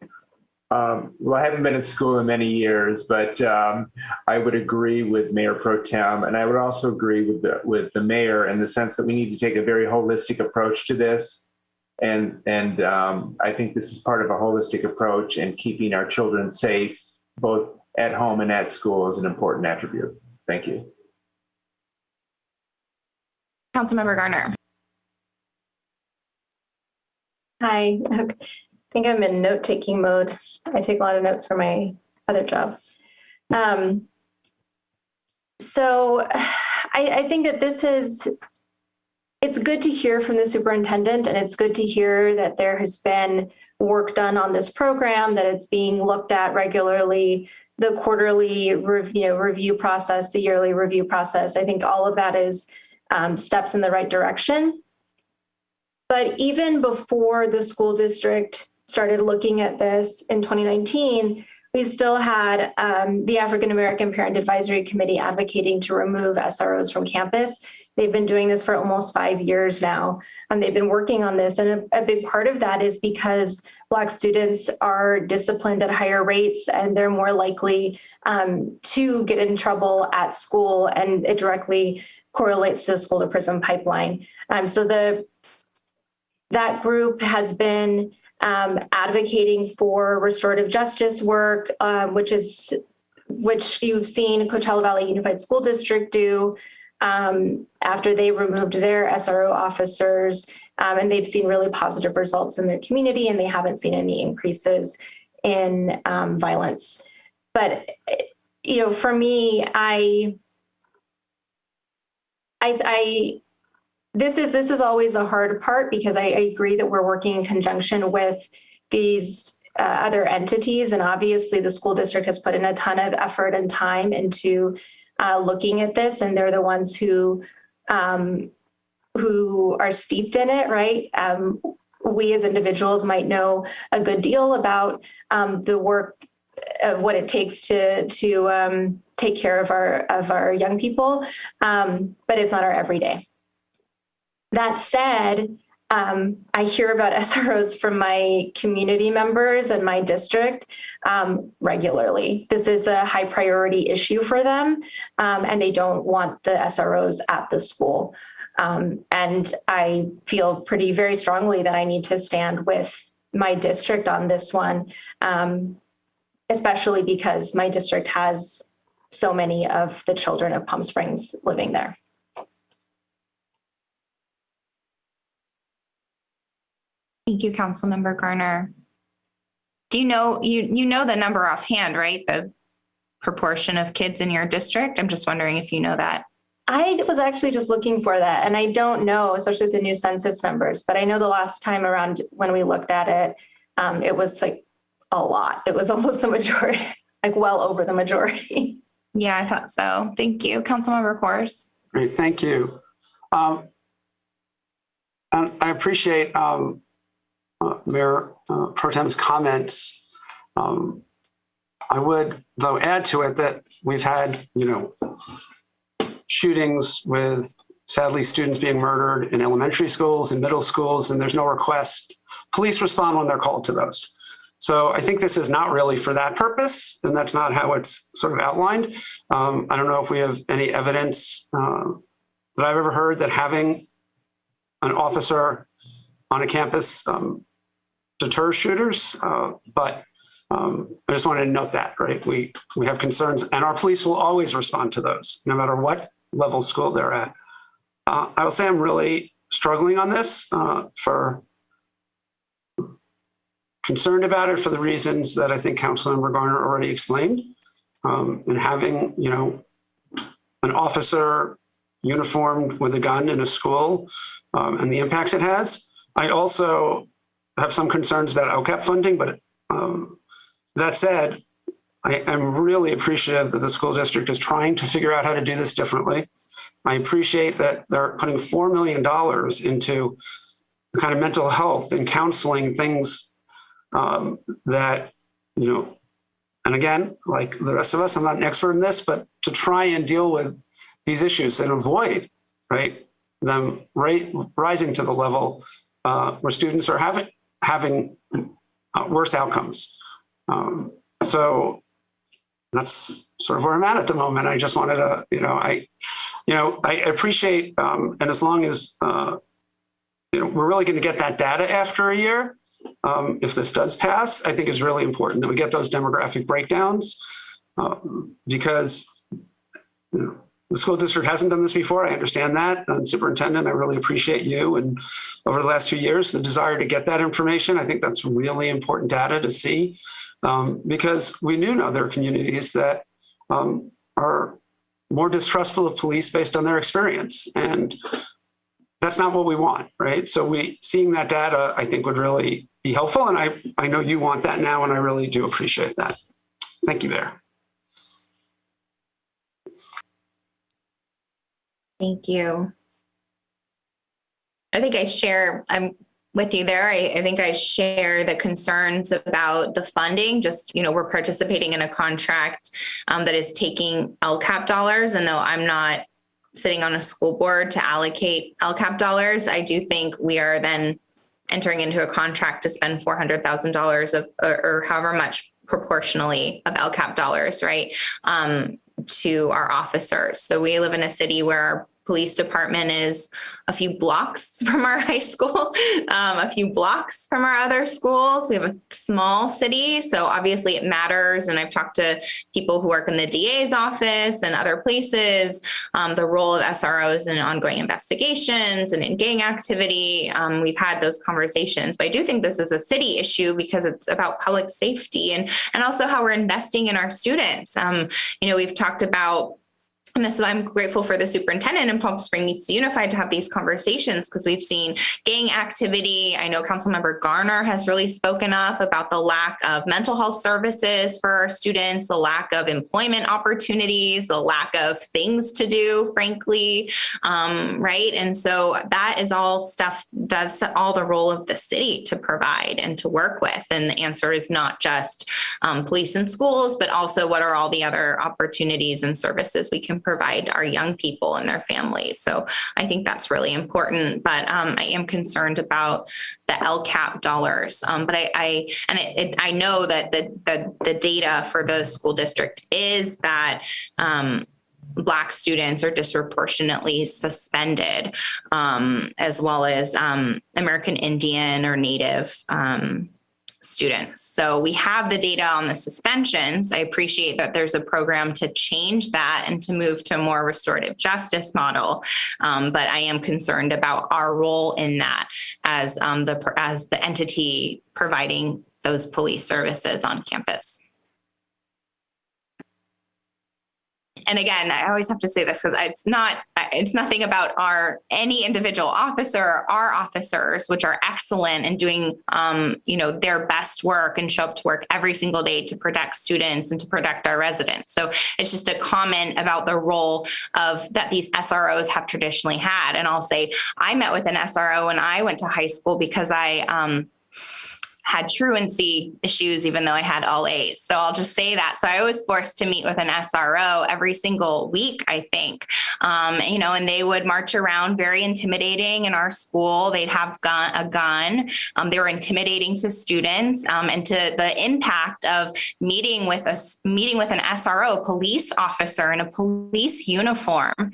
Well, I haven't been in school in many years, but I would agree with Mayor Pro Tem, and I would also agree with the mayor in the sense that we need to take a very holistic approach to this. And I think this is part of a holistic approach, and keeping our children safe, both at home and at school, is an important attribute. Thank you. Councilmember Garner. Hi, I think I'm in note-taking mode. I take a lot of notes for my other job. So I think that it's good to hear from the superintendent, and it's good to hear that there has been work done on this program, that it's being looked at regularly, the quarterly review process, the yearly review process. I think all of that is steps in the right direction. But even before the school district started looking at this in 2019, we still had the African American Parent Advisory Committee advocating to remove SROs from campus. They've been doing this for almost 5 years now, and they've been working on this. And a big part of that is because Black students are disciplined at higher rates, and they're more likely to get in trouble at school, and it directly correlates to the school to prison pipeline. So that group has been advocating for restorative justice work, which you've seen Coachella Valley Unified School District do after they removed their SRO officers, and they've seen really positive results in their community, and they haven't seen any increases in violence. But for me, This is always a hard part, because I agree that we're working in conjunction with these other entities, and obviously the school district has put in a ton of effort and time into looking at this, and they're the ones who who are steeped in it, right? We as individuals might know a good deal about the work of what it takes to take care of our young people, but it's not our everyday. That said, I hear about SROs from my community members and my district regularly. This is a high priority issue for them, and they don't want the SROs at the school. And I feel very strongly that I need to stand with my district on this one, especially because my district has so many of the children of Palm Springs living there. Thank you, Councilmember Garner. Do you know, you know the number offhand, right? The proportion of kids in your district? I'm just wondering if you know that. I was actually just looking for that, and I don't know, especially with the new census numbers, but I know the last time around when we looked at it, it was like a lot. It was almost the majority, like well over the majority. Yeah, I thought so. Thank you. Councilmember Kors. Great, thank you. And I appreciate Mayor Pro Tem's comments. I would, though, add to it that we've had, shootings with, sadly, students being murdered in elementary schools and middle schools, and there's no request. Police respond when they're called to those. So I think this is not really for that purpose, and that's not how it's sort of outlined. I don't know if we have any evidence that I've ever heard that having an officer on a campus deters shooters, but I just wanted to note that, right? We have concerns, and our police will always respond to those, no matter what level school they're at. I will say I'm really struggling on this, concerned about it for the reasons that I think Councilmember Garner already explained, and having, an officer uniformed with a gun in a school and the impacts it has. I also have some concerns about LCAP funding, but that said, I am really appreciative that the school district is trying to figure out how to do this differently. I appreciate that they're putting $4 million into the kind of mental health and counseling things that, and again, like the rest of us, I'm not an expert in this, but to try and deal with these issues and avoid, right, them rising to the level where students are having worse outcomes. So that's sort of where I'm at the moment. I just wanted to, I appreciate, and as long as, we're really going to get that data after a year, if this does pass, I think is really important that we get those demographic breakdowns because, the school district hasn't done this before. I understand that. And Superintendent, I really appreciate you. And over the last 2 years, the desire to get that information, I think that's really important data to see because we do know there are communities that are more distrustful of police based on their experience. And that's not what we want, right? So seeing that data, I think would really be helpful. And I know you want that now, and I really do appreciate that. Thank you, Mayor. Thank you. I think I'm with you there. I think I share the concerns about the funding. Just, we're participating in a contract that is taking LCAP dollars. And though I'm not sitting on a school board to allocate LCAP dollars, I do think we are then entering into a contract to spend $400,000 or however much proportionally of LCAP dollars, right? To our officers. So we live in a city where our police department is a few blocks from our high school, a few blocks from our other schools. We have a small city, so obviously it matters. And I've talked to people who work in the DA's office and other places, the role of SROs in ongoing investigations and in gang activity. We've had those conversations, but I do think this is a city issue because it's about public safety and also how we're investing in our students. We've talked about And this is why I'm grateful for the superintendent and Palm Springs Youth Unified to have these conversations, because we've seen gang activity. I know Councilmember Garner has really spoken up about the lack of mental health services for our students, the lack of employment opportunities, the lack of things to do, frankly, right? And so that is all stuff, that's all the role of the city to provide and to work with. And the answer is not just police and schools, but also what are all the other opportunities and services we can provide our young people and their families. So I think that's really important, but I am concerned about the LCAP dollars. But I know that the data for the school district is that Black students are disproportionately suspended, as well as American Indian or Native students. So we have the data on the suspensions. I appreciate that there's a program to change that and to move to a more restorative justice model. But I am concerned about our role in that as the entity providing those police services on campus. And again, I always have to say this because it's nothing about any individual officer, our officers, which are excellent in doing, their best work and show up to work every single day to protect students and to protect our residents. So it's just a comment about the role that these SROs have traditionally had. And I'll say, I met with an SRO when I went to high school because I, had truancy issues, even though I had all A's. So I'll just say that. So I was forced to meet with an SRO every single week, I think, and they would march around very intimidating in our school. They'd have a gun. They were intimidating to students, and to the impact of meeting with an SRO, police officer in a police uniform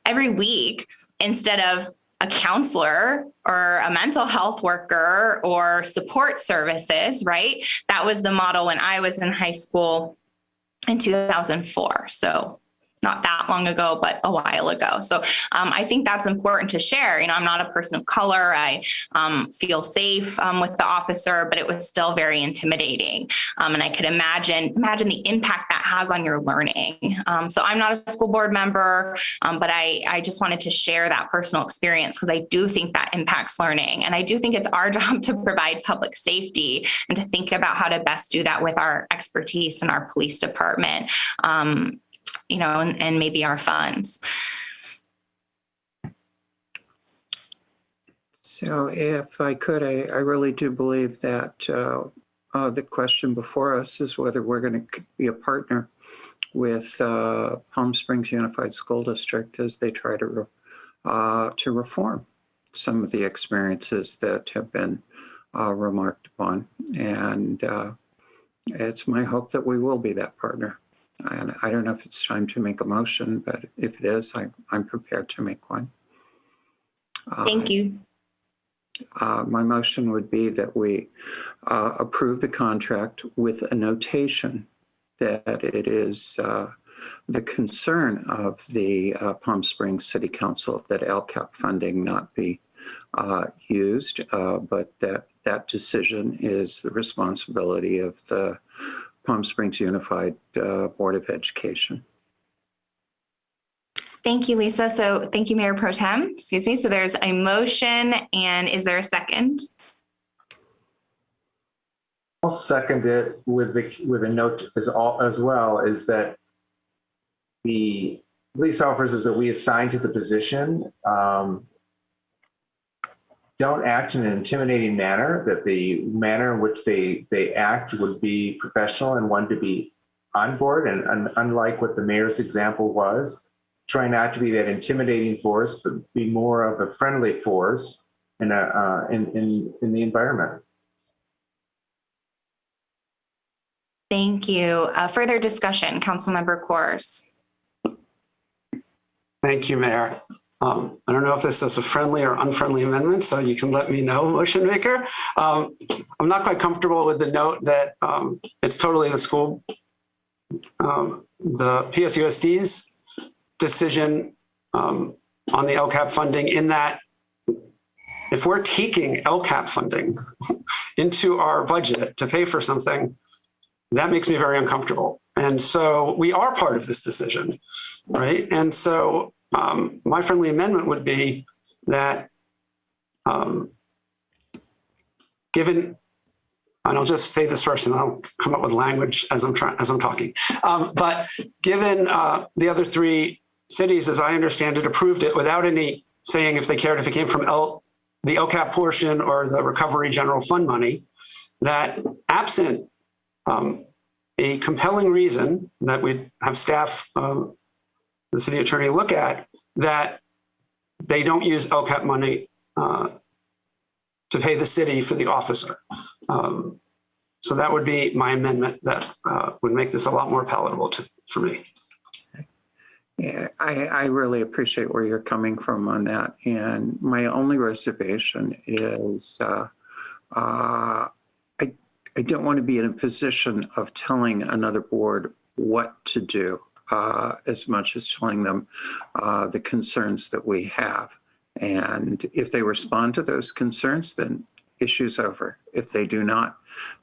every week instead of a counselor or a mental health worker or support services, right? That was the model when I was in high school in 2004. So not that long ago, but a while ago. So I think that's important to share. I'm not a person of color. I feel safe with the officer, but it was still very intimidating. And I could imagine the impact that has on your learning. So I'm not a school board member, but I just wanted to share that personal experience because I do think that impacts learning. And I do think it's our job to provide public safety and to think about how to best do that with our expertise in our police department. And maybe our funds. So if I could, I really do believe that the question before us is whether we're going to be a partner with Palm Springs Unified School District as they try to reform some of the experiences that have been remarked upon. And it's my hope that we will be that partner. And I don't know if it's time to make a motion, but if it is, I'm prepared to make one. Thank you. My motion would be that we approve the contract with a notation that it is the concern of the Palm Springs City Council that LCAP funding not be used, but that decision is the responsibility of the Palm Springs Unified Board of Education. Thank you, Lisa. So thank you, Mayor Pro Tem. Excuse me. So there's a motion, and is there a second? I'll second it with a note as well, is that the police officers that we assign to the position don't act in an intimidating manner, that the manner in which they act would be professional and one to be on board. And unlike what the mayor's example was, try not to be that intimidating force, but be more of a friendly force in the environment. Thank you. Further discussion, Councilmember Coors. Thank you, Mayor. I don't know if this is a friendly or unfriendly amendment, so you can let me know, motion maker. I'm not quite comfortable with the note that it's totally the school, the PSUSD's decision on the LCAP funding, in that if we're taking LCAP funding into our budget to pay for something, that makes me very uncomfortable. And so we are part of this decision, right? And so my friendly amendment would be that given, and I'll just say this first and I'll come up with language as I'm talking. But given the other three cities, as I understand it, approved it without any saying if they cared if it came from the LCAP portion or the Recovery General Fund money, that absent a compelling reason that we'd have staff, the city attorney look at, that they don't use LCAP money to pay the city for the officer. So that would be my amendment that would make this a lot more palatable for me. Yeah, I really appreciate where you're coming from on that. And my only reservation is I don't want to be in a position of telling another board what to do as much as telling them the concerns that we have. And if they respond to those concerns, then issue's over. If they do not,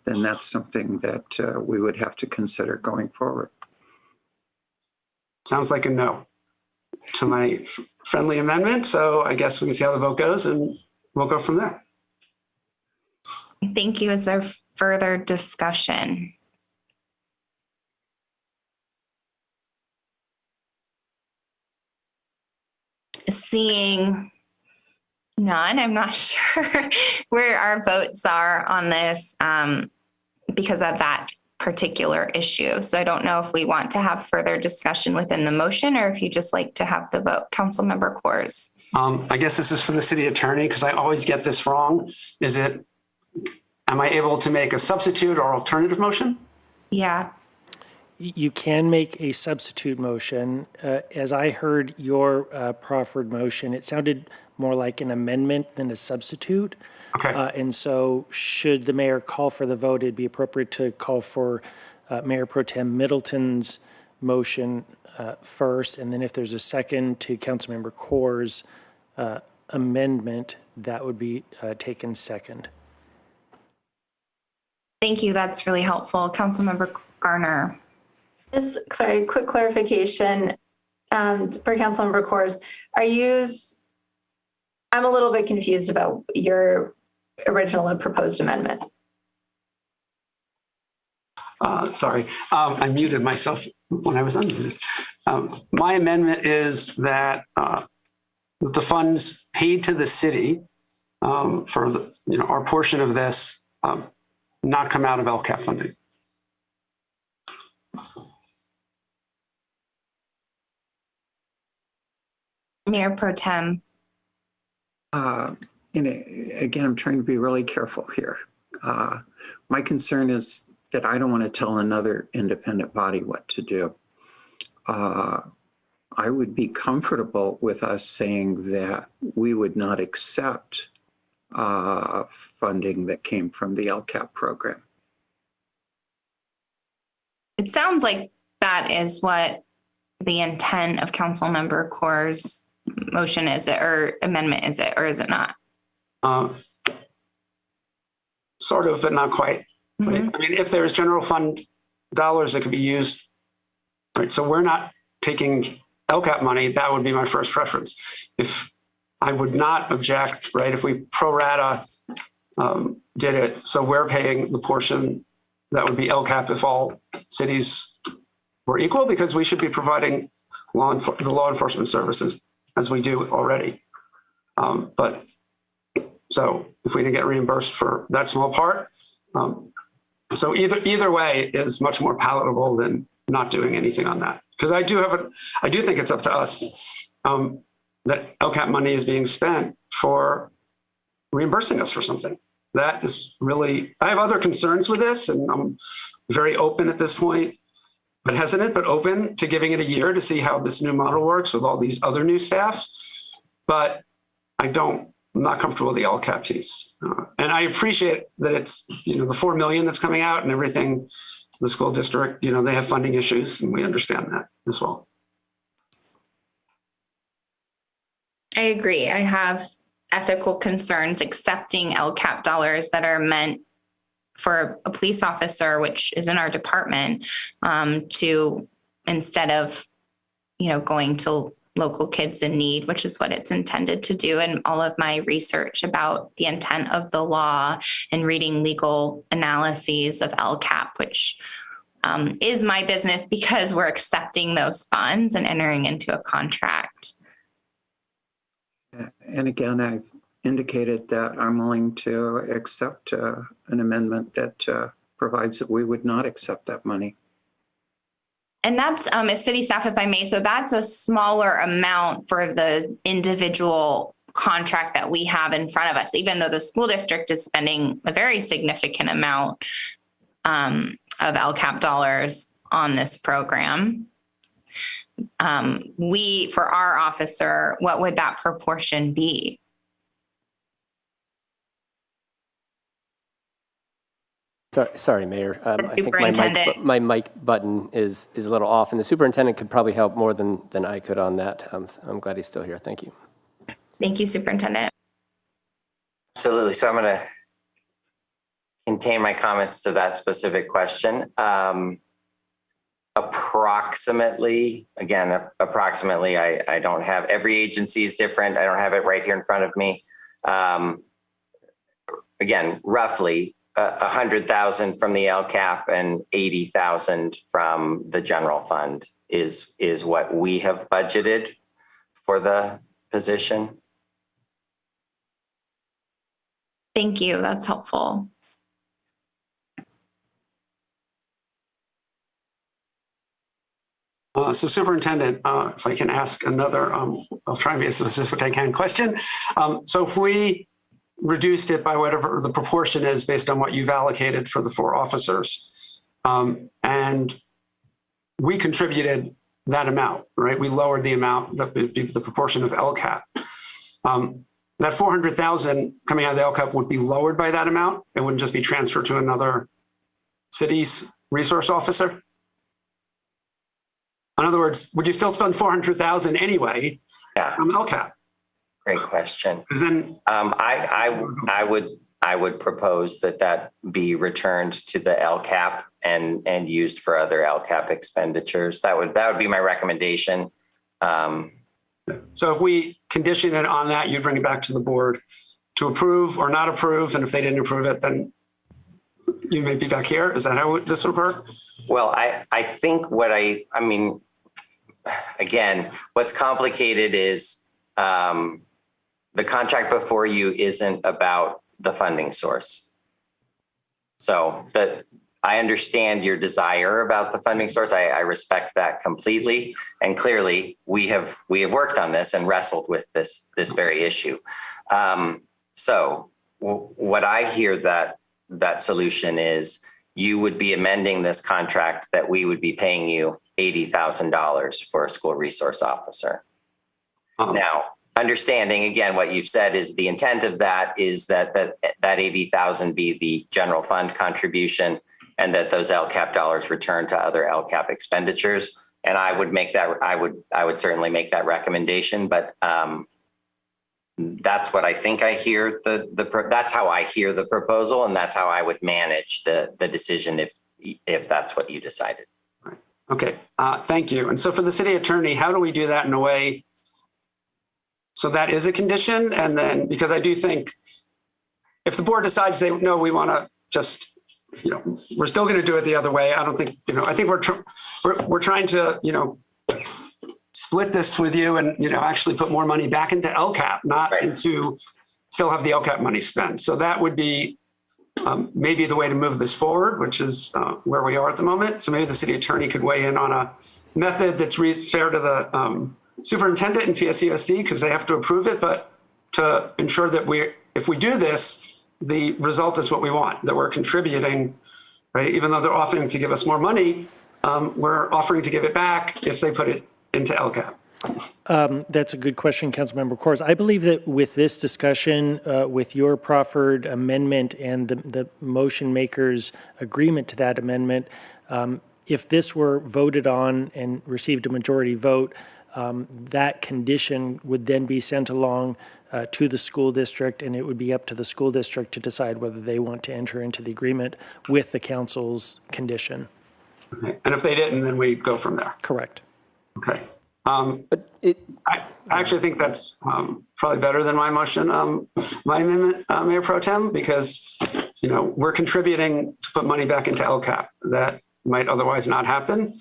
then that's something that we would have to consider going forward. Sounds like a no to my friendly amendment. So I guess we can see how the vote goes and we'll go from there. Thank you. Is there further discussion? Seeing none, I'm not sure where our votes are on this because of that particular issue. So I don't know if we want to have further discussion within the motion or if you just like to have the vote. Councilmember Coors. I guess this is for the city attorney because I always get this wrong. Am I able to make a substitute or alternative motion? Yeah. You can make a substitute motion. As I heard your proffered motion, it sounded more like an amendment than a substitute. Okay. And so should the mayor call for the vote, it'd be appropriate to call for Mayor Pro Tem Middleton's motion first. And then if there's a second to Councilmember Coors' amendment, that would be taken second. Thank you. That's really helpful. Councilmember Garner. Just, sorry, quick clarification for Councilmember Coors. I'm a little bit confused about your original and proposed amendment. Sorry, I muted myself when I was unmuted. My amendment is that the funds paid to the city for our portion of this not come out of LCAP funding. Mayor Pro Tem. Again, I'm trying to be really careful here. My concern is that I don't want to tell another independent body what to do. I would be comfortable with us saying that we would not accept funding that came from the LCAP program. It sounds like that is what the intent of Councilmember Coors' motion is, or amendment is it, or is it not? Sort of, but not quite. Mm-hmm. Right? I mean, if there's general fund dollars that could be used, right? So we're not taking LCAP money. That would be my first preference. If I would not object, right? If we pro rata did it, so we're paying the portion that would be LCAP if all cities were equal, because we should be providing the law enforcement services as we do already. But so if we didn't get reimbursed for that small part, so either way is much more palatable than not doing anything on that. Because I do think it's up to us that LCAP money is being spent for reimbursing us for something. That is really, I have other concerns with this, and I'm very open at this point, but hesitant, but open to giving it a year to see how this new model works with all these other new staff. But I'm not comfortable with the LCAP piece. And I appreciate that it's, the 4 million that's coming out and everything, the school district, they have funding issues, and we understand that as well. I agree. I have ethical concerns accepting LCAP dollars that are meant for a police officer, which is in our department, to instead of, going to local kids in need, which is what it's intended to do. And all of my research about the intent of the law and reading legal analyses of LCAP, which is my business because we're accepting those funds and entering into a contract. And again, I've indicated that I'm willing to accept an amendment that provides that we would not accept that money. And that's, as city staff, if I may, so that's a smaller amount for the individual contract that we have in front of us, even though the school district is spending a very significant amount of LCAP dollars on this program. For our officer, what would that proportion be? Sorry, Mayor. I think my mic button is a little off, and the superintendent could probably help more than I could on that. I'm glad he's still here. Thank you. Thank you, Superintendent. Absolutely. So I'm going to contain my comments to that specific question. Approximately, I don't have, every agency is different. I don't have it right here in front of me. Again, roughly 100,000 from the LCAP and 80,000 from the general fund is what we have budgeted for the position. Thank you. That's helpful. So Superintendent, if I can ask another, I'll try and be as specific as I can question. So if we reduced it by whatever the proportion is based on what you've allocated for the 4 officers, and we contributed that amount, right? We lowered the amount, the proportion of LCAP. That 400,000 coming out of the LCAP would be lowered by that amount. It wouldn't just be transferred to another city's resource officer. In other words, would you still spend 400,000 anyway from LCAP? Great question. Because then I would propose that be returned to the LCAP and used for other LCAP expenditures. That would be my recommendation. So if we condition it on that, you'd bring it back to the board to approve or not approve, and if they didn't approve it, then you may be back here. Is that how this would work? Well, I think again, what's complicated is the contract before you isn't about the funding source. So I understand your desire about the funding source. I respect that completely. And clearly we have worked on this and wrestled with this very issue. So what I hear that solution is you would be amending this contract that we would be paying you $80,000 for a school resource officer. Now, understanding again, what you've said is the intent of that is that 80,000 be the general fund contribution and that those LCAP dollars return to other LCAP expenditures. And I would certainly make that recommendation, but that's what I think I hear that's how I hear the proposal, and that's how I would manage the decision if that's what you decided. Right. Okay, thank you. And so for the city attorney, how do we do that in a way so that is a condition? And then, because I do think if the board decides we want to just, we're still going to do it the other way. I don't think, I think we're trying to, split this with you and, actually put more money back into LCAP, not into still have the LCAP money spent. So that would be maybe the way to move this forward, which is where we are at the moment. So maybe the city attorney could weigh in on a method that's fair to the superintendent and PSEOC, because they have to approve it, but to ensure that if we do this, the result is what we want, that we're contributing, right? Even though they're offering to give us more money, we're offering to give it back if they put it into LCAP. That's a good question, Councilmember Kors. I believe that with this discussion, with your proffered amendment and the motion maker's agreement to that amendment, if this were voted on and received a majority vote, that condition would then be sent along to the school district, and it would be up to the school district to decide whether they want to enter into the agreement with the council's condition. Okay. And if they didn't, then we go from there. Correct. Okay. I actually think that's probably better than my motion, my amendment, Mayor Pro Tem, because, you know, we're contributing to put money back into LCAP that might otherwise not happen.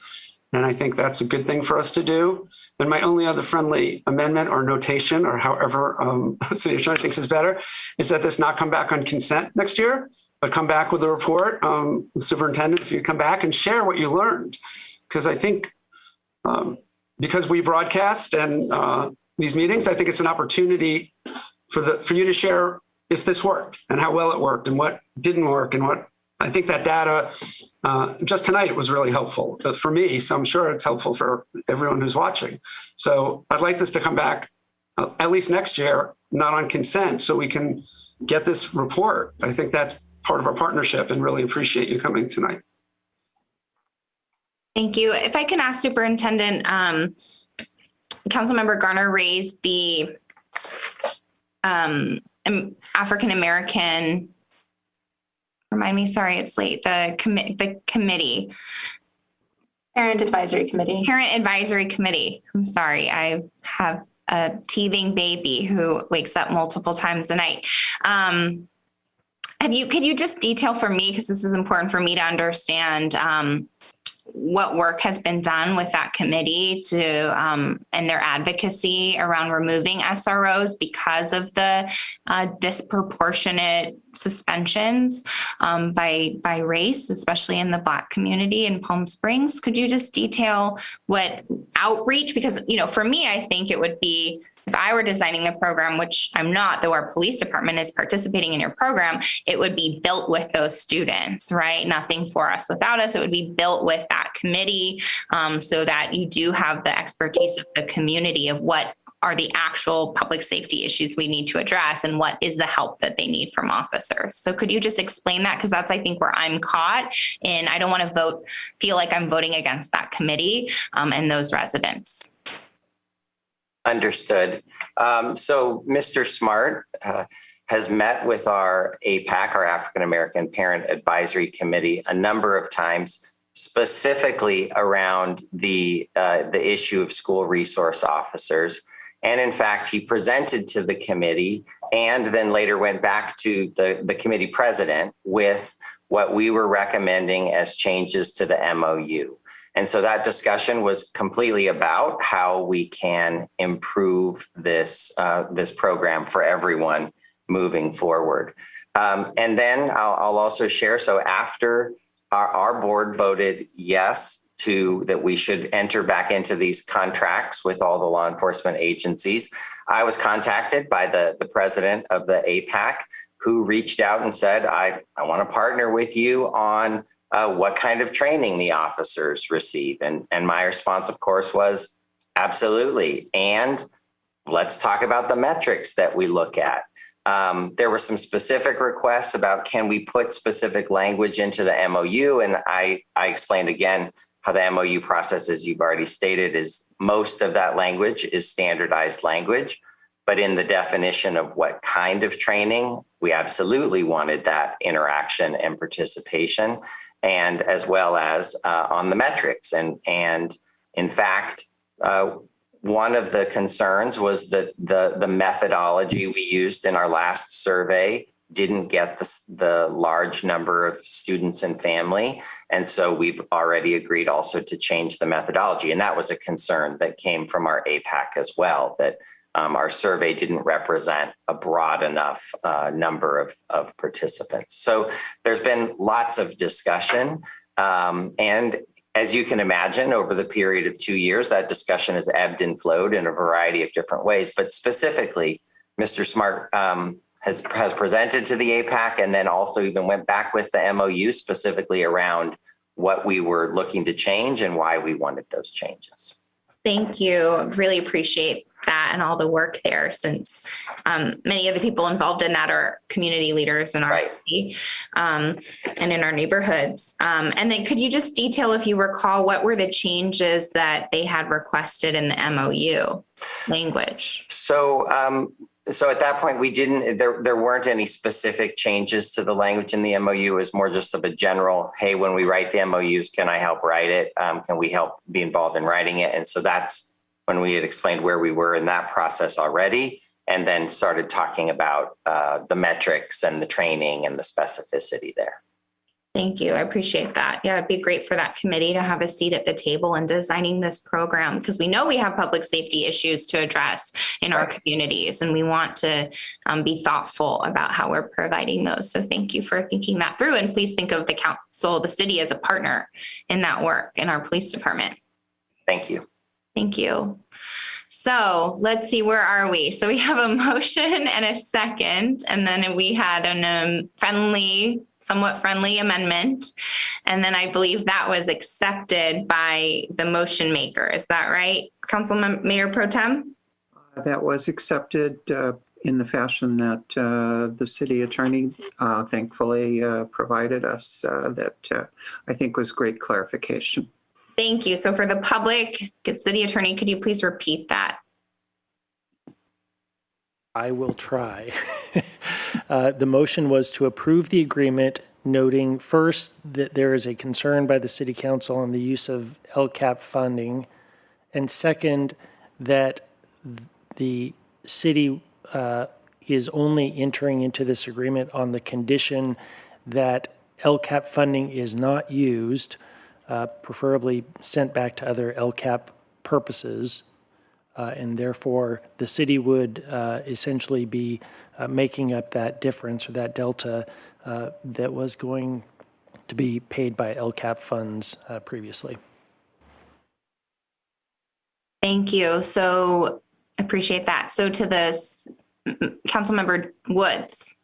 And I think that's a good thing for us to do. And my only other friendly amendment or notation, or however City Attorney thinks is better, is that this not come back on consent next year, but come back with a report. The superintendent, if you come back and share what you learned, because I think because we broadcast and these meetings, I think it's an opportunity for you to share if this worked and how well it worked and what didn't work and what. I think that data, just tonight, it was really helpful for me. So I'm sure it's helpful for everyone who's watching. So I'd like this to come back at least next year, not on consent, so we can get this report. I think that's part of our partnership, and really appreciate you coming tonight. Thank you. If I can ask Superintendent, Councilmember Garner raised the African American. Remind me, sorry, it's late. The committee. Parent Advisory Committee. Parent Advisory Committee. I'm sorry, I have a teething baby who wakes up multiple times a night. Could you just detail for me, because this is important for me to understand, what work has been done with that committee to and their advocacy around removing SROs because of the disproportionate suspensions by race, especially in the Black community in Palm Springs. Could you just detail what outreach? Because, you know, for me, I think it would be, if I were designing the program, which I'm not, though our police department is participating in your program, it would be built with those students, right? Nothing for us without us. It would be built with that committee so that you do have the expertise of the community of what are the actual public safety issues we need to address and what is the help that they need from officers. So could you just explain that? Because that's, I think, where I'm caught in. I don't want to feel like I'm voting against that committee and those residents. Understood. So Mr. Smart has met with our APAC, our African American Parent Advisory Committee, a number of times, specifically around the issue of school resource officers. And in fact, he presented to the committee and then later went back to the committee president with what we were recommending as changes to the MOU. And so that discussion was completely about how we can improve this program for everyone moving forward. And then I'll also share, so after our board voted yes that we should enter back into these contracts with all the law enforcement agencies, I was contacted by the president of the APAC, who reached out and said, I want to partner with you on what kind of training the officers receive. And my response, of course, was absolutely. And let's talk about the metrics that we look at. There were some specific requests about, can we put specific language into the MOU? And I explained again how the MOU process, as you've already stated, is most of that language is standardized language. But in the definition of what kind of training, we absolutely wanted that interaction and participation, and as well as on the metrics. And in fact, one of the concerns was that the methodology we used in our last survey didn't get the large number of students and family. And so we've already agreed also to change the methodology. And that was a concern that came from our APAC as well, that our survey didn't represent a broad enough number of participants. So there's been lots of discussion. And as you can imagine, over the period of 2 years, that discussion has ebbed and flowed in a variety of different ways. But specifically, Mr. Smart has presented to the APAC and then also even went back with the MOU specifically around what we were looking to change and why we wanted those changes. Thank you. Really appreciate that and all the work there, since many of the people involved in that are community leaders in our city and in our neighborhoods. And then could you just detail, if you recall, what were the changes that they had requested in the MOU language? So at that point, there weren't any specific changes to the language in the MOU. It was more just of a general, hey, when we write the MOUs, can I help write it? Can we help be involved in writing it? And so that's when we had explained where we were in that process already, and then started talking about the metrics and the training and the specificity there. Thank you. I appreciate that. Yeah, it'd be great for that committee to have a seat at the table in designing this program, because we know we have public safety issues to address in our communities, and we want to be thoughtful about how we're providing those. So thank you for thinking that through. And please think of the council, the city, as a partner in that work in our police department. Thank you. Thank you. So let's see, where are we? So we have a motion and a second, and then we had a somewhat friendly amendment. And then I believe that was accepted by the motion maker. Is that right, Mayor Pro Tem? That was accepted in the fashion that the city attorney thankfully provided us that I think was great clarification. Thank you. So for the public, city attorney, could you please repeat that? I will try. The motion was to approve the agreement, noting first that there is a concern by the city council on the use of LCAP funding, and second, that the city is only entering into this agreement on the condition that LCAP funding is not used, preferably sent back to other LCAP purposes, and therefore the city would essentially be making up that difference or that delta that was going to be paid by LCAP funds previously. Thank you. So appreciate that. So to this, Councilmember Woods,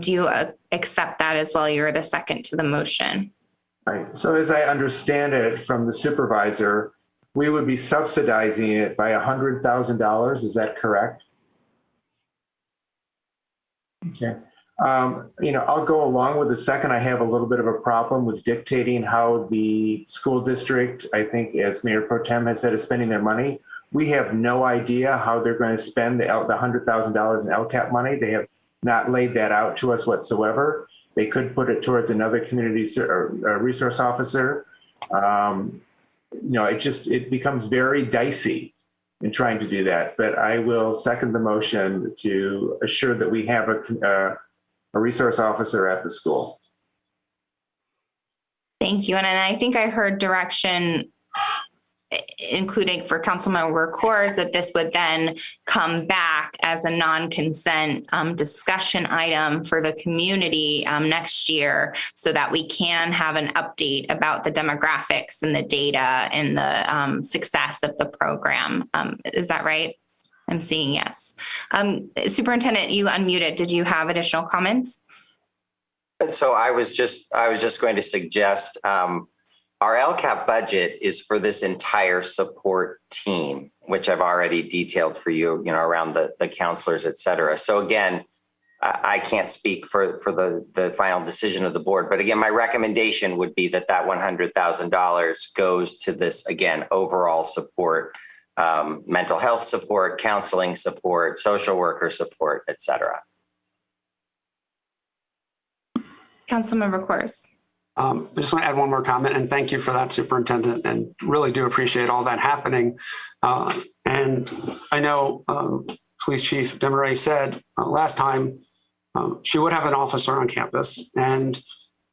do you accept that as well? You're the second to the motion. Right. So as I understand it from the supervisor, we would be subsidizing it by $100,000. Is that correct? Okay. I'll go along with the second. I have a little bit of a problem with dictating how the school district, I think, as Mayor Pro Tem has said, is spending their money. We have no idea how they're going to spend the $100,000 in LCAP money. They have not laid that out to us whatsoever. They could put it towards another community resource officer. It becomes very dicey in trying to do that. But I will second the motion to assure that we have a resource officer at the school. Thank you. And I think I heard direction, including for Councilmember Kors, that this would then come back as a non-consent discussion item for the community next year, so that we can have an update about the demographics and the data and the success of the program. Is that right? I'm seeing yes. Superintendent, you unmuted. Did you have additional comments? So I was just going to suggest our LCAP budget is for this entire support team, which I've already detailed for you, around the counselors, et cetera. So again, I can't speak for the final decision of the board, but again, my recommendation would be that $100,000 goes to this, again, overall support, mental health support, counseling support, social worker support, et cetera. Councilmember Kors. I just want to add one more comment, and thank you for that, Superintendent, and really do appreciate all that happening. And I know Police Chief Desmarais said last time she would have an officer on campus. And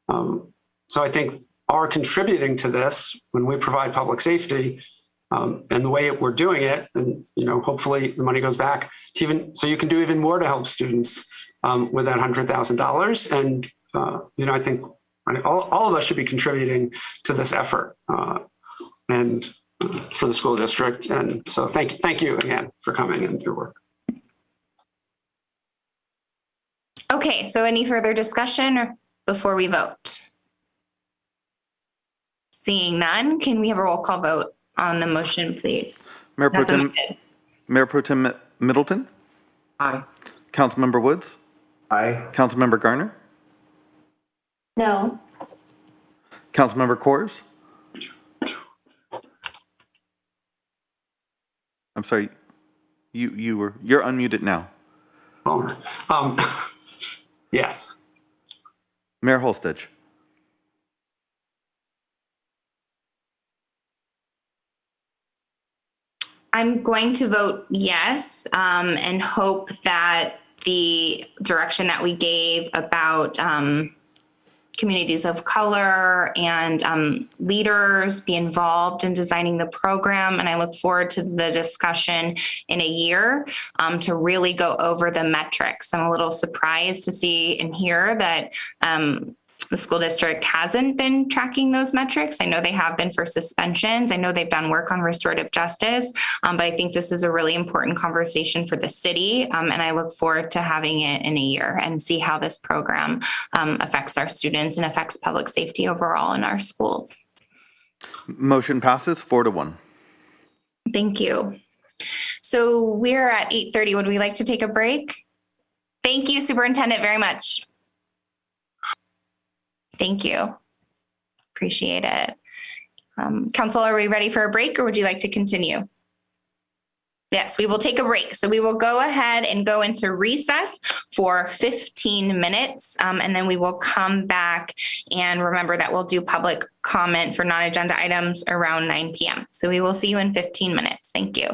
so I think our contributing to this when we provide public safety and the way we're doing it, and hopefully the money goes back to so you can do even more to help students with that $100,000. And I think all of us should be contributing to this effort and for the school district. And so thank you again for coming and your work. Okay, so any further discussion before we vote? Seeing none, can we have a roll call vote on the motion, please? Mayor Pro Tem Middleton? Aye. Councilmember Woods? Aye. Councilmember Garner? No. Councilmember Kors? I'm sorry, You're unmuted now. Yes. Mayor Holstedge. I'm going to vote yes, and hope that the direction that we gave about communities of color and leaders be involved in designing the program. And I look forward to the discussion in a year to really go over the metrics. I'm a little surprised to see and hear that the school district hasn't been tracking those metrics. I know they have been for suspensions. I know they've done work on restorative justice, but I think this is a really important conversation for the city. And I look forward to having it in a year and see how this program affects our students and affects public safety overall in our schools. Motion passes 4-1. Thank you. So we're at 8:30. Would we like to take a break? Thank you, Superintendent, very much. Thank you. Appreciate it. Council, are we ready for a break or would you like to continue? Yes, we will take a break. So we will go ahead and go into recess for 15 minutes and then we will come back, and remember that we'll do public comment for non-agenda items around 9 p.m. So we will see you in 15 minutes. Thank you.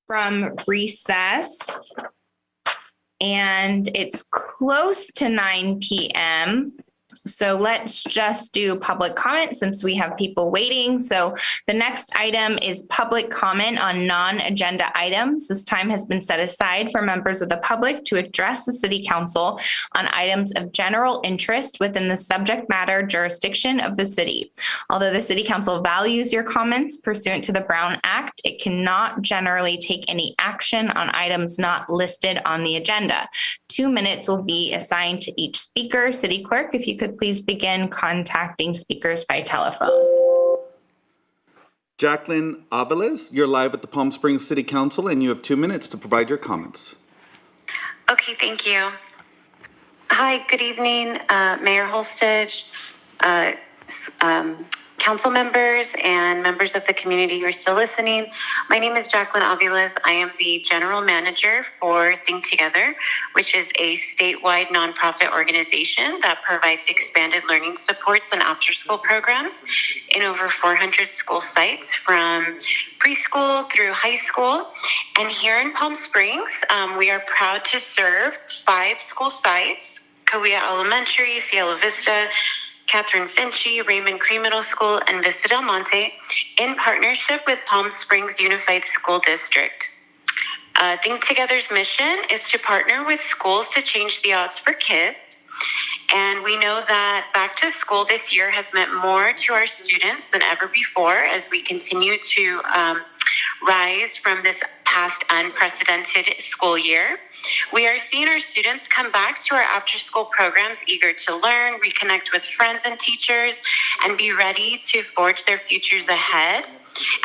from recess. And it's close to 9 p.m. So let's just do public comment since we have people waiting. So the next item is public comment on non-agenda items. This time has been set aside for members of the public to address the City Council on items of general interest within the subject matter jurisdiction of the city. Although the City Council values your comments pursuant to the Brown Act, it cannot generally take any action on items not listed on the agenda. 2 minutes will be assigned to each speaker. City Clerk, if you could please begin contacting speakers by telephone. Jacqueline Aviles, you're live at the Palm Springs City Council, and you have 2 minutes to provide your comments. Okay, thank you. Hi, good evening, Mayor Holstege, council members and members of the community who are still listening. My name is Jacqueline Aviles. I am the general manager for Think Together, which is a statewide nonprofit organization that provides expanded learning supports and after-school programs in over 400 school sites from preschool through high school. And here in Palm Springs, we are proud to serve 5 school sites: Cahuilla Elementary, Cielo Vista, Catherine Finchie, Raymond Cree Middle School, and Vista Del Monte in partnership with Palm Springs Unified School District. Think Together's mission is to partner with schools to change the odds for kids. And we know that back to school this year has meant more to our students than ever before as we continue to rise from this past unprecedented school year. We are seeing our students come back to our after-school programs eager to learn, reconnect with friends and teachers, and be ready to forge their futures ahead.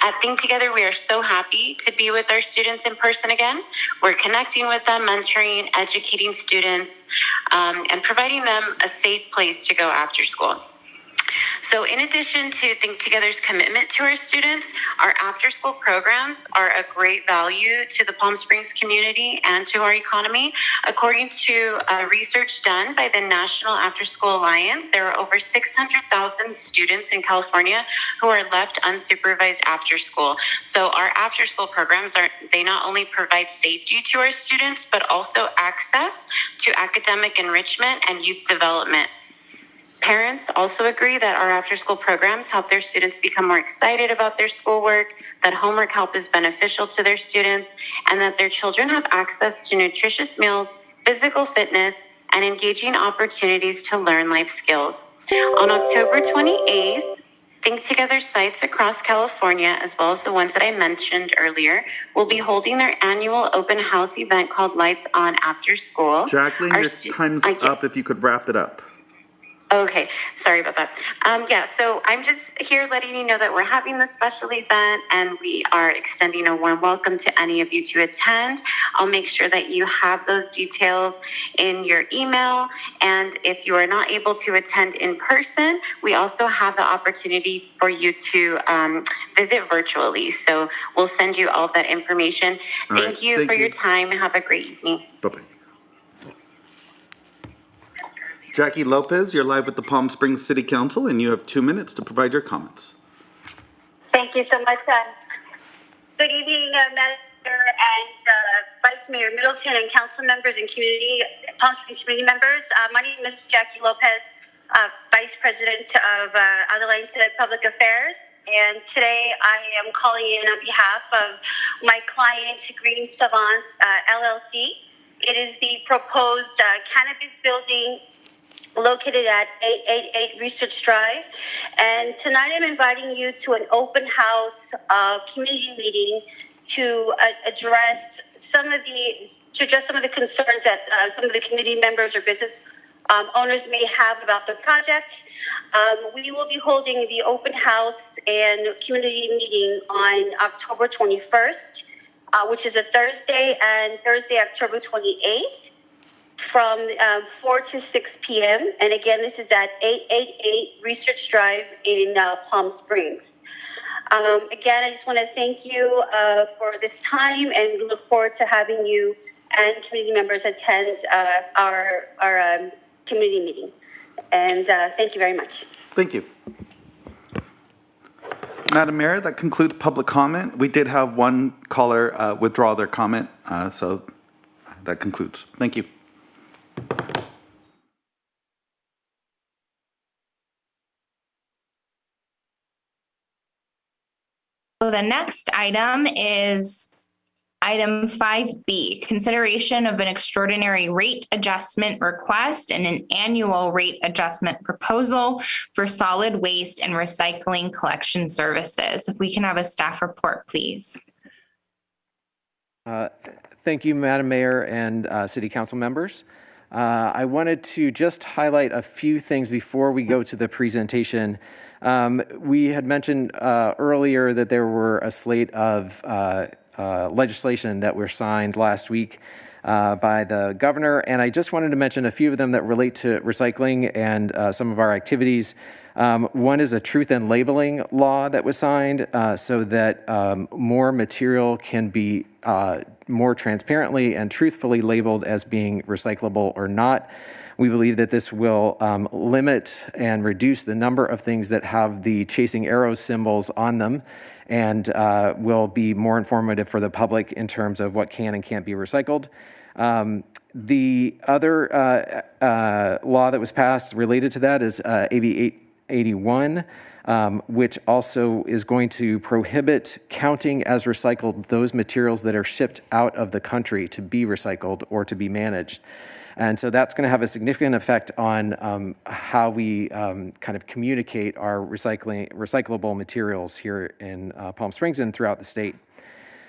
At Think Together, we are so happy to be with our students in person again. We're connecting with them, mentoring, educating students, and providing them a safe place to go after school. So in addition to Think Together's commitment to our students, our after-school programs are a great value to the Palm Springs community and to our economy. According to research done by the National After-School Alliance, there are over 600,000 students in California who are left unsupervised after school. So our after-school programs they not only provide safety to our students, but also access to academic enrichment and youth development. Parents also agree that our after-school programs help their students become more excited about their schoolwork, that homework help is beneficial to their students, and that their children have access to nutritious meals, physical fitness, and engaging opportunities to learn life skills. On October 28th, Think Together sites across California, as well as the ones that I mentioned earlier, will be holding their annual open house event called Lights On After School. Jacqueline, your time's up. If you could wrap it up. Okay, sorry about that. So I'm just here letting you know that we're having this special event and we are extending a warm welcome to any of you to attend. I'll make sure that you have those details in your email. And if you are not able to attend in person, we also have the opportunity for you to visit virtually. So we'll send you all of that information. Thank you for your time and have a great evening. Bye-bye. Jackie Lopez, you're live with the Palm Springs City Council, and you have 2 minutes to provide your comments. Thank you so much. Good evening, Madam Mayor and Vice Mayor Middleton and council members and Palm Springs community members. My name is Jackie Lopez, Vice President of Adelante Public Affairs. And today I am calling in on behalf of my client, Green Savants LLC. It is the proposed cannabis building located at 888 Research Drive. And tonight I'm inviting you to an open house community meeting to address some of the concerns that some of the community members or business owners may have about the project. We will be holding the open house and community meeting on October 21st, which is a Thursday, and Thursday, October 28th. From 4 to 6 p.m. And again, this is at 888 Research Drive in Palm Springs. Again, I just want to thank you for this time, and we look forward to having you and community members attend our community meeting. And thank you very much. Thank you. Madam Mayor, that concludes public comment. We did have one caller withdraw their comment, so that concludes. Thank you. So the next item is item 5B, consideration of an extraordinary rate adjustment request and an annual rate adjustment proposal for solid waste and recycling collection services. If we can have a staff report, please. Thank you, Madam Mayor and City Council members. I wanted to just highlight a few things before we go to the presentation. We had mentioned earlier that there were a slate of legislation that were signed last week by the governor, and I just wanted to mention a few of them that relate to recycling and some of our activities. One is a truth in labeling law that was signed so that more material can be more transparently and truthfully labeled as being recyclable or not. We believe that this will limit and reduce the number of things that have the chasing arrow symbols on them, and will be more informative for the public in terms of what can and can't be recycled. The other law that was passed related to that is AB 881, which also is going to prohibit counting as recycled those materials that are shipped out of the country to be recycled or to be managed. And so that's going to have a significant effect on how we kind of communicate our recyclable materials here in Palm Springs and throughout the state.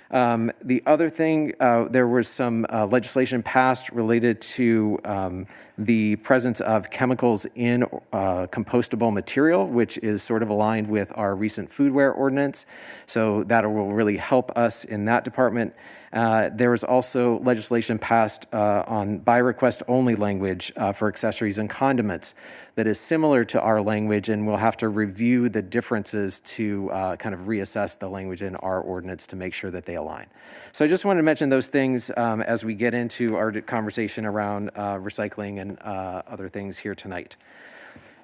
The other thing, there was some legislation passed related to the presence of chemicals in compostable material, which is sort of aligned with our recent foodware ordinance. So that will really help us in that department. There was also legislation passed on by request only language for accessories and condiments that is similar to our language, and we'll have to review the differences to kind of reassess the language in our ordinance to make sure that they align. So I just wanted to mention those things as we get into our conversation around recycling and other things here tonight.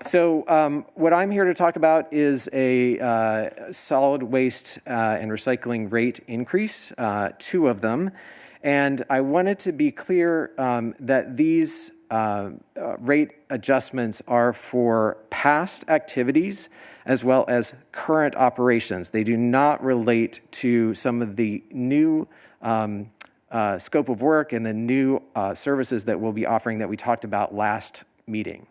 So what I'm here to talk about is a solid waste and recycling rate increase, 2 of them. And I wanted to be clear that these rate adjustments are for past activities as well as current operations. They do not relate to some of the new scope of work and the new services that we'll be offering that we talked about last meeting.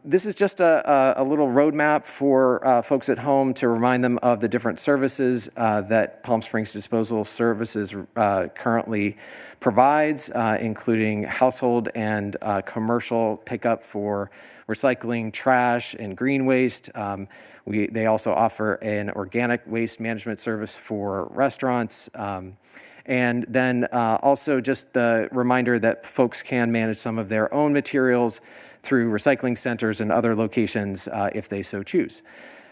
This is just a little roadmap for folks at home to remind them of the different services that Palm Springs Disposal Services currently provides, including household and commercial pickup for recycling, trash, and green waste. They also offer an organic waste management service for restaurants. And then also just the reminder that folks can manage some of their own materials through recycling centers and other locations if they so choose.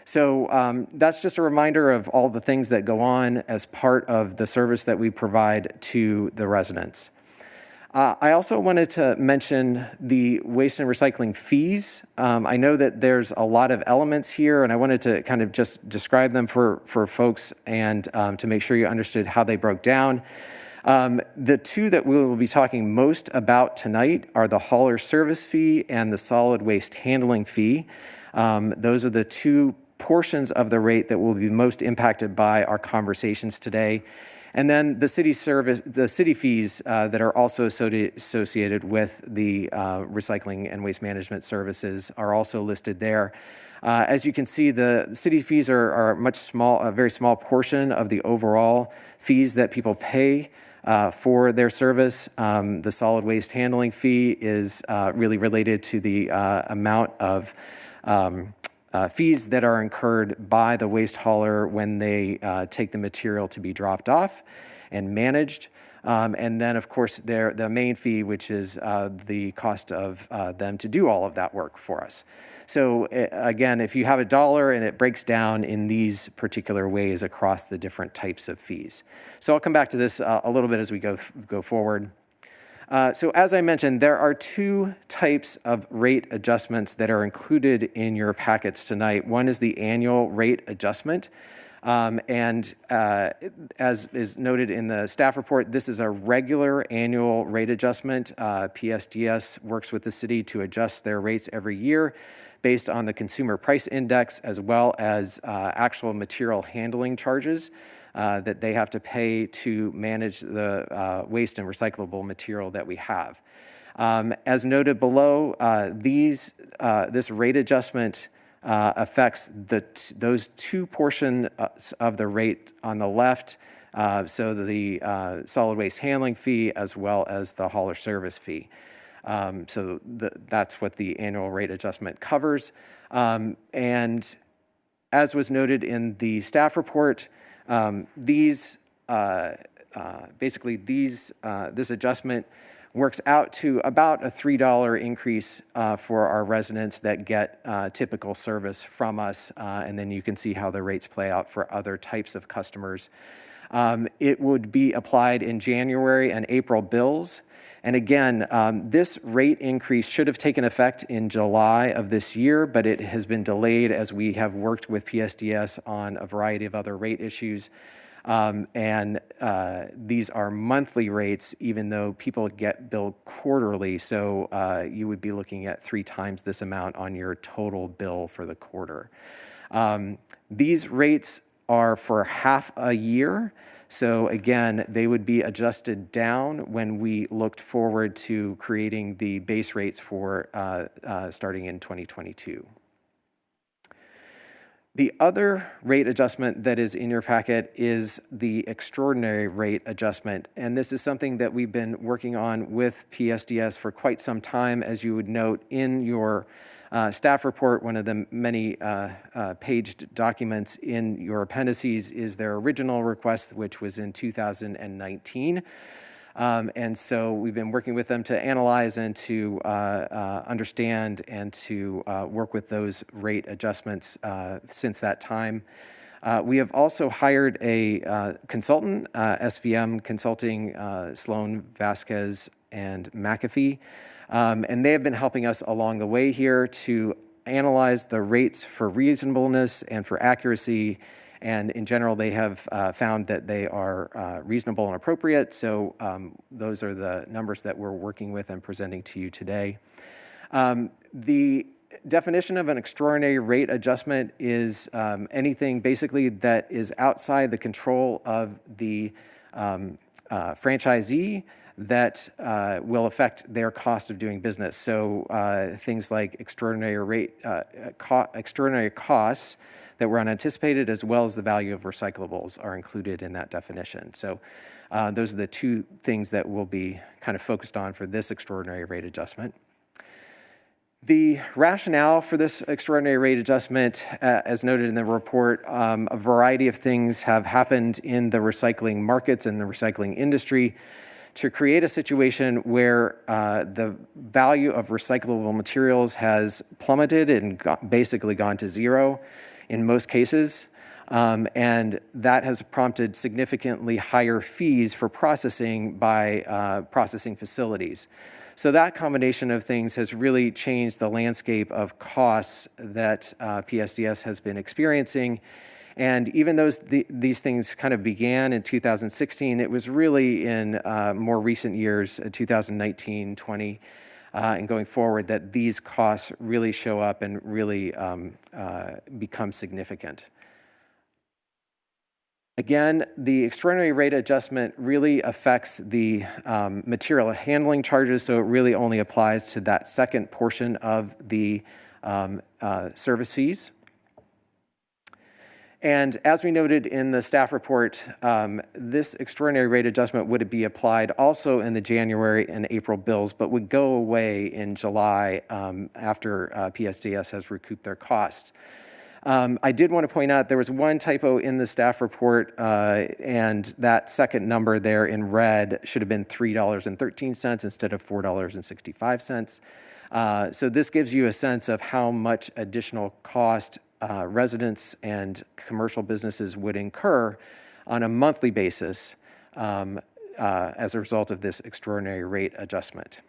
So that's just a reminder of all the things that go on as part of the service that we provide to the residents. I also wanted to mention the waste and recycling fees. I know that there's a lot of elements here, and I wanted to kind of just describe them for folks and to make sure you understood how they broke down. The 2 that we will be talking most about tonight are the hauler service fee and the solid waste handling fee. Those are the 2 portions of the rate that will be most impacted by our conversations today. And then the city fees that are also associated with the recycling and waste management services are also listed there. As you can see, the city fees are a very small portion of the overall fees that people pay for their service. The solid waste handling fee is really related to the amount of fees that are incurred by the waste hauler when they take the material to be dropped off and managed. And then, of course, the main fee, which is the cost of them to do all of that work for us. So again, if you have $1 and it breaks down in these particular ways across the different types of fees. So I'll come back to this a little bit as we go forward. So as I mentioned, there are two types of rate adjustments that are included in your packets tonight. One is the annual rate adjustment. As is noted in the staff report, this is a regular annual rate adjustment. PSDS works with the city to adjust their rates every year based on the consumer price index as well as actual material handling charges that they have to pay to manage the waste and recyclable material that we have. As noted below, this rate adjustment affects those two portions of the rate on the left, so the solid waste handling fee as well as the hauler service fee. That's what the annual rate adjustment covers. And as was noted in the staff report, this adjustment works out to about a $3 increase for our residents that get typical service from us, and then you can see how the rates play out for other types of customers. It would be applied in January and April bills. And again, this rate increase should have taken effect in July of this year, but it has been delayed as we have worked with PSDS on a variety of other rate issues. These are monthly rates, even though people get billed quarterly. So you would be looking at 3 times this amount on your total bill for the quarter. These rates are for half a year. So again, they would be adjusted down when we looked forward to creating the base rates for starting in 2022. The other rate adjustment that is in your packet is the extraordinary rate adjustment. And this is something that we've been working on with PSDS for quite some time. As you would note in your staff report, one of the many paged documents in your appendices is their original request, which was in 2019. And so we've been working with them to analyze and to understand and to work with those rate adjustments since that time. We have also hired a consultant, SVM Consulting, Sloan, Vasquez, and McAfee. And they have been helping us along the way here to analyze the rates for reasonableness and for accuracy. And in general, they have found that they are reasonable and appropriate. So those are the numbers that we're working with and presenting to you today. The definition of an extraordinary rate adjustment is anything basically that is outside the control of the franchisee that will affect their cost of doing business. So things like extraordinary costs that were unanticipated, as well as the value of recyclables, are included in that definition. So those are the two things that we'll be kind of focused on for this extraordinary rate adjustment. The rationale for this extraordinary rate adjustment, as noted in the report, a variety of things have happened in the recycling markets and the recycling industry to create a situation where the value of recyclable materials has plummeted and basically gone to zero in most cases. And that has prompted significantly higher fees for processing by processing facilities. So that combination of things has really changed the landscape of costs that PSDS has been experiencing. And even though these things kind of began in 2016, it was really in more recent years, 2019, 20, and going forward, that these costs really show up and really become significant. Again, the extraordinary rate adjustment really affects the material handling charges, so it really only applies to that second portion of the service fees. And as we noted in the staff report, this extraordinary rate adjustment would be applied also in the January and April bills, but would go away in July after PSDS has recouped their costs. I did want to point out there was one typo in the staff report, and that second number there in red should have been $3.13 instead of $4.65. So this gives you a sense of how much additional cost residents and commercial businesses would incur on a monthly basis as a result of this extraordinary rate adjustment.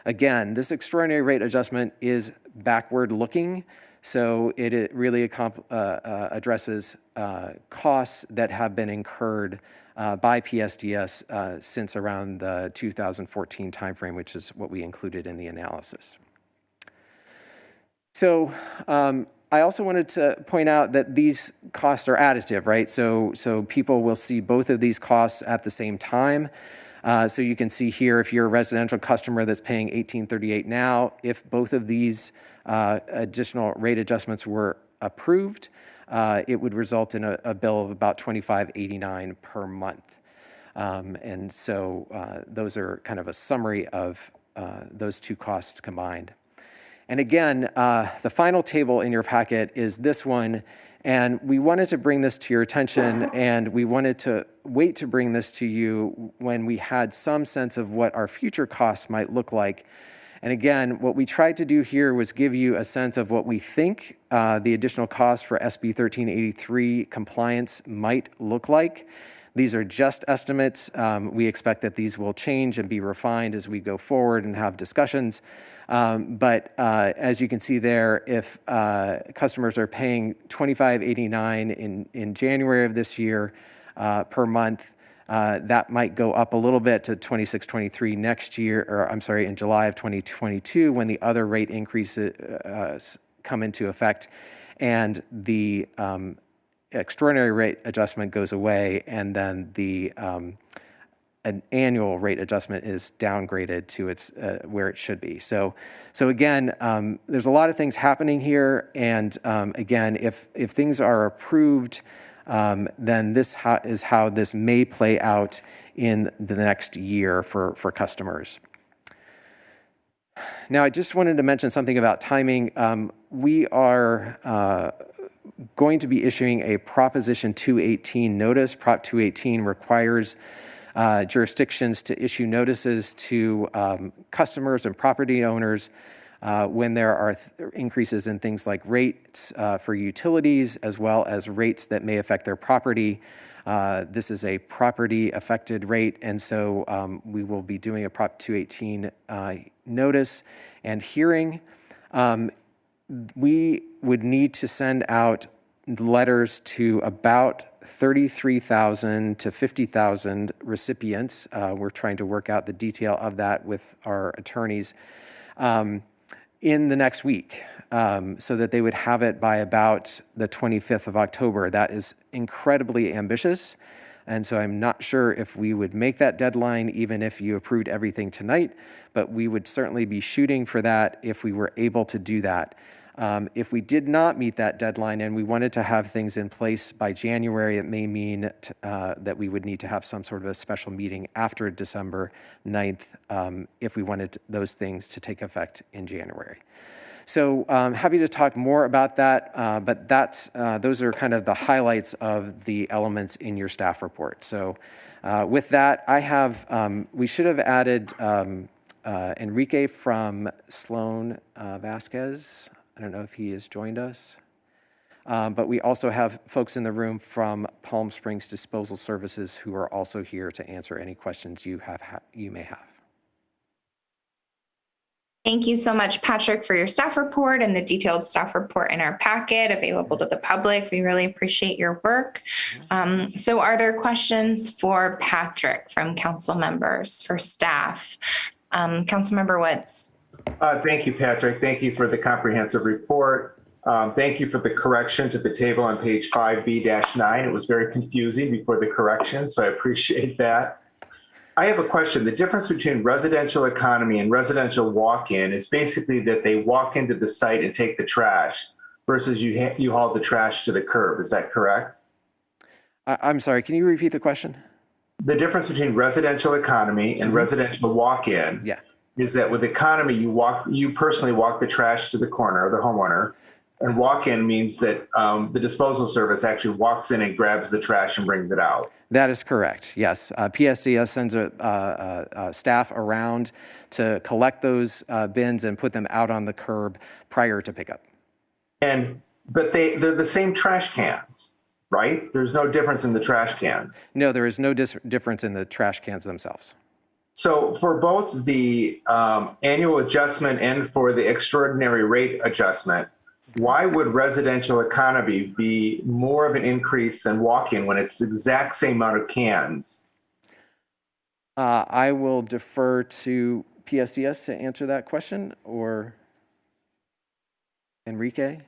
Again, this extraordinary rate adjustment is backward looking, so it really addresses costs that have been incurred by PSDS since around the 2014 timeframe, which is what we included in the analysis. So I also wanted to point out that these costs are additive, right? So people will see both of these costs at the same time. So you can see here, if you're a residential customer that's paying $18.38 now, if both of these additional rate adjustments were approved, it would result in a bill of about $25.89 per month. And so those are kind of a summary of those two costs combined. And again, the final table in your packet is this one, and we wanted to bring this to your attention, and we wanted to wait to bring this to you when we had some sense of what our future costs might look like. And again, what we tried to do here was give you a sense of what we think the additional cost for SB 1383 compliance might look like. These are just estimates. We expect that these will change and be refined as we go forward and have discussions. But as you can see there, if customers are paying $25.89 in January of this year per month, that might go up a little bit to $26.23 next year, or I'm sorry, in July of 2022 when the other rate increases come into effect and the extraordinary rate adjustment goes away, and then the an annual rate adjustment is downgraded to its where it should be. So again, there's a lot of things happening here, and again, if things are approved, then this is how this may play out in the next year for customers. Now, I just wanted to mention something about timing. We are going to be issuing a Proposition 218 notice. Prop 218 requires jurisdictions to issue notices to customers and property owners when there are increases in things like rates for utilities, as well as rates that may affect their property. This is a property affected rate, and so we will be doing a Prop 218 notice and hearing. We would need to send out letters to about 33,000 to 50,000 recipients. We're trying to work out the detail of that with our attorneys in the next week, so that they would have it by about the 25th of October. That is incredibly ambitious, and so I'm not sure if we would make that deadline even if you approved everything tonight, but we would certainly be shooting for that if we were able to do that. If we did not meet that deadline and we wanted to have things in place by January, it may mean that we would need to have some sort of a special meeting after December 9th if we wanted those things to take effect in January. So happy to talk more about that, but those are kind of the highlights of the elements in your staff report. So with that, I have, we should have added Enrique from Sloan Vasquez. I don't know if he has joined us, but we also have folks in the room from Palm Springs Disposal Services who are also here to answer any questions you may have. Thank you so much, Patrick, for your staff report and the detailed staff report in our packet available to the public. We really appreciate your work. So are there questions for Patrick from council members, for staff? Councilmember Woods. Thank you, Patrick. Thank you for the comprehensive report. Thank you for the correction to the table on page 5B-9. It was very confusing before the correction, so I appreciate that. I have a question. The difference between residential economy and residential walk-in is basically that they walk into the site and take the trash versus you haul the trash to the curb. Is that correct? I'm sorry, can you repeat the question? The difference between residential economy and residential walk-in is that with economy, you personally walk the trash to the corner, the homeowner, and walk-in means that the disposal service actually walks in and grabs the trash and brings it out. That is correct, yes. PSDS sends a staff around to collect those bins and put them out on the curb prior to pickup. But they're the same trash cans. right? There's no difference in the trash cans. No, there is no difference in the trash cans themselves. So for both the annual adjustment and for the extraordinary rate adjustment, why would residential economy be more of an increase than walk-in when it's the exact same amount of cans? I will defer to PSDS to answer that question, or Enrique.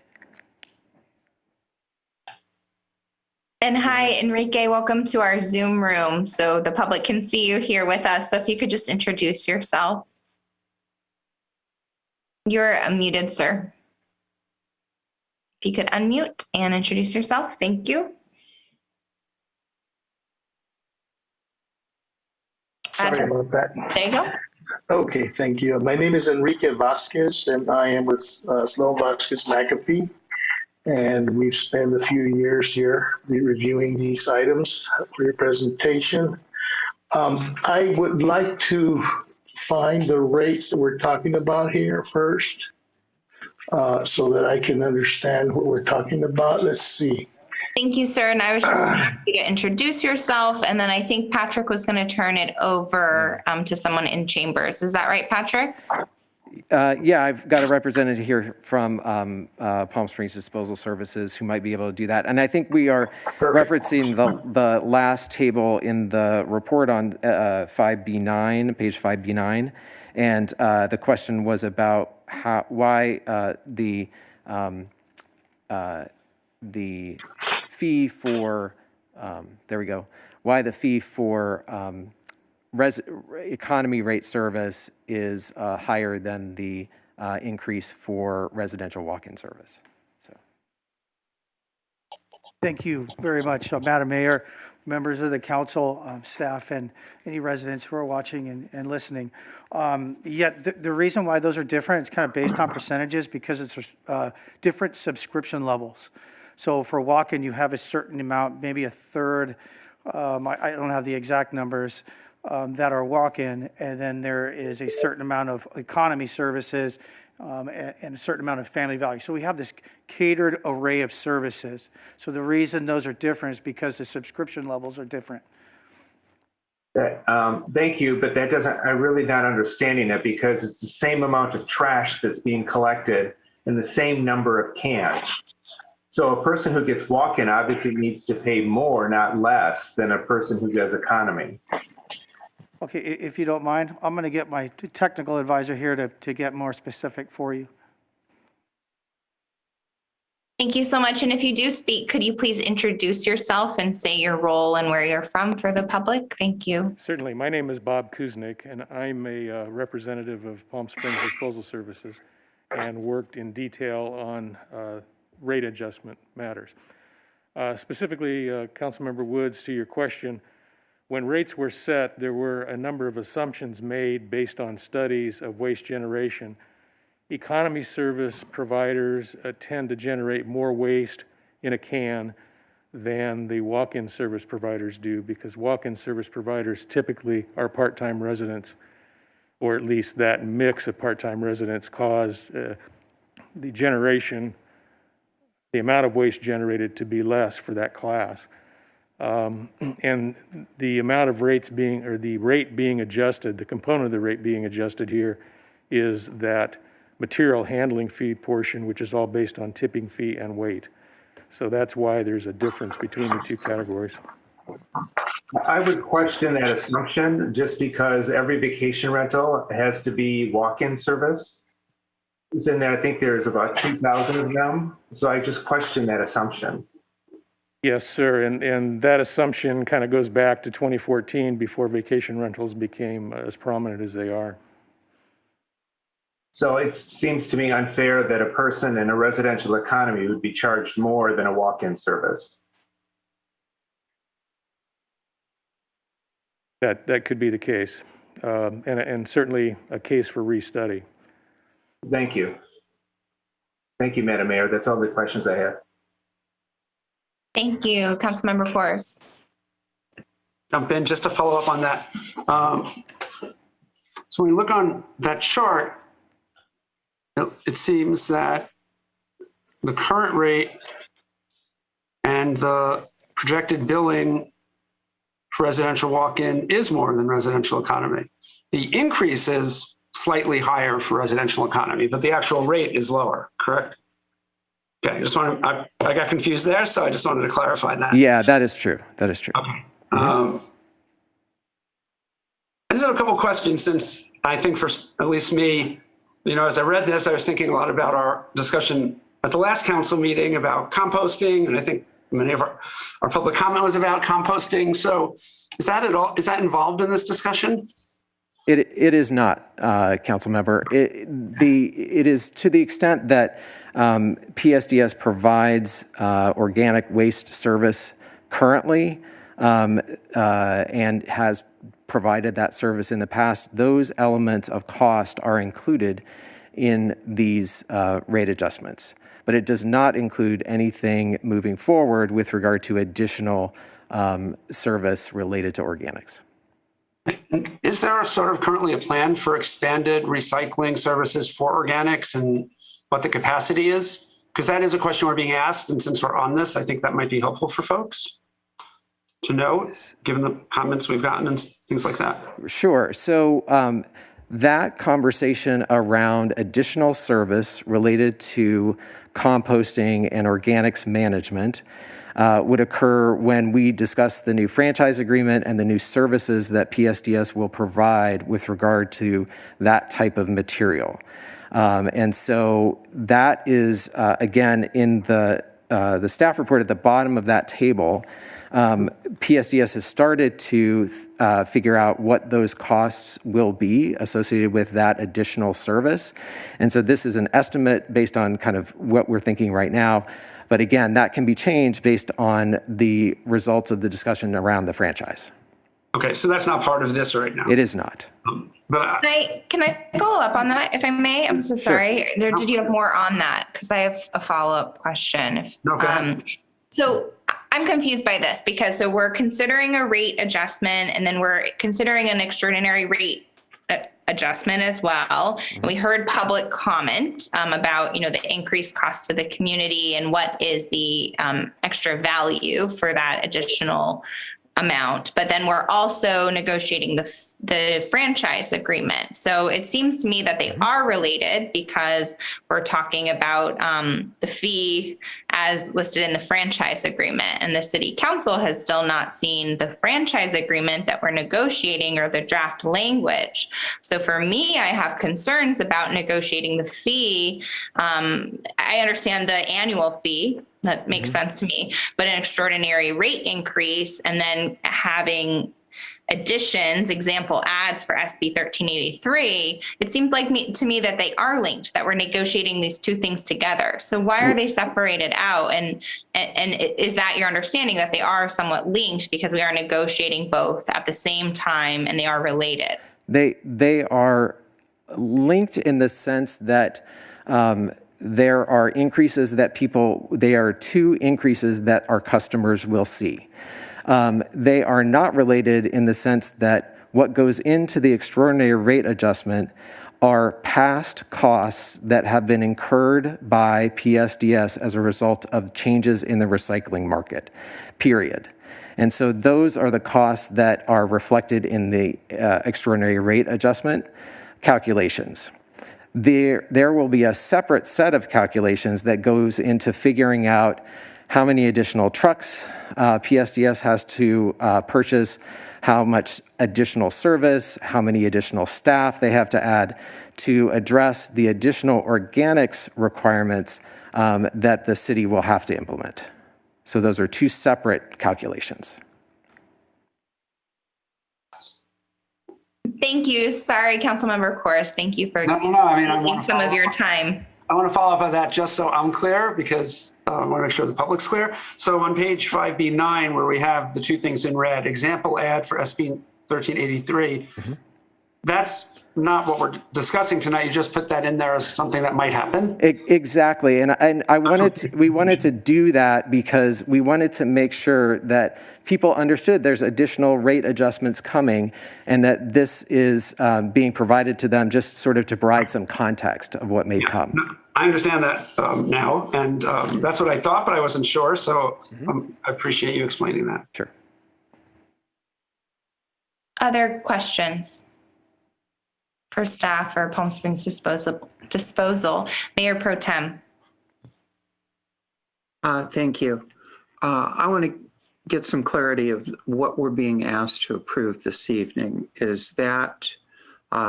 And hi, Enrique, welcome to our Zoom room so the public can see you here with us. So if you could just introduce yourself. You're unmuted, sir. If you could unmute and introduce yourself, thank you. Sorry about that. There you go. Okay, thank you. My name is Enrique Vasquez, and I am with Sloan Vasquez McAfee. And we've spent a few years here reviewing these items for your presentation. I would like to find the rates that we're talking about here first, so that I can understand what we're talking about. Let's see. Thank you, sir. And I was just going to introduce yourself, and then I think Patrick was going to turn it over to someone in chambers. Is that right, Patrick? Yeah, I've got a representative here from Palm Springs Disposal Services who might be able to do that. And I think we are referencing the last table in the report on 5B9, page 5B9. And the question was about why the fee for, there we go, why the fee for economy rate service is higher than the increase for residential walk-in service. So. Thank you very much, Madam Mayor, members of the council, staff, and any residents who are watching and listening. The reason why those are different, it's kind of based on percentages because it's different subscription levels. So for walk-in, you have a certain amount, maybe a third, I don't have the exact numbers, that are walk-in, and then there is a certain amount of economy services and a certain amount of family value. So we have this catered array of services. So the reason those are different is because the subscription levels are different. Thank you, but that doesn't, I'm really not understanding it because it's the same amount of trash that's being collected and the same number of cans. So a person who gets walk-in obviously needs to pay more, not less, than a person who does economy. Okay, if you don't mind, I'm going to get my technical advisor here to get more specific for you. Thank you so much. And if you do speak, could you please introduce yourself and say your role and where you're from for the public? Thank you. Certainly. My name is Bob Kuznick, and I'm a representative of Palm Springs Disposal Services and worked in detail on rate adjustment matters. Specifically, Councilmember Woods, to your question, when rates were set, there were a number of assumptions made based on studies of waste generation. Economy service providers tend to generate more waste in a can than the walk-in service providers do because walk-in service providers typically are part-time residents, or at least that mix of part-time residents caused the generation, the amount of waste generated to be less for that class. And the amount of rates being, or the rate being adjusted, the component of the rate being adjusted here is that material handling fee portion, which is all based on tipping fee and weight. So that's why there's a difference between the two categories. I would question that assumption just because every vacation rental has to be walk-in service. And I think there's about 2,000 of them. So I just question that assumption. Yes, sir. And that assumption kind of goes back to 2014 before vacation rentals became as prominent as they are. So it seems to me unfair that a person in a residential economy would be charged more than a walk-in service. That could be the case, and certainly a case for restudy. Thank you. Thank you, Madam Mayor. That's all the questions I have. Thank you, Councilmember Forrest. Jump in just to follow up on that. So when you look on that chart, it seems that the current rate and and the projected billing for residential walk-in is more than residential economy. The increase is slightly higher for residential economy, but the actual rate is lower, correct? Okay, I got confused there, so I just wanted to clarify that. Yeah, that is true. That is true. Okay. I just have a couple questions, since I think for at least me, as I read this, I was thinking a lot about our discussion at the last council meeting about composting, and I think many of our public comment was about composting. So is that involved in this discussion? It is not, council member. It is to the extent that PSDS provides organic waste service currently and has provided that service in the past. Those elements of cost are included in these rate adjustments, but it does not include anything moving forward with regard to additional service related to organics. Is there currently a plan for expanded recycling services for organics and what the capacity is? Because that is a question we're being asked, and since we're on this, I think that might be helpful for folks to know, given the comments we've gotten and things like that. Sure. So that conversation around additional service related to composting and organics management would occur when we discuss the new franchise agreement and the new services that PSDS will provide with regard to that type of material. And so that is, again, in the staff report at the bottom of that table. PSDS has started to figure out what those costs will be associated with that additional service. And so this is an estimate based on kind of what we're thinking right now. But again, that can be changed based on the results of the discussion around the franchise. Okay, so that's not part of this right now. It is not. But Can I follow up on that, if I may? I'm so sorry. Did you have more on that? Because I have a follow-up question. No, go ahead. So I'm confused by this because we're considering a rate adjustment, and then we're considering an extraordinary rate adjustment as well. And we heard public comment about, the increased cost to the community and what is the extra value for that additional amount. But then we're also negotiating the franchise agreement. So it seems to me that they are related because we're talking about the fee as listed in the franchise agreement, and the city council has still not seen the franchise agreement that we're negotiating or the draft language. So for me, I have concerns about negotiating the fee. I understand the annual fee. That makes sense to me, but an extraordinary rate increase and then having additions, example adds for SB 1383, it seems like to me that they are linked, that we're negotiating these two things together. So why are they separated out? And is that your understanding that they are somewhat linked because we are negotiating both at the same time and they are related? They are linked in the sense that there are increases that they are two increases that our customers will see. They are not related in the sense that what goes into the extraordinary rate adjustment are past costs that have been incurred by PSDS as a result of changes in the recycling market, period. And so those are the costs that are reflected in the extraordinary rate adjustment calculations. There will be a separate set of calculations that goes into figuring out how many additional trucks PSDS has to purchase, how much additional service, how many additional staff they have to add to address the additional organics requirements that the city will have to implement. So those are two separate calculations. Thank you. Sorry, Councilmember Corus. Thank you for taking some of your time. I want to follow up on that just so I'm clear, because I want to make sure the public's clear. So on page 5B9, where we have the two things in red, example ad for SB 1383, that's not what we're discussing tonight. You just put that in there as something that might happen. Exactly, and we wanted to do that because we wanted to make sure that people understood there's additional rate adjustments coming, and that this is being provided to them just sort of to provide some context of what may come. I understand that now, and that's what I thought, but I wasn't sure. So I appreciate you explaining that. Sure. Other questions for staff or Palm Springs disposal? Mayor Pro Tem. Thank you. I want to get some clarity of what we're being asked to approve this evening. Is that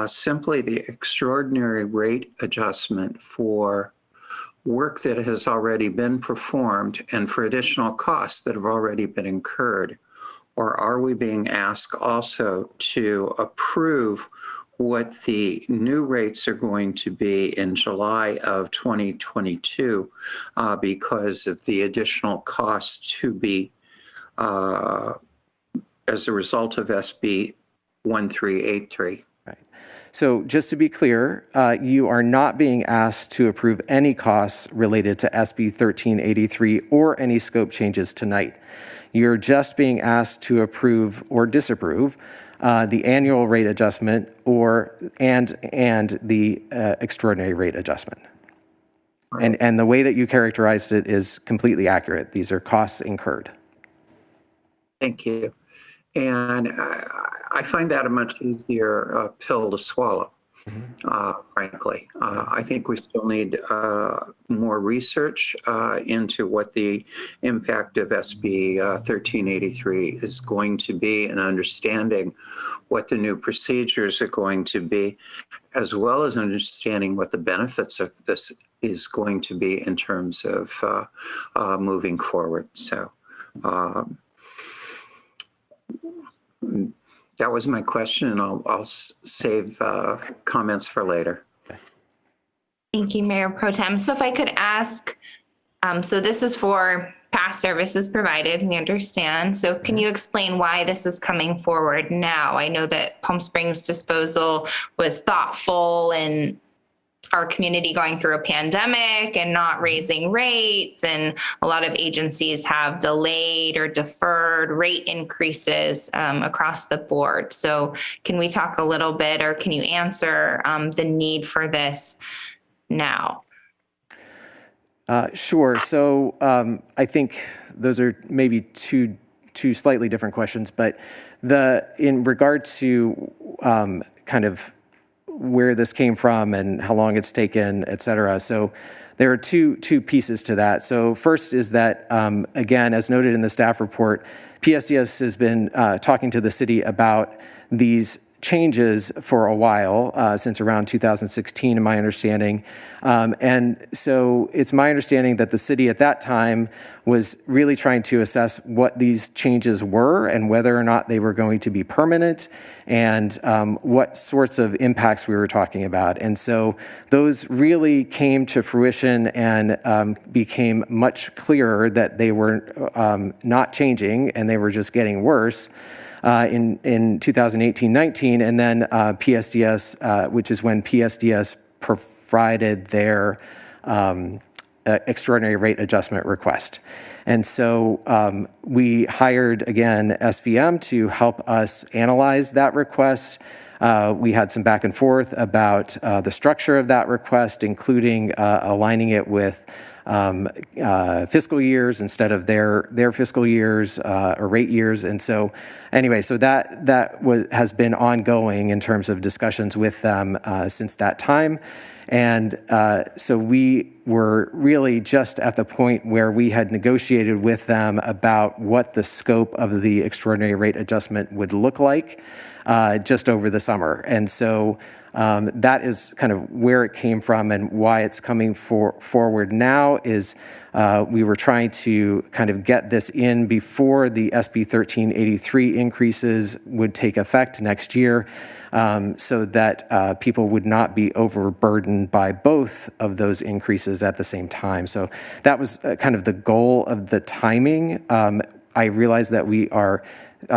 simply the extraordinary rate adjustment for work that has already been performed and for additional costs that have already been incurred? Or are we being asked also to approve what the new rates are going to be in July of 2022 because of the additional costs to be as a result of SB 1383? So just to be clear, you are not being asked to approve any costs related to SB 1383 or any scope changes tonight. You're just being asked to approve or disapprove the annual rate adjustment and the extraordinary rate adjustment. And the way that you characterized it is completely accurate. These are costs incurred. Thank you. And I find that a much easier pill to swallow, frankly. I think we still need more research into what the impact of SB 1383 is going to be and understanding what the new procedures are going to be, as well as understanding what the benefits of this is going to be in terms of moving forward. So that was my question, and I'll save comments for later. Thank you, Mayor Pro Tem. So if I could ask, so this is for past services provided, we understand. So can you explain why this is coming forward now? I know that Palm Springs disposal was thoughtful in our community going through a pandemic and not raising rates, and a lot of agencies have delayed or deferred rate increases across the board. So can we talk a little bit, or can you answer the need for this now? Sure. So I think those are maybe two slightly different questions, but in regard to kind of where this came from and how long it's taken, et cetera. So there are two pieces to that. So first is that, again, as noted in the staff report, PSDS has been talking to the city about these changes for a while, since around 2016, in my understanding. And so it's my understanding that the city at that time was really trying to assess what these changes were and whether or not they were going to be permanent, and what sorts of impacts we were talking about. And so those really came to fruition and became much clearer that they were not changing and they were just getting worse in 2018-19, and then PSDS, which is when PSDS provided their extraordinary rate adjustment request. And so we hired, again, SVM to help us analyze that request. We had some back and forth about the structure of that request, including aligning it with fiscal years instead of their fiscal years or rate years. And so anyway, so that has been ongoing in terms of discussions with them since that time. And so we were really just at the point where we had negotiated with them about what the scope of the extraordinary rate adjustment would look like just over the summer. And so that is kind of where it came from, and why it's coming forward now is we were trying to kind of get this in before the SB 1383 increases would take effect next year, so that people would not be overburdened by both of those increases at the same time. So that was kind of the goal of the timing. I realize that we are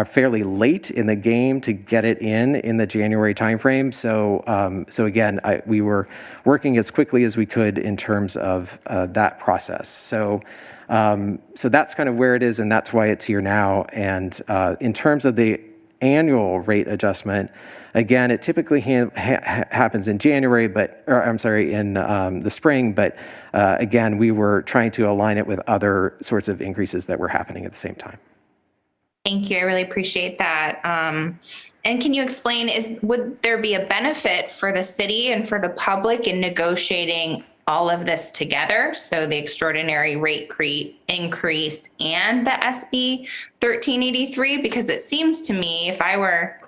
fairly late in the game to get it in the January timeframe. So again, we were working as quickly as we could in terms of that process. So that's kind of where it is, and that's why it's here now. And in terms of the annual rate adjustment, again, it typically happens in January, in the spring, but again, we were trying to align it with other sorts of increases that were happening at the same time. Thank you. I really appreciate that. And can you explain, would there be a benefit for the city and for the public in negotiating all of this together? So the extraordinary rate increase and the SB 1383, because it seems to me if I were,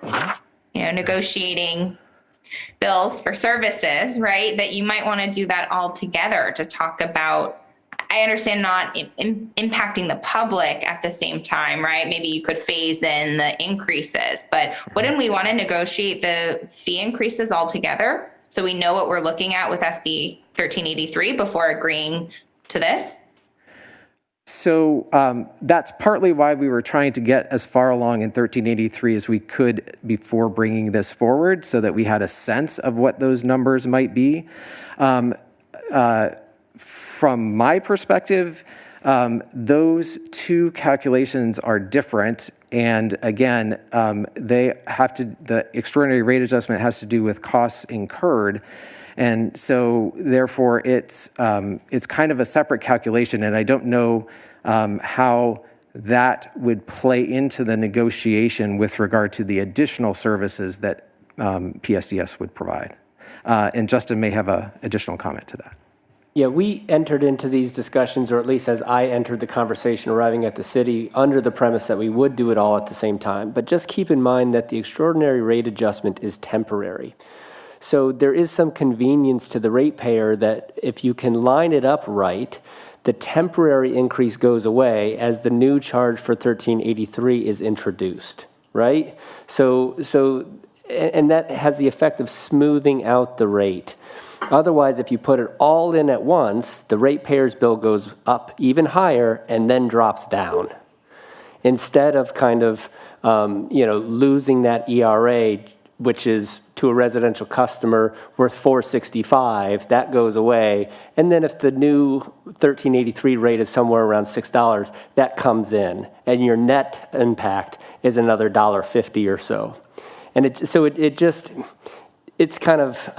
negotiating bills for services, right, that you might want to do that all together to talk about, I understand not impacting the public at the same time, right? Maybe you could phase in the increases, but wouldn't we want to negotiate the fee increases all together so we know what we're looking at with SB 1383 before agreeing to this? So that's partly why we were trying to get as far along in 1383 as we could before bringing this forward so that we had a sense of what those numbers might be. From my perspective, those two calculations are different. And again, the extraordinary rate adjustment has to do with costs incurred. And so therefore it's kind of a separate calculation, and I don't know how that would play into the negotiation with regard to the additional services that PSDS would provide. And Justin may have an additional comment to that. Yeah, we entered into these discussions, or at least as I entered the conversation arriving at the city, under the premise that we would do it all at the same time. But just keep in mind that the extraordinary rate adjustment is temporary. So there is some convenience to the ratepayer that if you can line it up right, the temporary increase goes away as the new charge for 1383 is introduced, right? So and that has the effect of smoothing out the rate. Otherwise, if you put it all in at once, the ratepayer's bill goes up even higher and then drops down. Instead of kind of, losing that ERA, which is to a residential customer worth $4.65, that goes away. And then if the new 1383 rate is somewhere around $6, that comes in, and your net impact is another $1.50 or so. And it's kind of,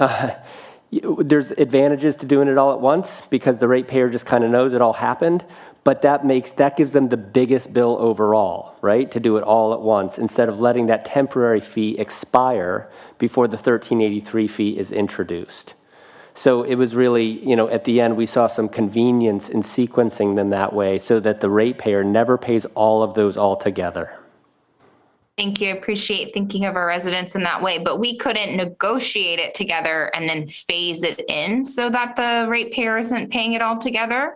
there's advantages to doing it all at once because the ratepayer just kind of knows it all happened, but that gives them the biggest bill overall, right? To do it all at once instead of letting that temporary fee expire before the 1383 fee is introduced. So it was really, at the end, we saw some convenience in sequencing them that way so that the ratepayer never pays all of those all together. Thank you. I appreciate thinking of our residents in that way, but we couldn't negotiate it together and then phase it in so that the ratepayer isn't paying it all together?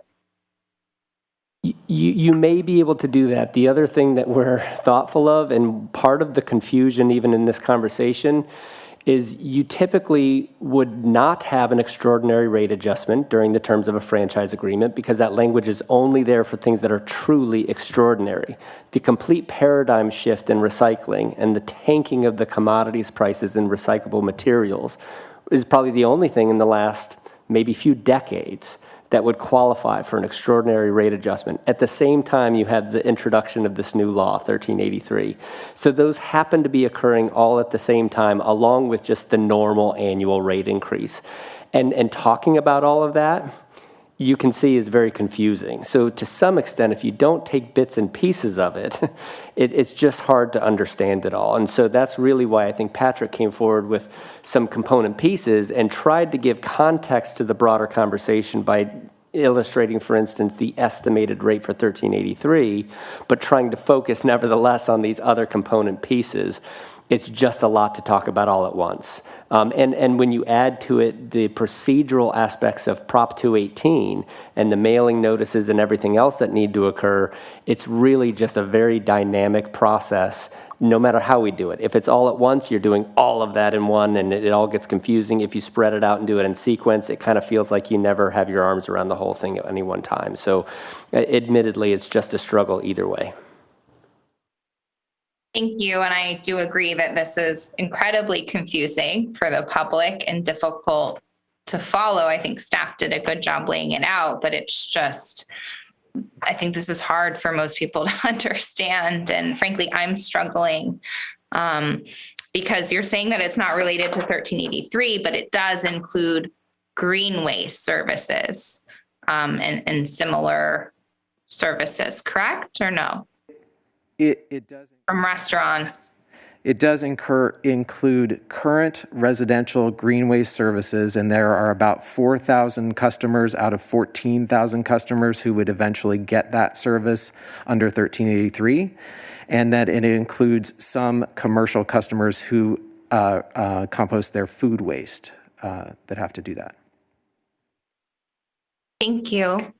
You may be able to do that. The other thing that we're thoughtful of, and part of the confusion even in this conversation, is you typically would not have an extraordinary rate adjustment during the terms of a franchise agreement because that language is only there for things that are truly extraordinary. The complete paradigm shift in recycling and the tanking of the commodities prices in recyclable materials is probably the only thing in the last maybe few decades that would qualify for an extraordinary rate adjustment. At the same time, you had the introduction of this new law, 1383. So those happen to be occurring all at the same time, along with just the normal annual rate increase. And talking about all of that, you can see is very confusing. So to some extent, if you don't take bits and pieces of it, it's just hard to understand it all. And so that's really why I think Patrick came forward with some component pieces and tried to give context to the broader conversation by illustrating, for instance, the estimated rate for 1383, but trying to focus nevertheless on these other component pieces. It's just a lot to talk about all at once. And when you add to it the procedural aspects of Prop 218 and the mailing notices and everything else that need to occur, it's really just a very dynamic process, no matter how we do it. If it's all at once, you're doing all of that in one and it all gets confusing. If you spread it out and do it in sequence, it kind of feels like you never have your arms around the whole thing at any one time. So admittedly, it's just a struggle either way. Thank you. And I do agree that this is incredibly confusing for the public and difficult to follow. I think staff did a good job laying it out, but it's just, I think this is hard for most people to understand. And frankly, I'm struggling Because you're saying that it's not related to 1383, but it does include green waste services and similar services, correct or no? It does. From restaurants. It does include current residential green waste services, and there are about 4,000 customers out of 14,000 customers who would eventually get that service under 1383, and that it includes some commercial customers who compost their food waste that have to do that. Thank you.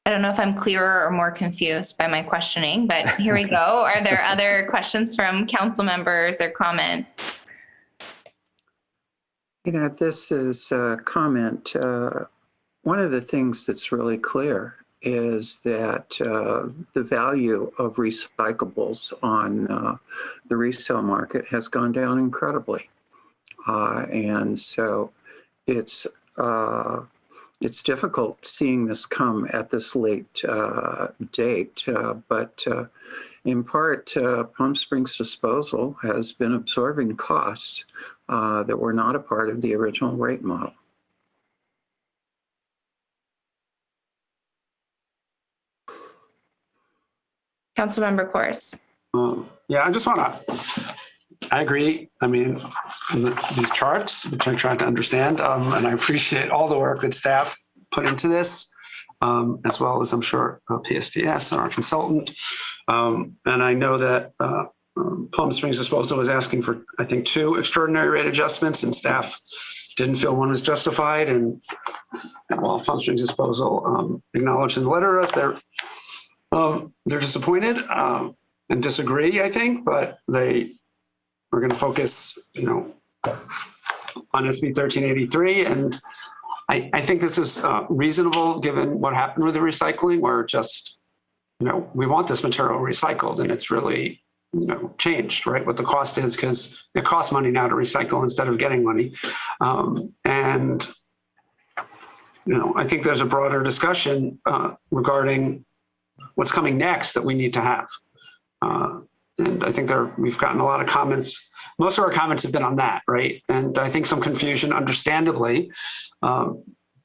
I don't know if I'm clearer or more confused by my questioning, but here we go. Are there other questions from council members or comments? You know, this is a comment. One of the things that's really clear is that the value of recyclables on the resale market has gone down incredibly. And so it's difficult seeing this come at this late date, but in part, Palm Springs Disposal has been absorbing costs that were not a part of the original rate model. Councilmember Corrs. Yeah, I just want to, I agree. I mean, these charts, which I'm trying to understand, and I appreciate all the work that staff put into this, as well as I'm sure PSDS and our consultant. And I know that Palm Springs Disposal was asking for, I think, 2 extraordinary rate adjustments, and staff didn't feel one was justified. And while Palm Springs Disposal acknowledged in the letter to us, they're disappointed and disagree, I think, but they are going to focus, you know, on SB 1383. And I think this is reasonable given what happened with the recycling, where just, you know, we want this material recycled, and it's really, you know, changed, right? What the cost is, because it costs money now to recycle instead of getting money. And, you know, I think there's a broader discussion regarding what's coming next that we need to have. And I think we've gotten a lot of comments. Most of our comments have been on that, right? And I think some confusion, understandably,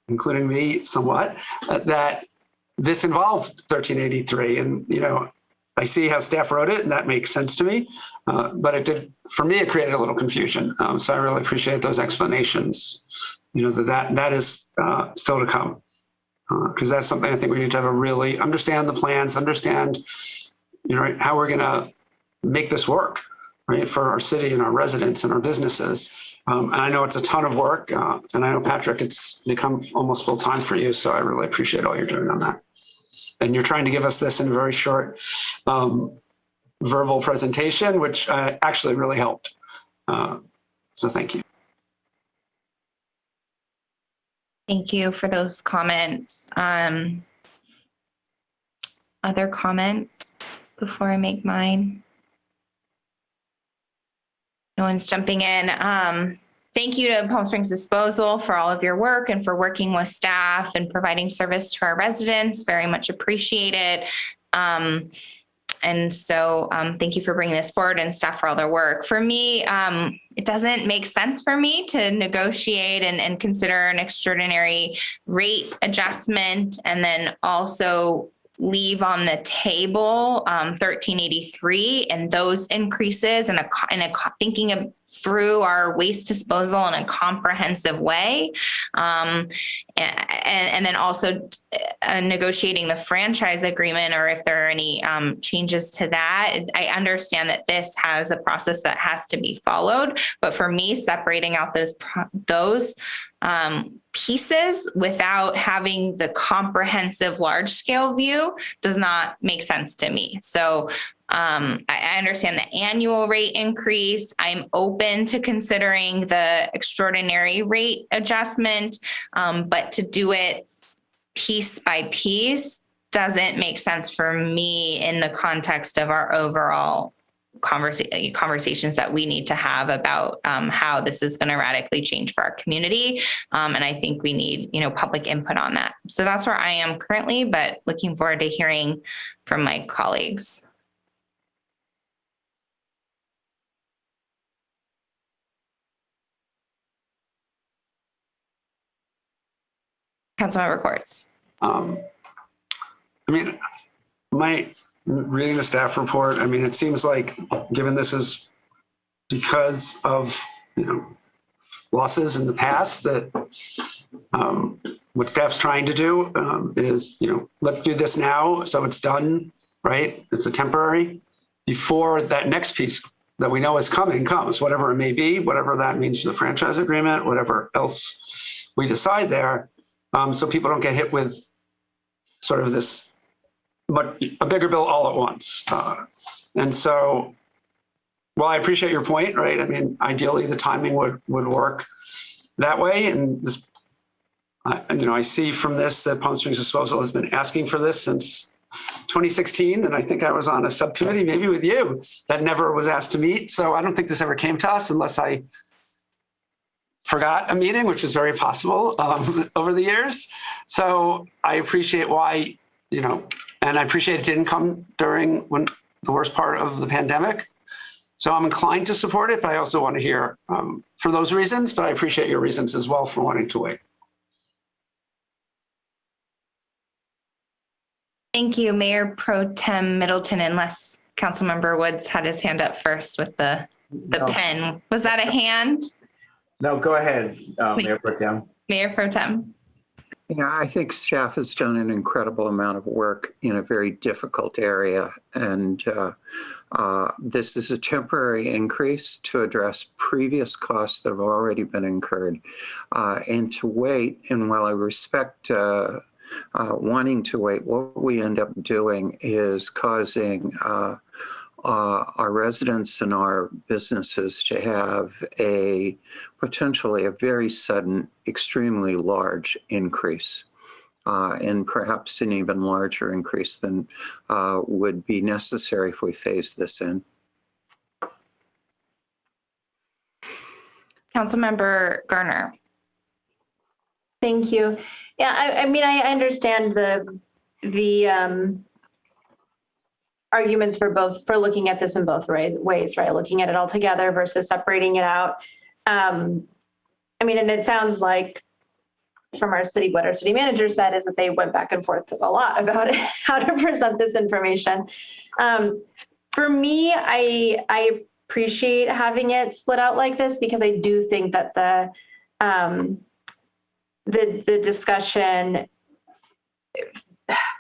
including me somewhat, that this involved 1383. And, you know, I see how staff wrote it, and that makes sense to me. But it did, for me, it created a little confusion. So I really appreciate those explanations, you know, that is still to come. Because that's something I think we need to have a really understand the plans, understand, you know, how we're going to make this work, right, for our city and our residents and our businesses. And I know it's a ton of work, and I know, Patrick, it's become almost full time for you. So I really appreciate all you're doing on that. And you're trying to give us this in a very short verbal presentation, which actually really helped. So thank you. Thank you for those comments. Other comments before I make mine? No one's jumping in. Thank you to Palm Springs Disposal for all of your work and for working with staff and providing service to our residents. Very much appreciated. And so thank you for bringing this forward, and staff for all their work. For me, it doesn't make sense for me to negotiate and consider an extraordinary rate adjustment and then also leave on the table 1383 and those increases and thinking through our waste disposal in a comprehensive way. And then also negotiating the franchise agreement, or if there are any changes to that. I understand that this has a process that has to be followed, but for me, separating out those pieces without having the comprehensive large scale view does not make sense to me. So I understand the annual rate increase. I'm open to considering the extraordinary rate adjustment, but to do it piece by piece doesn't make sense for me in the context of our overall conversations that we need to have about how this is going to radically change for our community. And I think we need, public input on that. So that's where I am currently, but looking forward to hearing from my colleagues. Councilmember Quartz. I mean, reading the staff report, I mean, it seems like, given this is because of, losses in the past, that what staff's trying to do is, let's do this now so it's done, right? It's a temporary, before that next piece that we know is coming comes, whatever it may be, whatever that means for the franchise agreement, whatever else we decide there, so people don't get hit with sort of this, a bigger bill all at once. And so, well, I appreciate your point, right? I mean, ideally the timing would work that way. And this, I see from this that Palm Springs Disposal has been asking for this since 2016. And I think I was on a subcommittee, maybe with you, that never was asked to meet. So I don't think this ever came to us unless I forgot a meeting, which is very possible over the years. So I appreciate why, and I appreciate it didn't come during the worst part of the pandemic. So I'm inclined to support it, but I also want to hear for those reasons, but I appreciate your reasons as well for wanting to wait. Thank you, Mayor Pro Tem Middleton, unless Councilmember Woods had his hand up first with the pen. Was that a hand? No, go ahead, Mayor Pro Tem. Mayor Pro Tem. I think staff has done an incredible amount of work in a very difficult area. And this is a temporary increase to address previous costs that have already been incurred. And to wait, and while I respect wanting to wait, what we end up doing is causing our residents and our businesses to have potentially a very sudden, extremely large increase, and perhaps an even larger increase than would be necessary if we phase this in. Councilmember Garner. Thank you. Yeah, I mean, I understand the arguments for looking at this in both ways, right? Looking at it all together versus separating it out. I mean, and it sounds like from what our city manager said is that they went back and forth a lot about how to present this information. For me, I appreciate having it split out like this because I do think that the discussion,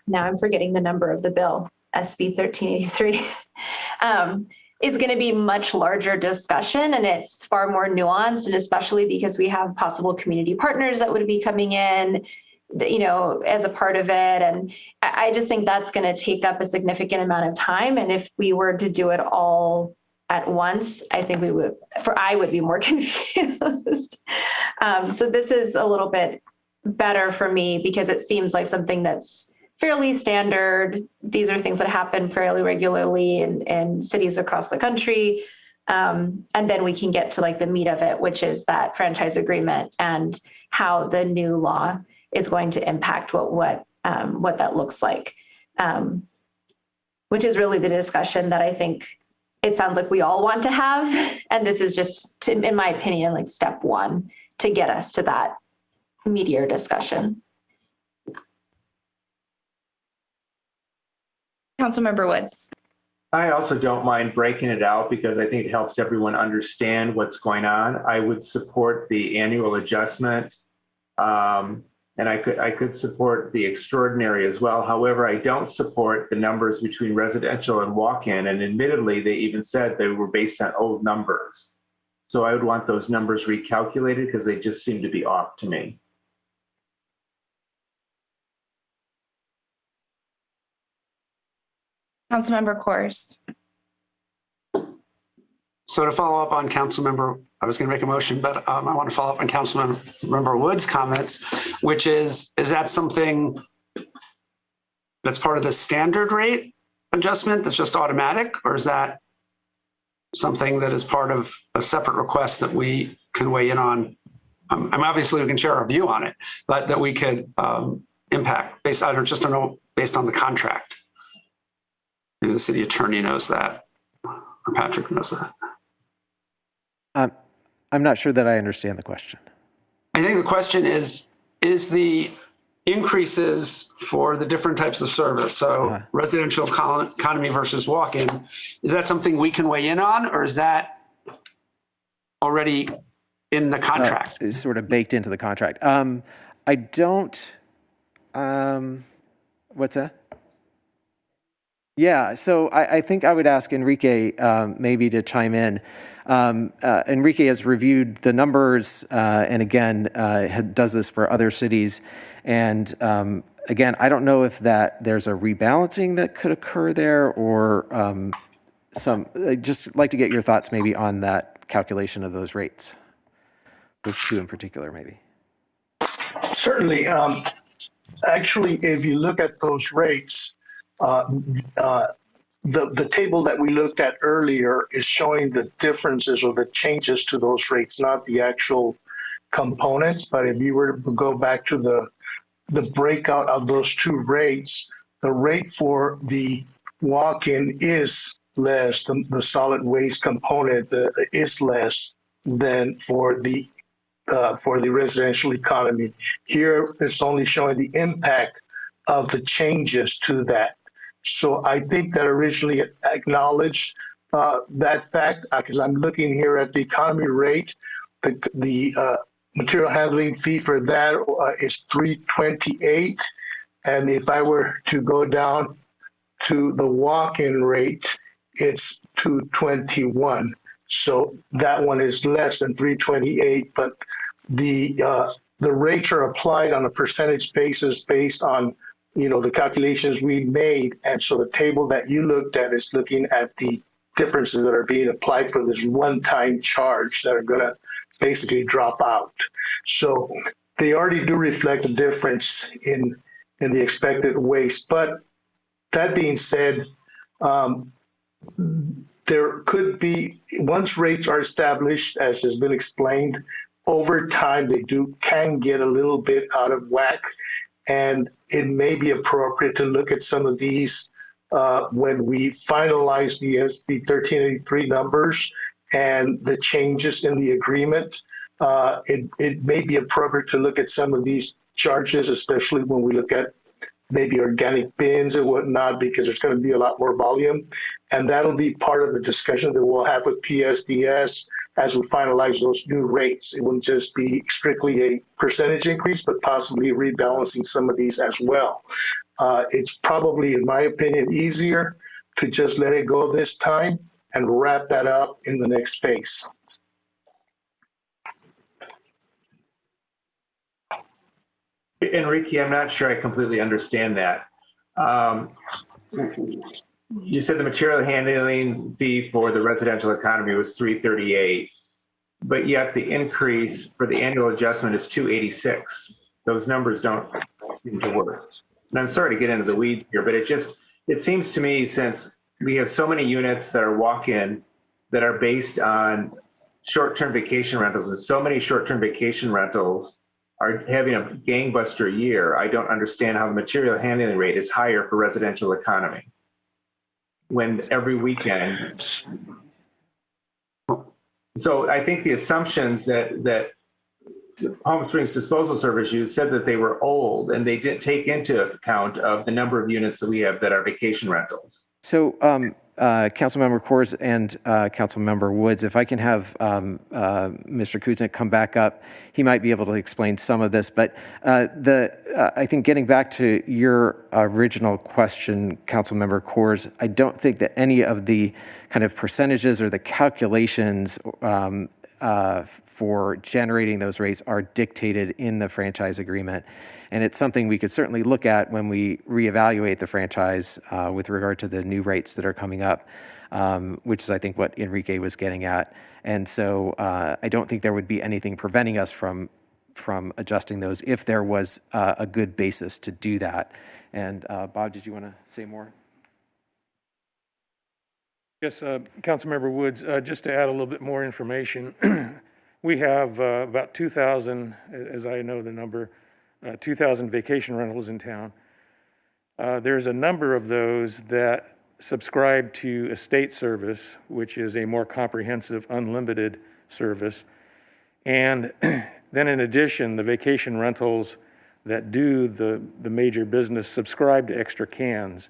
now I'm forgetting the number of the bill, SB 1383, is going to be much larger discussion, and it's far more nuanced, and especially because we have possible community partners that would be coming in, as a part of it. And I just think that's going to take up a significant amount of time. And if we were to do it all at once, I think I would be more confused. So this is a little bit better for me because it seems like something that's fairly standard. These are things that happen fairly regularly in cities across the country. And then we can get to like the meat of it, which is that franchise agreement and how the new law is going to impact what that looks like, which is really the discussion that I think it sounds like we all want to have. And this is just, in my opinion, like step one to get us to that meatier discussion. Councilmember Woods. I also don't mind breaking it out because I think it helps everyone understand what's going on. I would support the annual adjustment, and I could support the extraordinary as well. However, I don't support the numbers between residential and walk-in, and admittedly, they even said they were based on old numbers. So I would want those numbers recalculated because they just seem to be off to me. Councilmember Kors. So to follow up on Councilmember, I was going to make a motion, but I want to follow up on Councilmember Wood's comments, which is that something that's part of the standard rate adjustment that's just automatic, or is that something that is part of a separate request that we can weigh in on? Obviously we can share our view on it, but that we could impact based on the contract. Maybe the city attorney knows that, or Patrick knows that. I'm not sure that I understand the question. I think the question is increases for the different types of service. So residential economy versus walk-in. Is that something we can weigh in on, or is that already in the contract? It's sort of baked into the contract. I don't, what's that? Yeah, so I think I would ask Enrique maybe to chime in. Enrique has reviewed the numbers and again, does this for other cities. And again, I don't know if there's a rebalancing that could occur there or I'd just like to get your thoughts maybe on that calculation of those rates. Those two in particular, maybe. Certainly. Actually, if you look at those rates, the table that we looked at earlier is showing the differences or the changes to those rates, not the actual components. But if you were to go back to the breakout of those two rates, the rate for the walk-in is less, the solid waste component is less than for the residential economy. Here, it's only showing the impact of the changes to that. So I think that originally acknowledged that fact, because I'm looking here at the economy rate. The material handling fee for that is $3.28, and if I were to go down to the walk-in rate, it's $2.21. So that one is less than $3.28, but the rates are applied on a percentage basis based on the calculations we made. And so the table that you looked at is looking at the differences that are being applied for this one-time charge that are going to basically drop out. So they already do reflect a difference in the expected waste. But that being said, there could be, once rates are established, as has been explained, over time they can get a little bit out of whack. And it may be appropriate to look at some of these when we finalize the SB 1383 numbers and the changes in the agreement. It may be appropriate to look at some of these charges, especially when we look at maybe organic bins and whatnot, because there's going to be a lot more volume. And that'll be part of the discussion that we'll have with PSDS as we finalize those new rates. It wouldn't just be strictly a percentage increase, but possibly rebalancing some of these as well. It's probably, in my opinion, easier to just let it go this time and wrap that up in the next phase. Enrique, I'm not sure I completely understand that. You said the material handling fee for the residential economy was $3.38, but yet the increase for the annual adjustment is $2.86. Those numbers don't seem to work. And I'm sorry to get into the weeds here, but it seems to me, since we have so many units that are walk-in that are based on short-term vacation rentals, and so many short-term vacation rentals are having a gangbuster year, I don't understand how the material handling rate is higher for residential economy when every weekend. So I think the assumptions that Palm Springs Disposal Service used said that they were old, and they didn't take into account of the number of units that we have that are vacation rentals. So Councilmember Coors and Councilmember Woods, if I can have Mr. Kuznick come back up, he might be able to explain some of this. But I think getting back to your original question, Councilmember Coors, I don't think that any of the kind of percentages or the calculations for generating those rates are dictated in the franchise agreement. And it's something we could certainly look at when we reevaluate the franchise with regard to the new rates that are coming up, which is, I think, what Enrique was getting at. And so I don't think there would be anything preventing us from adjusting those if there was a good basis to do that. And Bob, did you want to say more? Yes, Councilmember Woods, just to add a little bit more information, we have about 2,000, as I know the number, 2,000 vacation rentals in town. There's a number of those that subscribe to estate service, which is a more comprehensive, unlimited service. And then in addition, the vacation rentals that do the major business subscribe to extra cans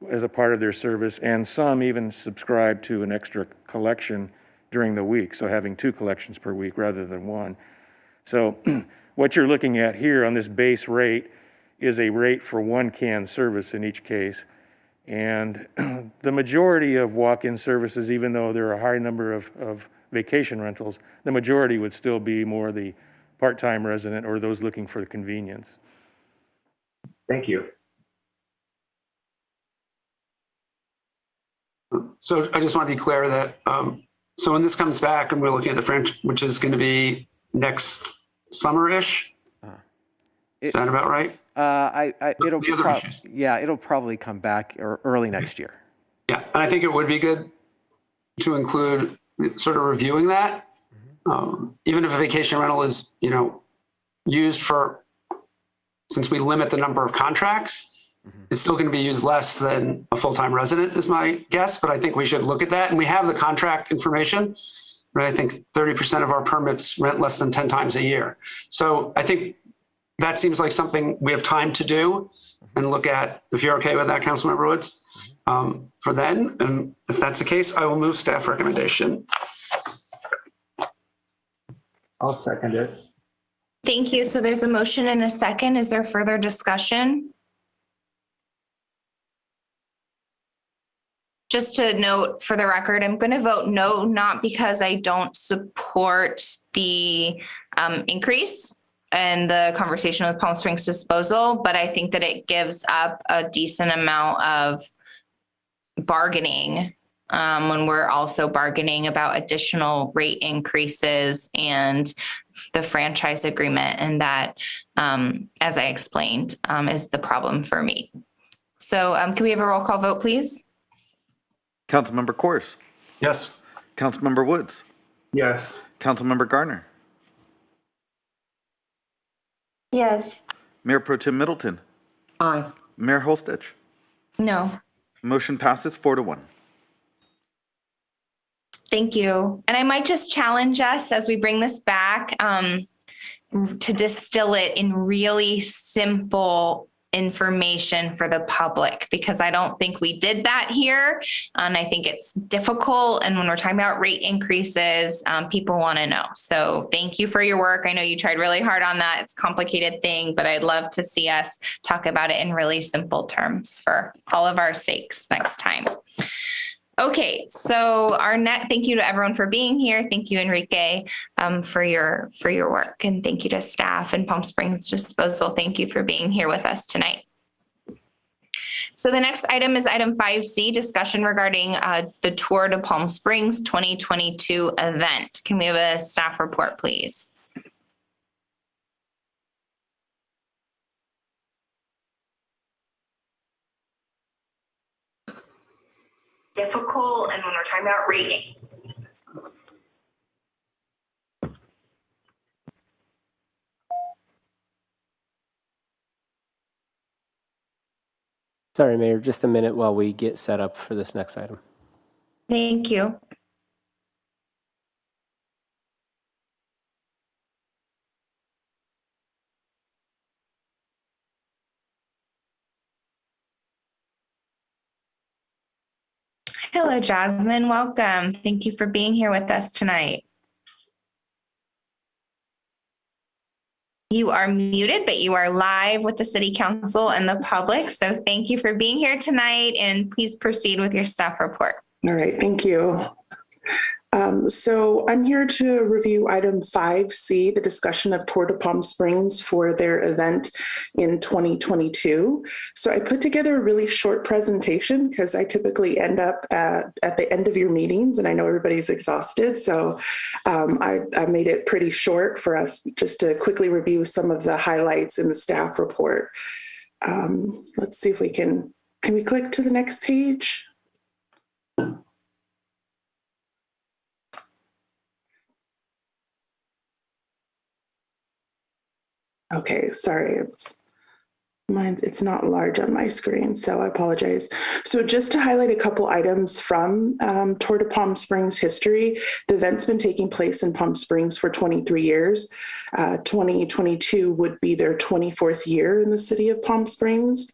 as a part of their service, and some even subscribe to an extra collection during the week, so having 2 collections per week rather than 1. So what you're looking at here on this base rate is a rate for 1 can service in each case. And the majority of walk-in services, even though there are a high number of vacation rentals, the majority would still be more the part-time resident or those looking for the convenience. Thank you. So I just want to be clear that, so when this comes back and we're looking at the French, which is going to be next summer-ish, is that about right? It'll probably come back early next year. Yeah, and I think it would be good to include sort of reviewing that. Even if a vacation rental is, used for, since we limit the number of contracts, it's still going to be used less than a full-time resident is my guess, but I think we should look at that. And we have the contract information, right? I think 30% of our permits rent less than 10 times a year. So I think that seems like something we have time to do and look at, if you're okay with that, Councilmember Woods, for then. And if that's the case, I will move staff recommendation. I'll second it. Thank you. So there's a motion and a second. Is there further discussion? Just to note for the record, I'm going to vote no, not because I don't support the increase and the conversation with Palm Springs Disposal, but I think that it gives up a decent amount of bargaining when we're also bargaining about additional rate increases and the franchise agreement. And that, as I explained, is the problem for me. So can we have a roll call vote, please? Councilmember Kors. Yes. Councilmember Woods. Yes. Councilmember Garner. Yes. Mayor Pro Tem Middleton. Aye. Mayor Holstich. No. Motion passes 4-1. Thank you. And I might just challenge us as we bring this back to distill it in really simple information for the public, because I don't think we did that here. And I think it's difficult. And when we're talking about rate increases, people want to know. So thank you for your work. I know you tried really hard on that. It's a complicated thing, but I'd love to see us talk about it in really simple terms for all of our sakes next time. Okay, so thank you to everyone for being here. Thank you, Enrique, for your work, and thank you to staff and Palm Springs Disposal. Thank you for being here with us tonight. So the next item is item 5C, discussion regarding the Tour de Palm Springs 2022 event. Can we have a staff report, please? Difficult, and when we're talking about rating. Sorry, Mayor, just a minute while we get set up for this next item. Thank you. Hello, Jasmine. Welcome. Thank you for being here with us tonight. You are muted, but you are live with the City Council and the public. So thank you for being here tonight, and please proceed with your staff report. All right, thank you. So I'm here to review item 5C, the discussion of Tour de Palm Springs for their event in 2022. So I put together a really short presentation because I typically end up at the end of your meetings, and I know everybody's exhausted. So I made it pretty short for us just to quickly review some of the highlights in the staff report. Let's see if we can we click to the next page? Okay, sorry. It's not large on my screen, so I apologize. So just to highlight a couple items from Tour de Palm Springs history, the event's been taking place in Palm Springs for 23 years. 2022 would be their 24th year in the city of Palm Springs.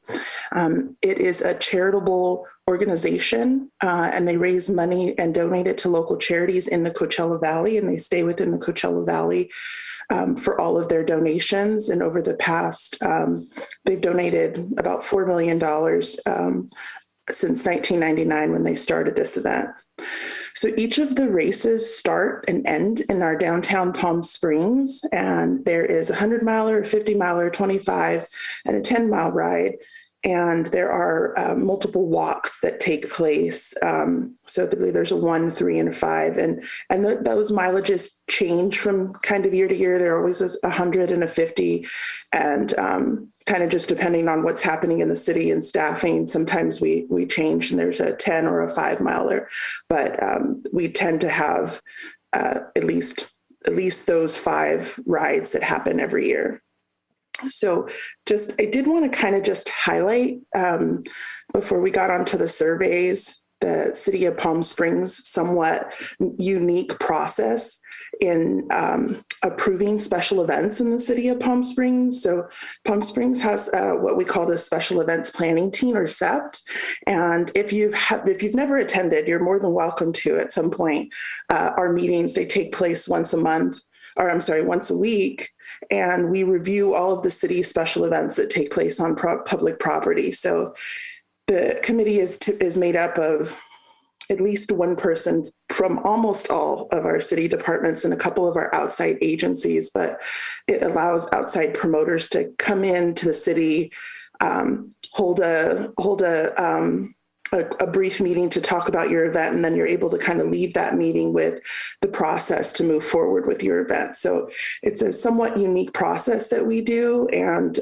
It is a charitable organization, and they raise money and donate it to local charities in the Coachella Valley, and they stay within the Coachella Valley for all of their donations. And over the past, they've donated about $4 million since 1999 when they started this event. So each of the races start and end in our downtown Palm Springs, and there is a 100-miler, a 50-miler, 25, and a 10-mile ride. And there are multiple walks that take place. So I believe there's a 1, 3, and a 5. And those mileages change from kind of year to year. There always is 100 and a 50. And kind of just depending on what's happening in the city and staffing, sometimes we change and there's a 10 or a 5-miler. But we tend to have at least those 5 rides that happen every year. So I did want to kind of just highlight before we got onto the surveys, the City of Palm Springs' somewhat unique process in approving special events in the City of Palm Springs. So Palm Springs has what we call the Special Events Planning Team, or SEPT. And if you've never attended, you're more than welcome to at some point. Our meetings, they take place once a week. And we review all of the city's special events that take place on public property. So the committee is made up of at least one person from almost all of our city departments and a couple of our outside agencies, but it allows outside promoters to come into the city, hold a brief meeting to talk about your event, and then you're able to kind of leave that meeting with the process to move forward with your event. So it's a somewhat unique process that we do, and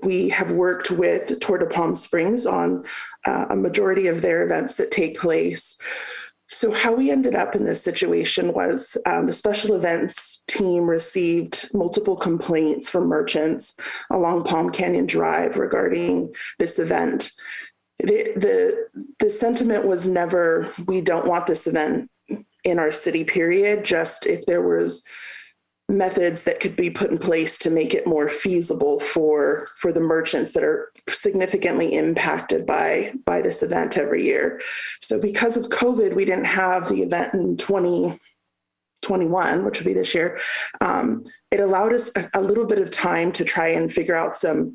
we have worked with Tour de Palm Springs on a majority of their events that take place. So how we ended up in this situation was the special events team received multiple complaints from merchants along Palm Canyon Drive regarding this event. The sentiment was never, we don't want this event in our city, period. Just if there was methods that could be put in place to make it more feasible for the merchants that are significantly impacted by this event every year. So because of COVID, we didn't have the event in 2021, which would be this year. It allowed us a little bit of time to try and figure out some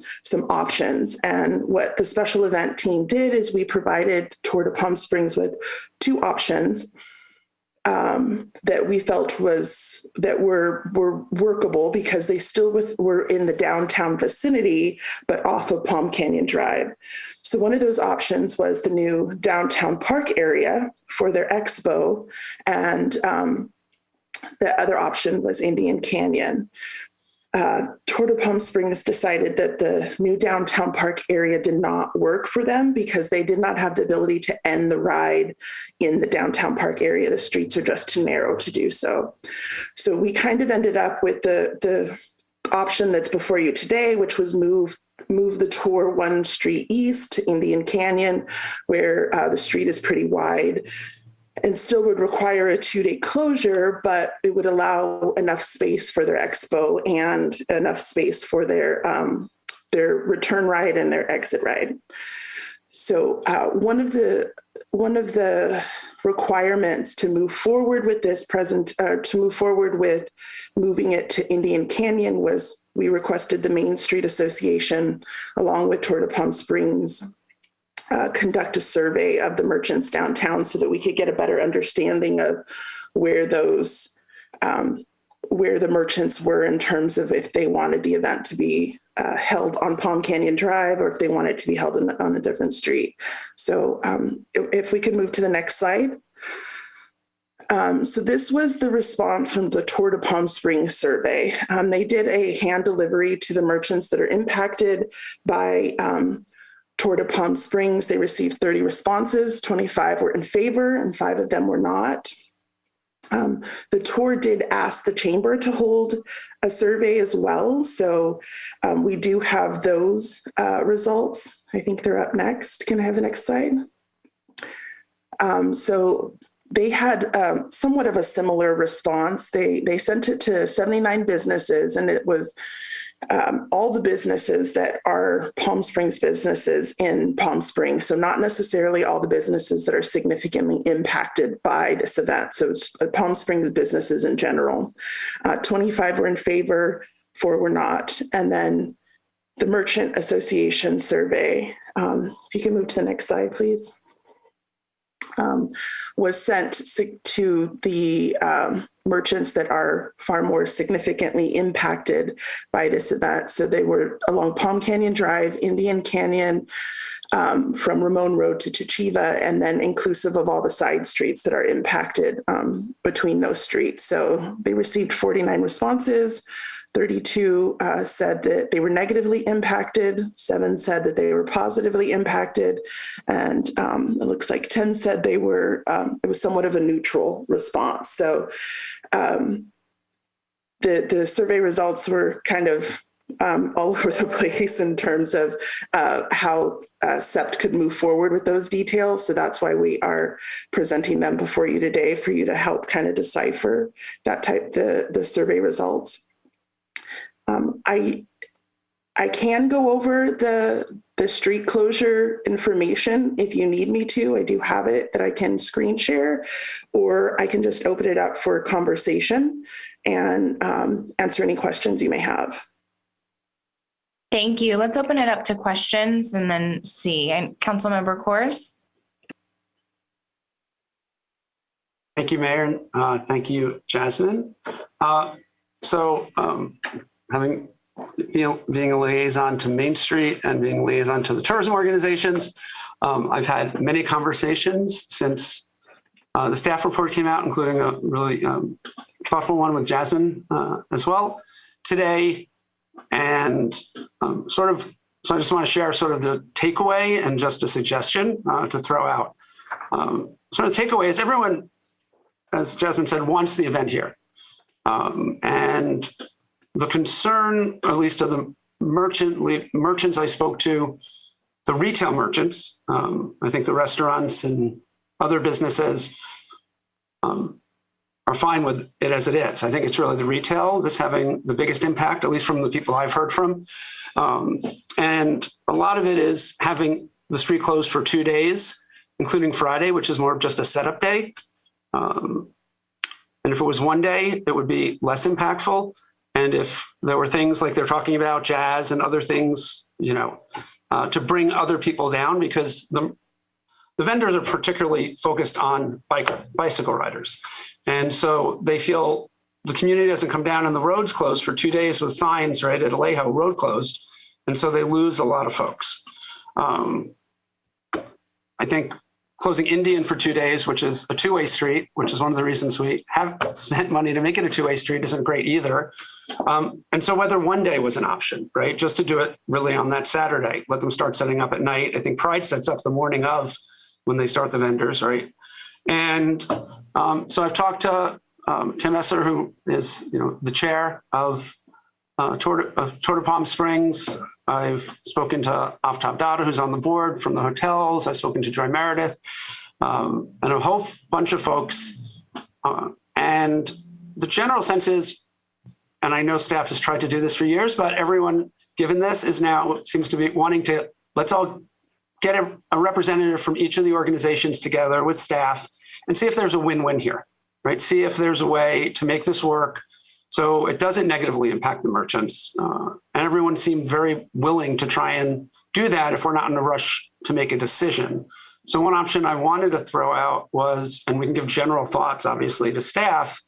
options. And what the special event team did is we provided Tour de Palm Springs with 2 options that we felt were workable because they still were in the downtown vicinity, but off of Palm Canyon Drive. So one of those options was the new downtown park area for their expo, and the other option was Indian Canyon. Tour de Palm Springs decided that the new downtown park area did not work for them because they did not have the ability to end the ride in the downtown park area. The streets are just too narrow to do so. So we kind of ended up with the option that's before you today, which was move the tour 1 street east to Indian Canyon, where the street is pretty wide, and still would require a 2-day closure, but it would allow enough space for their expo and enough space for their return ride and their exit ride. So one of the requirements to move forward with this moving it to Indian Canyon was we requested the Main Street Association, along with Tour de Palm Springs, conduct a survey of the merchants downtown so that we could get a better understanding of where the merchants were in terms of if they wanted the event to be held on Palm Canyon Drive or if they wanted it to be held on a different street. So if we could move to the next slide. So this was the response from the Tour de Palm Springs survey. They did a hand delivery to the merchants that are impacted by Tour de Palm Springs. They received 30 responses, 25 were in favor and 5 of them were not. The tour did ask the chamber to hold a survey as well. So we do have those results. I think they're up next. Can I have the next slide? So they had somewhat of a similar response. They sent it to 79 businesses, and it was all the businesses that are Palm Springs businesses in Palm Springs. So not necessarily all the businesses that are significantly impacted by this event. So it's Palm Springs businesses in general. 25 were in favor, 4 were not. And then the Merchant Association survey, if you can move to the next slide, please, was sent to the merchants that are far more significantly impacted by this event. So they were along Palm Canyon Drive, Indian Canyon, from Ramon Road to Chichiva, and then inclusive of all the side streets that are impacted between those streets. So they received 49 responses. 32 said that they were negatively impacted. 7 said that they were positively impacted. And it looks like 10 said they were, it was somewhat of a neutral response. So the survey results were kind of all over the place in terms of how SEPT could move forward with those details. So that's why we are presenting them before you today, for you to help kind of decipher that the survey results. I can go over the street closure information if you need me to. I do have it that I can screen share, or I can just open it up for conversation and answer any questions you may have. Thank you. Let's open it up to questions and then see. And Councilmember Kors. Thank you, Mayor. Thank you, Jasmine. Being a liaison to Main Street and being a liaison to the tourism organizations, I've had many conversations since the staff report came out, including a really thoughtful one with Jasmine as well today. And so I just want to share sort of the takeaway and just a suggestion to throw out. So the takeaway is everyone, as Jasmine said, wants the event here. And the concern, at least of the merchants I spoke to, the retail merchants, I think the restaurants and other businesses are fine with it as it is. I think it's really the retail that's having the biggest impact, at least from the people I've heard from. And a lot of it is having the street closed for 2 days, including Friday, which is more of just a setup day. And if it was 1 day, it would be less impactful. And if there were things like they're talking about jazz and other things, to bring other people down, because the vendors are particularly focused on bicycle riders. And so they feel the community doesn't come down and the road's closed for 2 days with signs, right, at Alejo, road closed. And so they lose a lot of folks. I think closing Indian for 2 days, which is a two-way street, which is one of the reasons we have spent money to make it a two-way street, isn't great either. And so whether 1 day was an option, right, just to do it really on that Saturday, let them start setting up at night. I think Pride sets up the morning of when they start the vendors, right? And so I've talked to Tim Esser, who is the chair of Tour de Palm Springs. I've spoken to Aftab Dada, who's on the board from the hotels. I've spoken to Joy Meredith and a whole bunch of folks. And the general sense is, and I know staff has tried to do this for years, but everyone given this is now seems to be wanting to, let's all get a representative from each of the organizations together with staff and see if there's a win-win here, right? See if there's a way to make this work so it doesn't negatively impact the merchants. And everyone seemed very willing to try and do that if we're not in a rush to make a decision. So one option I wanted to throw out was, and we can give general thoughts, obviously, to staff,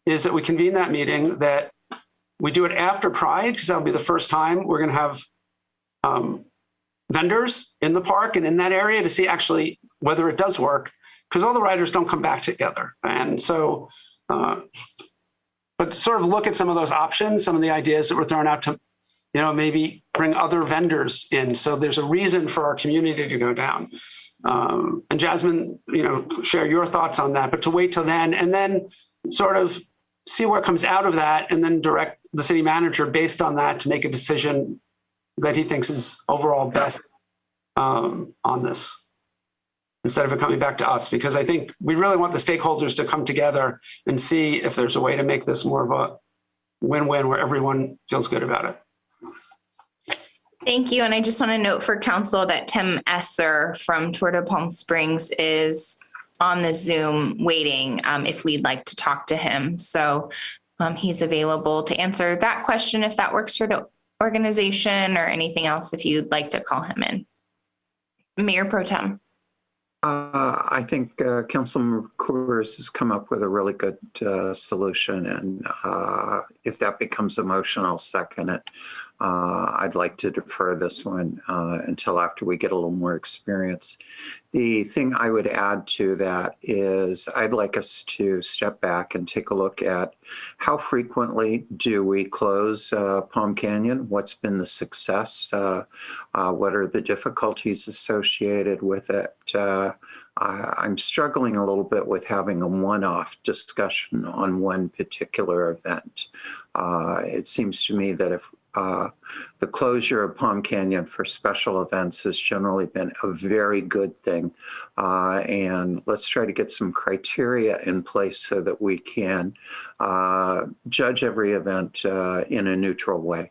is that we convene that meeting, that we do it after Pride, because that'll be the first time we're going to have vendors in the park and in that area to see actually whether it does work, because all the riders don't come back together. And so, but sort of look at some of those options, some of the ideas that were thrown out to, maybe bring other vendors in. So there's a reason for our community to go down. And Jasmine, share your thoughts on that, but to wait till then. And then sort of see what comes out of that and then direct the city manager based on that to make a decision that he thinks is overall best on this, instead of it coming back to us, because I think we really want the stakeholders to come together and see if there's a way to make this more of a win-win where everyone feels good about it. Thank you. And I just want to note for council that Tim Esser from Tour de Palm Springs is on the Zoom waiting if we'd like to talk to him. So he's available to answer that question if that works for the organization, or anything else if you'd like to call him in. Mayor Pro Tem. I think Councilmember Coors has come up with a really good solution, and if that becomes a motion, I'll second it. I'd like to defer this one until after we get a little more experience. The thing I would add to that is I'd like us to step back and take a look at how frequently do we close Palm Canyon? What's been the success? What are the difficulties associated with it? I'm struggling a little bit with having a one-off discussion on one particular event. It seems to me that if the closure of Palm Canyon for special events has generally been a very good thing. And let's try to get some criteria in place so that we can judge every event in a neutral way.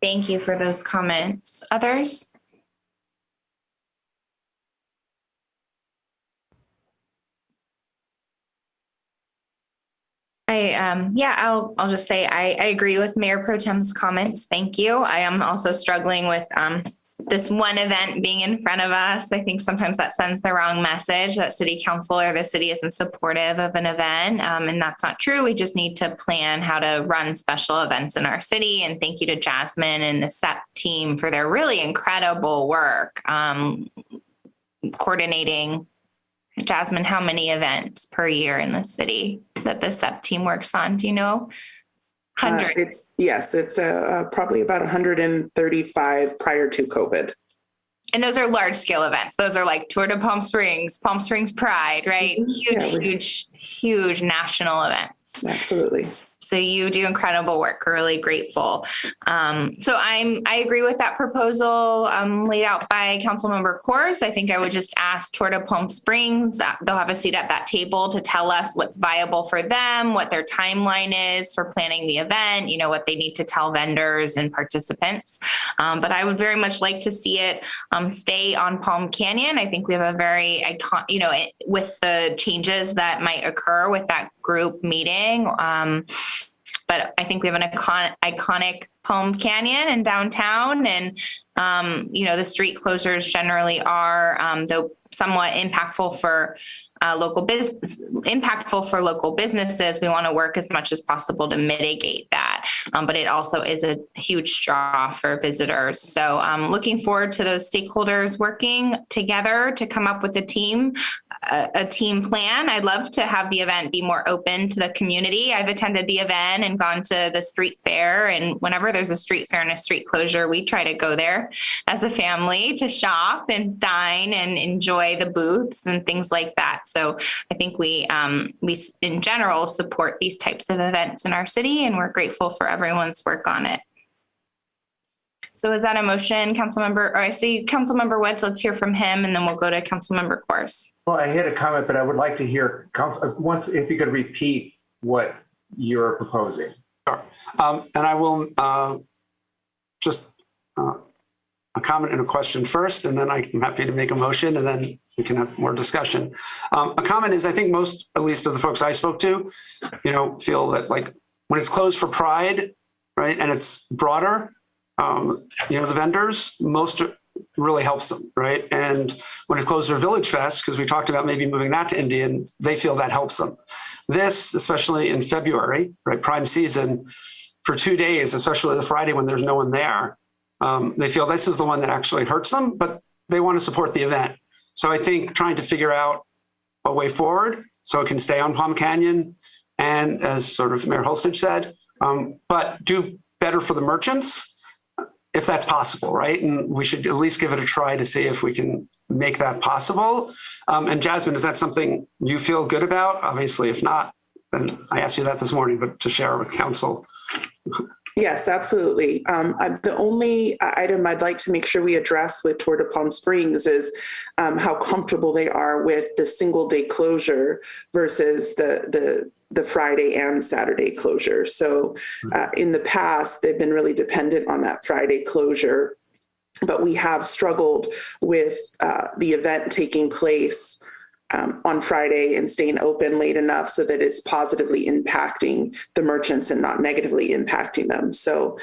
Thank you for those comments. Others? I'll just say I agree with Mayor Pro Tem's comments. Thank you. I am also struggling with this one event being in front of us. I think sometimes that sends the wrong message that city council or the city isn't supportive of an event. And that's not true. We just need to plan how to run special events in our city. And thank you to Jasmine and the SEP team for their really incredible work coordinating. Jasmine, how many events per year in the city that the SEP team works on? Do you know? 100. It's probably about 135 prior to COVID. And those are large scale events. Those are like Tour de Palm Springs Pride, right? Huge national events. Absolutely. So you do incredible work. We're really grateful. So I agree with that proposal laid out by Councilmember Coors. I think I would just ask Tour de Palm Springs. They'll have a seat at that table to tell us what's viable for them, what their timeline is for planning the event, you know, what they need to tell vendors and participants. But I would very much like to see it stay on Palm Canyon. I think we have a very with the changes that might occur with that group meeting. But I think we have an iconic Palm Canyon in downtown, and the street closures generally are, though somewhat impactful for local businesses. We want to work as much as possible to mitigate that. But it also is a huge draw for visitors. So I'm looking forward to those stakeholders working together to come up with a team plan. I'd love to have the event be more open to the community. I've attended the event and gone to the street fair. And whenever there's a street fair and a street closure, we try to go there as a family to shop and dine and enjoy the booths and things like that. So I think we in general support these types of events in our city, and we're grateful for everyone's work on it. So is that a motion, Councilmember, or I see Councilmember Woods, let's hear from him, and then we'll go to Councilmember Coors. Well, I had a comment, but I would like to hear once if you could repeat what you're proposing. Sure. And I will just a comment and a question first, and then I'm happy to make a motion, and then we can have more discussion. A comment is, I think most, at least of the folks I spoke to, feel that like when it's closed for Pride, right, and it's broader, the vendors, most really helps them, right? And when it's closed for Village Fest, because we talked about maybe moving that to Indian, they feel that helps them. This, especially in February, right, prime season, for 2 days, especially the Friday when there's no one there, they feel this is the one that actually hurts them, but they want to support the event. So I think trying to figure out a way forward so it can stay on Palm Canyon, and as sort of Mayor Holstich said, but do better for the merchants if that's possible, right? And we should at least give it a try to see if we can make that possible. And Jasmine, is that something you feel good about? Obviously, if not, then I asked you that this morning, but to share with council. Yes, absolutely. The only item I'd like to make sure we address with Tour de Palm Springs is how comfortable they are with the single day closure versus the Friday and Saturday closure. So in the past, they've been really dependent on that Friday closure, but we have struggled with the event taking place on Friday and staying open late enough so that it's positively impacting the merchants and not negatively impacting them. So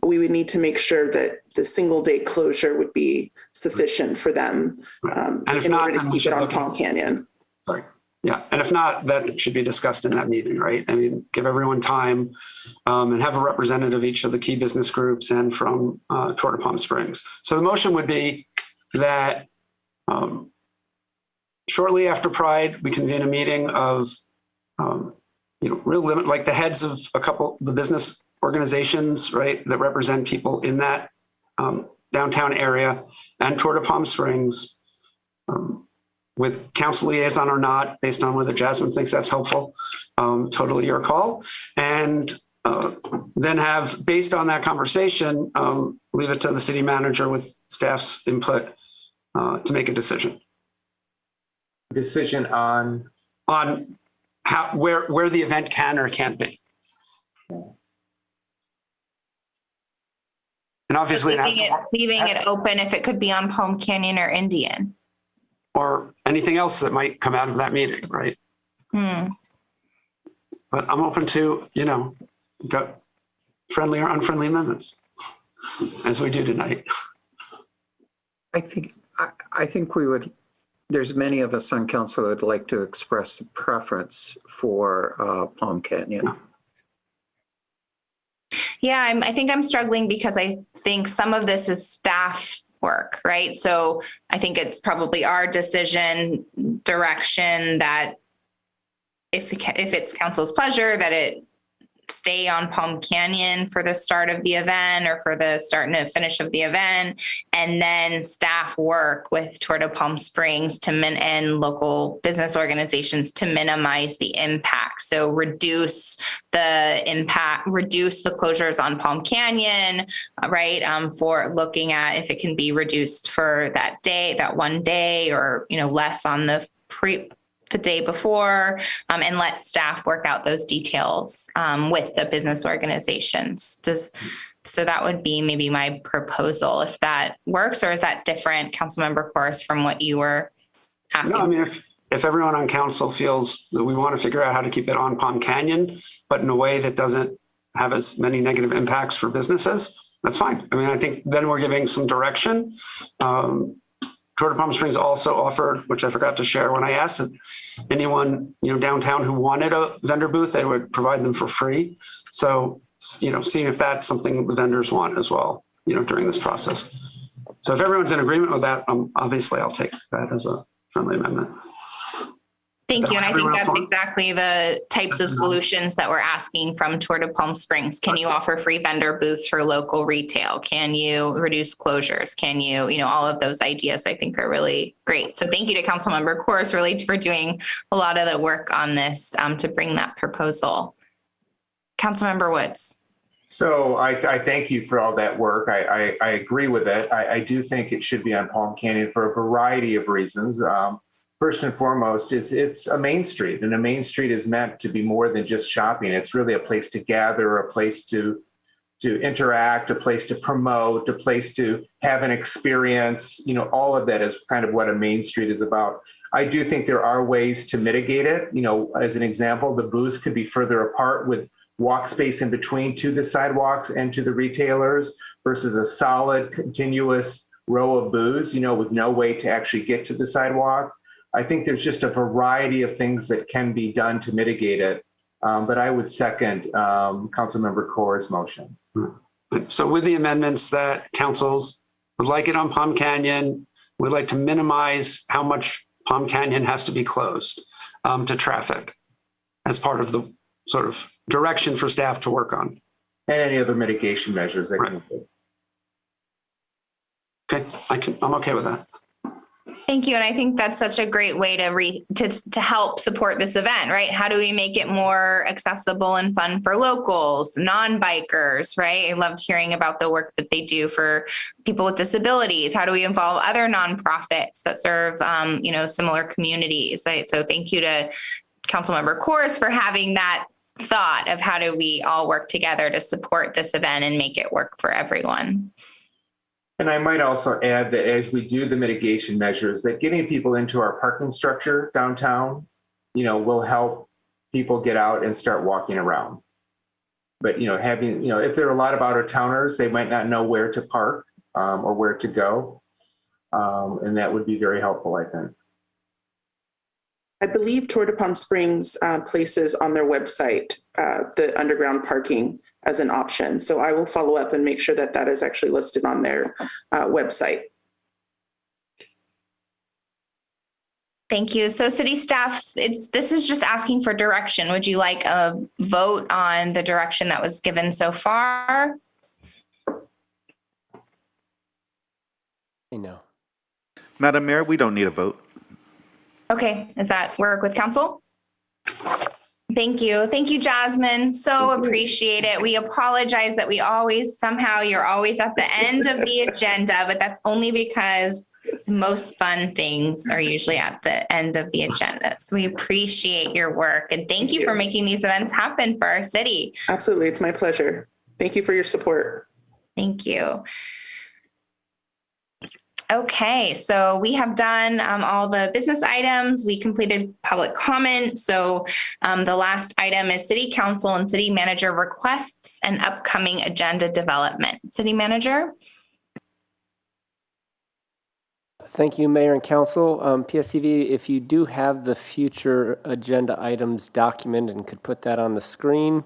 we would need to make sure that the single day closure would be sufficient for them And if in not, order to then we keep should it on look at- Palm Canyon. Sorry. Yeah, and if not, that should be discussed in that meeting, right? I mean, give everyone time and have a representative of each of the key business groups and from Tour de Palm Springs. So the motion would be that shortly after Pride, we convene a meeting of, real limit, like the heads of a couple of the business organizations, right, that represent people in that downtown area and Tour de Palm Springs. With council liaison or not, based on whether Jasmine thinks that's helpful, totally your call. And then have, based on that conversation, leave it to the city manager with staff's input to make a decision. Decision on how, where the event can or can't be. And obviously leaving it open if it could be on Palm Canyon or Indian. Or anything else that might come out of that meeting, right? But I'm open to, go friendly or unfriendly amendments, as we do tonight. I think we would, there's many of us on council who would like to express a preference for Palm Canyon. Yeah, I think I'm struggling because I think some of this is staff work, right? So I think it's probably our decision direction that if it's council's pleasure that it stay on Palm Canyon for the start of the event or for the start and finish of the event, and then staff work with Tour de Palm Springs and local business organizations to minimize the impact. So reduce the impact, reduce the closures on Palm Canyon, right? For looking at if it can be reduced for that day, that one day, or, less on the day before, and let staff work out those details with the business organizations. So that would be maybe my proposal, if that works, or is that different, Councilmember Corus, from what you were asking? No, I mean, if everyone on council feels that we want to figure out how to keep it on Palm Canyon, but in a way that doesn't have as many negative impacts for businesses, that's fine. I mean, I think then we're giving some direction. Tour de Palm Springs also offered, which I forgot to share when I asked, that anyone downtown who wanted a vendor booth, they would provide them for free. So seeing if that's something the vendors want as well, during this process. So if everyone's in agreement with that, obviously I'll take that as a friendly amendment. Thank you. And I think that's exactly the types of solutions that we're asking from Tour de Palm Springs. Can you offer free vendor booths for local retail? Can you reduce closures? Can you, all of those ideas I think are really great. So thank you to Councilmember Corus really for doing a lot of the work on this to bring that proposal. Councilmember Woods. So I thank you for all that work. I agree with it. I do think it should be on Palm Canyon for a variety of reasons. First and foremost is it's a main street, and a main street is meant to be more than just shopping. It's really a place to gather, a place to interact, a place to promote, a place to have an experience. All of that is kind of what a main street is about. I do think there are ways to mitigate it. As an example, the booths could be further apart with walk space in between to the sidewalks and to the retailers versus a solid continuous row of booths, with no way to actually get to the sidewalk. I think there's just a variety of things that can be done to mitigate it. But I would second Councilmember Corus' motion. So with the amendments that councils would like it on Palm Canyon, we'd like to minimize how much Palm Canyon has to be closed to traffic as part of the sort of direction for staff to work on. And any other mitigation measures that can be. Okay, I'm okay with that. Thank you. And I think that's such a great way to help support this event, right? How do we make it more accessible and fun for locals, non-bikers, right? I loved hearing about the work that they do for people with disabilities. How do we involve other nonprofits that serve, similar communities? So thank you to Councilmember Kors for having that thought of how do we all work together to support this event and make it work for everyone. And I might also add that as we do the mitigation measures, that getting people into our parking structure downtown, will help people get out and start walking around. But, if there are a lot of out-of-towners, they might not know where to park or where to go. And that would be very helpful, I think. I believe Tour de Palm Springs places on their website the underground parking as an option. So I will follow up and make sure that that is actually listed on their website. Thank you. So city staff, this is just asking for direction. Would you like a vote on the direction that was given so far? No. Madam Mayor, we don't need a vote. Okay, does that work with council? Thank you. Thank you, Jasmine. So appreciate it. We apologize that you're always at the end of the agenda, but that's only because most fun things are usually at the end of the agenda. So we appreciate your work and thank you for making these events happen for our city. Absolutely. It's my pleasure. Thank you for your support. Thank you. Okay, so we have done all the business items. We completed public comment. So the last item is city council and city manager requests and upcoming agenda development. City manager. Thank you, Mayor and Council. PSTV, if you do have the future agenda items documented and could put that on the screen.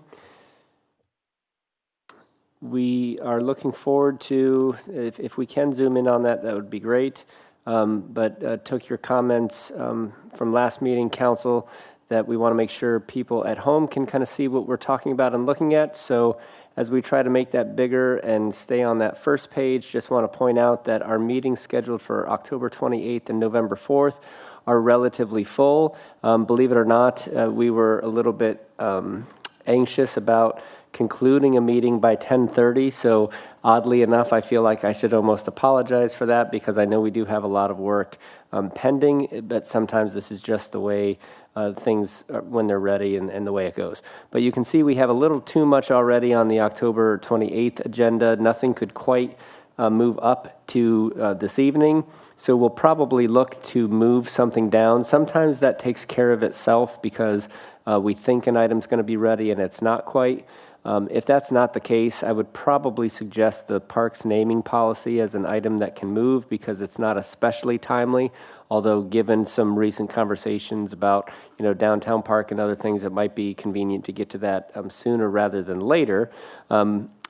We are looking forward to, if we can zoom in on that, that would be great. But took your comments from last meeting, Council, that we want to make sure people at home can kind of see what we're talking about and looking at. So as we try to make that bigger and stay on that first page, just want to point out that our meetings scheduled for October 28th and November 4th are relatively full. Believe it or not, we were a little bit anxious about concluding a meeting by 10:30. So oddly enough, I feel like I should almost apologize for that because I know we do have a lot of work pending, but sometimes this is just the way things when they're ready and the way it goes. But you can see we have a little too much already on the October 28th agenda. Nothing could quite move up to this evening. So we'll probably look to move something down. Sometimes that takes care of itself because we think an item's going to be ready and it's not quite. If that's not the case, I would probably suggest the parks naming policy as an item that can move because it's not especially timely, although given some recent conversations about, downtown park and other things, it might be convenient to get to that sooner rather than later.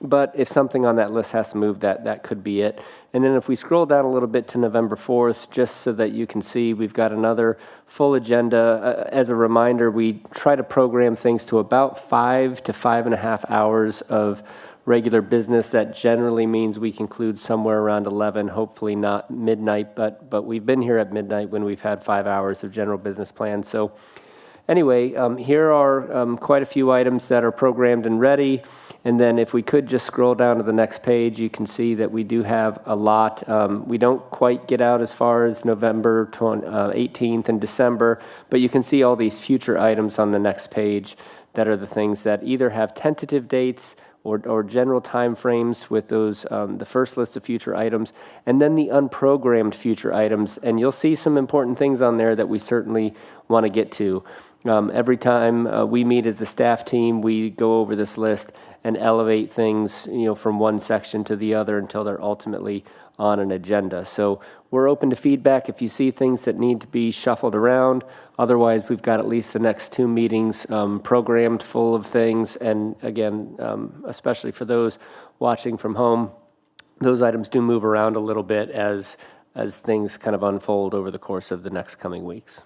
But if something on that list has to move, that could be it. And then if we scroll down a little bit to November 4th, just so that you can see we've got another full agenda. As a reminder, we try to program things to about 5 to 5.5 hours of regular business. That generally means we conclude somewhere around 11, hopefully not midnight, but we've been here at midnight when we've had 5 hours of general business plan. So anyway, here are quite a few items that are programmed and ready. And then if we could just scroll down to the next page, you can see that we do have a lot. We don't quite get out as far as November 18th and December, but you can see all these future items on the next page that are the things that either have tentative dates or general timeframes with those, the first list of future items, and then the unprogrammed future items. And you'll see some important things on there that we certainly want to get to. Every time we meet as a staff team, we go over this list and elevate things, from one section to the other until they're ultimately on an agenda. So we're open to feedback if you see things that need to be shuffled around. Otherwise, we've got at least the next 2 meetings programmed full of things. And again, especially for those watching from home, those items do move around a little bit as things kind of unfold over the course of the next coming weeks.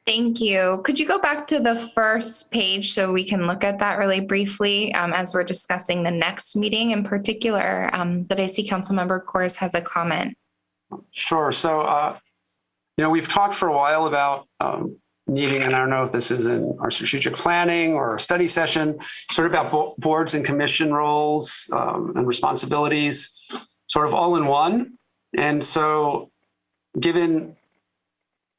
Thank you. Could you go back to the first page so we can look at that really briefly as we're discussing the next meeting in particular? But I see Councilmember Kors has a comment. Sure. So, we've talked for a while about needing, and I don't know if this is in our strategic planning or a study session, sort of about boards and commission roles and responsibilities, sort of all in one. And so given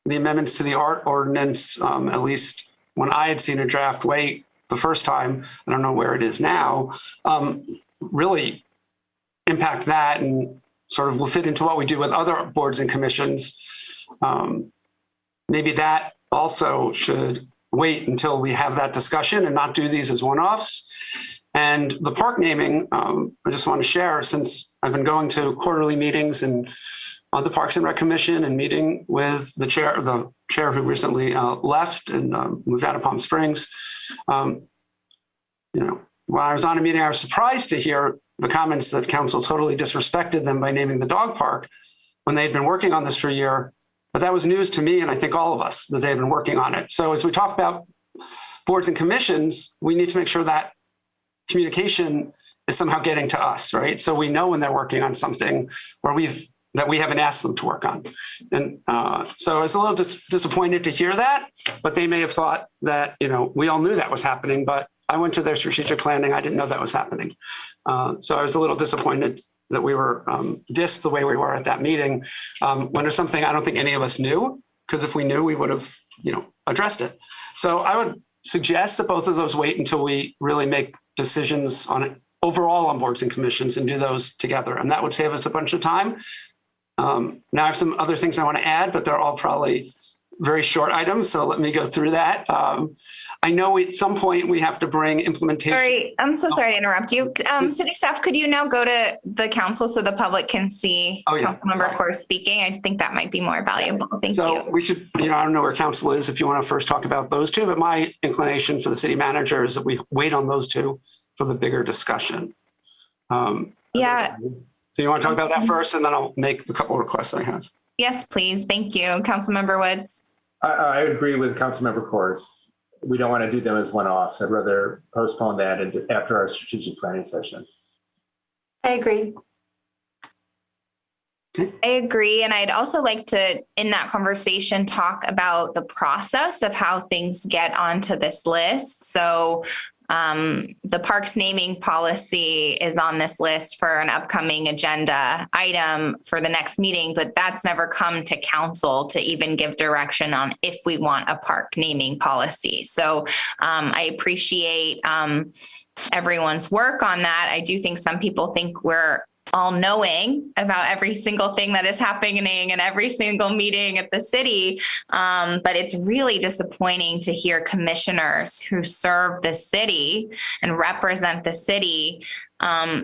the amendments to the art ordinance, at least when I had seen a draft way the first time, I don't know where it is now, really impact that and sort of will fit into what we do with other boards and commissions. Maybe that also should wait until we have that discussion and not do these as one-offs. And the park naming, I just want to share, since I've been going to quarterly meetings and on the Parks and Rec Commission and meeting with the chair who recently left and moved out of Palm Springs. When I was on a meeting, I was surprised to hear the comments that council totally disrespected them by naming the dog park when they had been working on this for a year. But that was news to me, and I think all of us, that they had been working on it. So as we talk about boards and commissions, we need to make sure that communication is somehow getting to us, right? So we know when they're working on something or that we haven't asked them to work on. And so I was a little disappointed to hear that, but they may have thought that, we all knew that was happening, but I went to their strategic planning. I didn't know that was happening. So I was a little disappointed that we were dissed the way we were at that meeting when there's something I don't think any of us knew, because if we knew, we would have, addressed it. So I would suggest that both of those wait until we really make decisions on it overall on boards and commissions and do those together. And that would save us a bunch of time. Now I have some other things I want to add, but they're all probably very short items. So let me go through that. I know at some point we have to bring implementation. Sorry, I'm so sorry to interrupt you. City staff, could you now go to the council so the public can see Councilmember Kors speaking? I think that might be more valuable. Thank you. So we should, I don't know where council is if you want to first talk about those two, but my inclination for the city manager is that we wait on those two for the bigger discussion. Yeah. So you want to talk about that first, and then I'll make the couple of requests I have. Yes, please. Thank you. Councilmember Woods. I agree with Councilmember Kors. We don't want to do them as one-offs. I'd rather postpone that after our strategic planning session. I agree. I agree. And I'd also like to, in that conversation, talk about the process of how things get onto this list. So the parks naming policy is on this list for an upcoming agenda item for the next meeting, but that's never come to council to even give direction on if we want a park naming policy. So I appreciate everyone's work on that. I do think some people think we're all knowing about every single thing that is happening in every single meeting at the city. But it's really disappointing to hear commissioners who serve the city and represent the city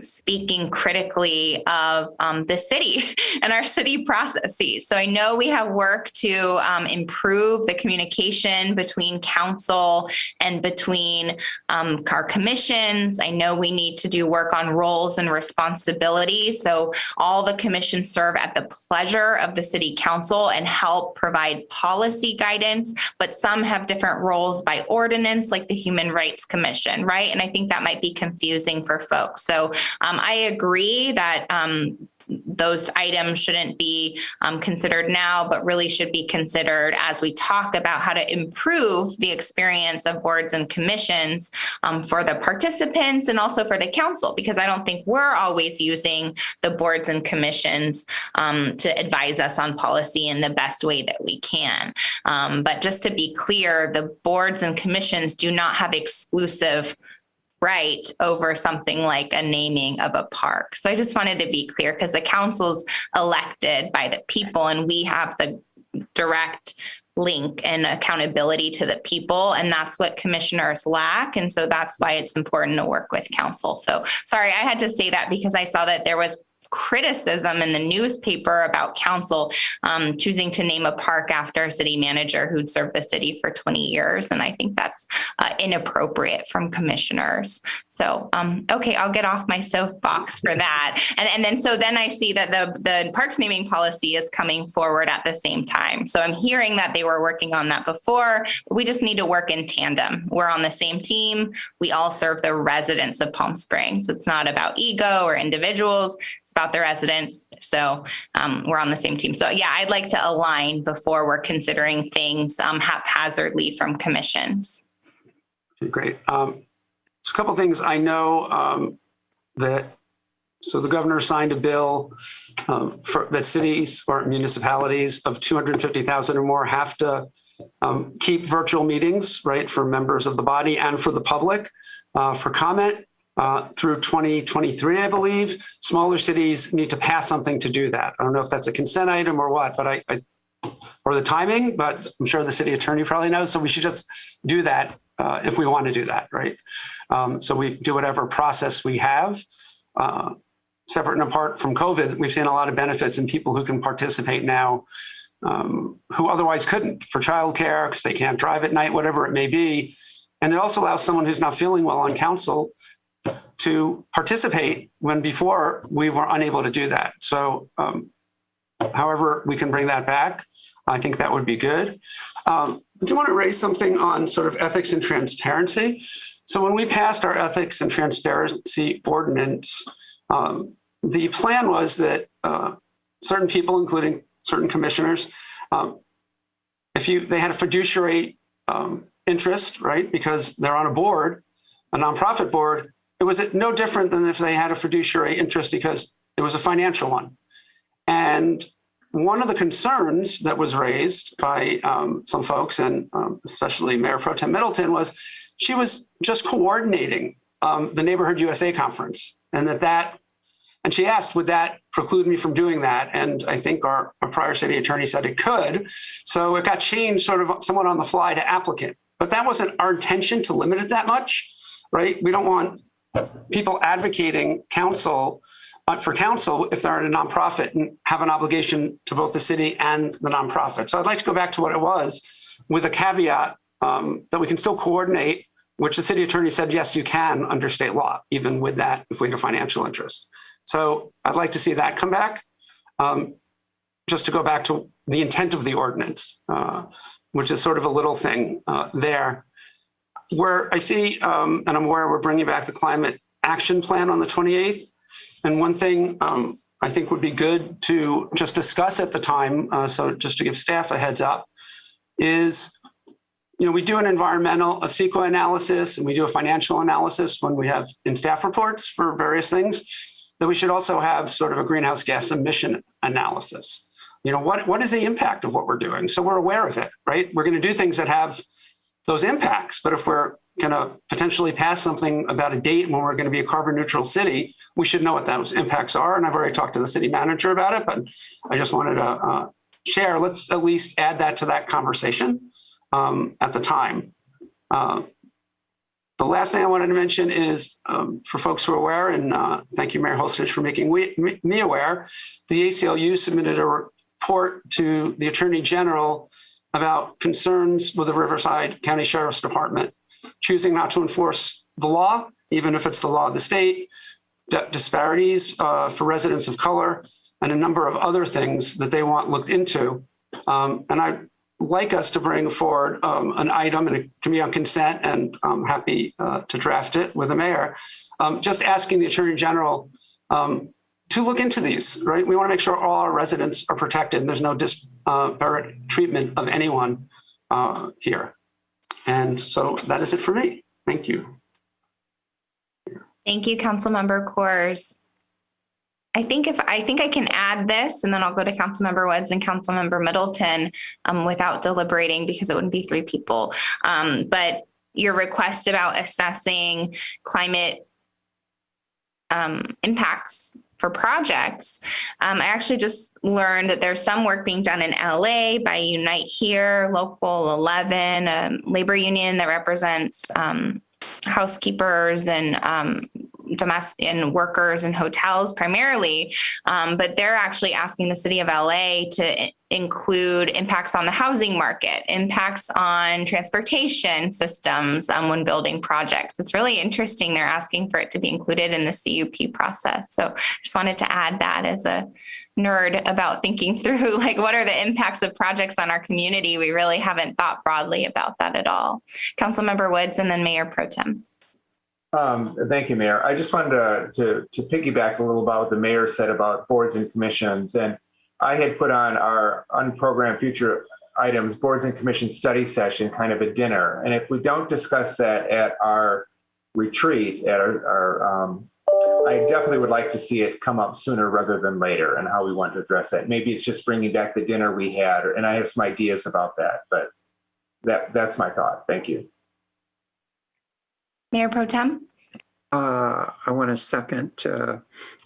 speaking critically of the city and our city processes. So I know we have work to improve the communication between council and between our commissions. I know we need to do work on roles and responsibilities. So all the commissions serve at the pleasure of the city council and help provide policy guidance, but some have different roles by ordinance, like the Human Rights Commission, right? And I think that might be confusing for folks. So I agree that those items shouldn't be considered now, but really should be considered as we talk about how to improve the experience of boards and commissions for the participants and also for the council, because I don't think we're always using the boards and commissions to advise us on policy in the best way that we can. But just to be clear, the boards and commissions do not have exclusive right over something like a naming of a park. So I just wanted to be clear because the council's elected by the people and we have the direct link and accountability to the people. And that's what commissioners lack. And so that's why it's important to work with council. So sorry, I had to say that because I saw that there was criticism in the newspaper about council choosing to name a park after a city manager who'd served the city for 20 years. And I think that's inappropriate from commissioners. So, okay, I'll get off my soapbox for that. And then I see that the parks naming policy is coming forward at the same time. So I'm hearing that they were working on that before. We just need to work in tandem. We're on the same team. We all serve the residents of Palm Springs. It's not about ego or individuals. About the residents. So we're on the same team. So yeah, I'd like to align before we're considering things haphazardly from commissions. Okay, great. So a couple of things I know so the governor signed a bill that cities or municipalities of 250,000 or more have to keep virtual meetings, right, for members of the body and for the public for comment. Through 2023, I believe. Smaller cities need to pass something to do that. I don't know if that's a consent item or what, but or the timing, but I'm sure the city attorney probably knows. So we should just do that if we want to do that, right? So we do whatever process we have. Separate and apart from COVID, we've seen a lot of benefits in people who can participate now who otherwise couldn't for childcare because they can't drive at night, whatever it may be. And it also allows someone who's not feeling well on council to participate when before we were unable to do that. So however we can bring that back, I think that would be good. I do want to raise something on sort of ethics and transparency. So when we passed our ethics and transparency ordinance, the plan was that certain people, including certain commissioners, if they had a fiduciary interest, right, because they're on a board, a nonprofit board, it was no different than if they had a fiduciary interest because it was a financial one. And one of the concerns that was raised by some folks, and especially Mayor Pro Tem Middleton, was she was just coordinating the Neighborhood USA conference, and and she asked, would that preclude me from doing that? And I think our prior city attorney said it could. So it got changed sort of somewhat on the fly to applicant. But that wasn't our intention to limit it that much, right? We don't want people advocating for council if they're in a nonprofit and have an obligation to both the city and the nonprofit. So I'd like to go back to what it was with a caveat that we can still coordinate, which the city attorney said, yes, you can under state law, even with that, if we have a financial interest. So I'd like to see that come back. Just to go back to the intent of the ordinance, which is sort of a little thing there. Where I see, and I'm aware we're bringing back the climate action plan on the 28th. And one thing I think would be good to just discuss at the time, so just to give staff a heads up, is, we do an environmental, a CEQA analysis, and we do a financial analysis when we have in staff reports for various things, that we should also have sort of a greenhouse gas emission analysis. What is the impact of what we're doing? So we're aware of it, right? We're going to do things that have those impacts. But if we're going to potentially pass something about a date when we're going to be a carbon neutral city, we should know what those impacts are. And I've already talked to the city manager about it, but I just wanted to share, let's at least add that to that conversation at the time. The last thing I wanted to mention is for folks who are aware, and thank you, Mayor Holstich, for making me aware, the ACLU submitted a report to the Attorney General about concerns with the Riverside County Sheriff's Department choosing not to enforce the law, even if it's the law of the state, disparities for residents of color, and a number of other things that they want looked into. And I'd like us to bring forward an item, and it can be on consent, and I'm happy to draft it with the mayor, just asking the Attorney General to look into these, right? We want to make sure all our residents are protected and there's no disparate treatment of anyone here. And so that is it for me. Thank you. Thank you, Councilmember Coors. I think I can add this, and then I'll go to Councilmember Woods and Councilmember Middleton without deliberating, because it wouldn't be three people. But your request about assessing climate impacts for projects, I actually just learned that there's some work being done in LA by Unite Here, Local 11, a labor union that represents housekeepers and in workers and hotels primarily, but they're actually asking the city of LA to include impacts on the housing market, impacts on transportation systems when building projects. It's really interesting. They're asking for it to be included in the CUP process. So just wanted to add that as a nerd about thinking through, like, what are the impacts of projects on our community? We really haven't thought broadly about that at all. Councilmember Woods and then Mayor Pro Tem. Thank you, Mayor. I just wanted to piggyback a little about what the mayor said about boards and commissions. And I had put on our unprogrammed future items boards and commissions study session, kind of a dinner. And if we don't discuss that at our retreat, at our I definitely would like to see it come up sooner rather than later and how we want to address that. Maybe it's just bringing back the dinner we had, and I have some ideas about that, but that's my thought. Thank you. Mayor Pro Tem? I want to second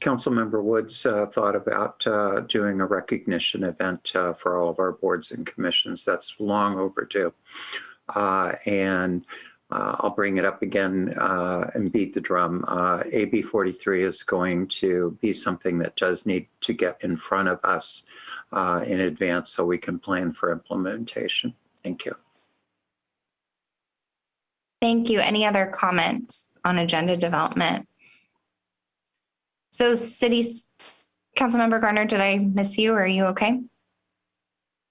Councilmember Wood's thought about doing a recognition event for all of our boards and commissions. That's long overdue. And I'll bring it up again and beat the drum. AB 43 is going to be something that does need to get in front of us in advance so we can plan for implementation. Thank you. Thank you. Any other comments on agenda development? So Councilmember Garner, did I miss you? Are you okay?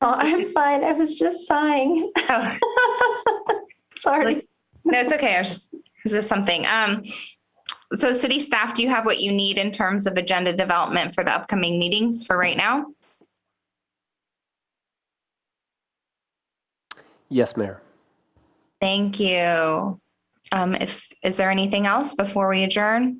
Oh, I'm fine. I was just sighing. Oh. Sorry. No, it's okay. Is this something? So city staff, do you have what you need in terms of agenda development for the upcoming meetings for right now? Yes, Mayor. Thank you. Is there anything else before we adjourn?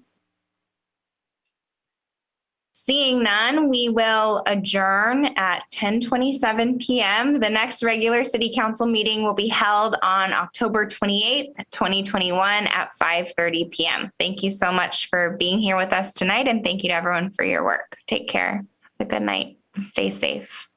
Seeing none, we will adjourn at 10:27 p.m. The next regular city council meeting will be held on October 28th, 2021 at 5:30 p.m. Thank you so much for being here with us tonight, and thank you to everyone for your work. Take care. Have a good night and stay safe.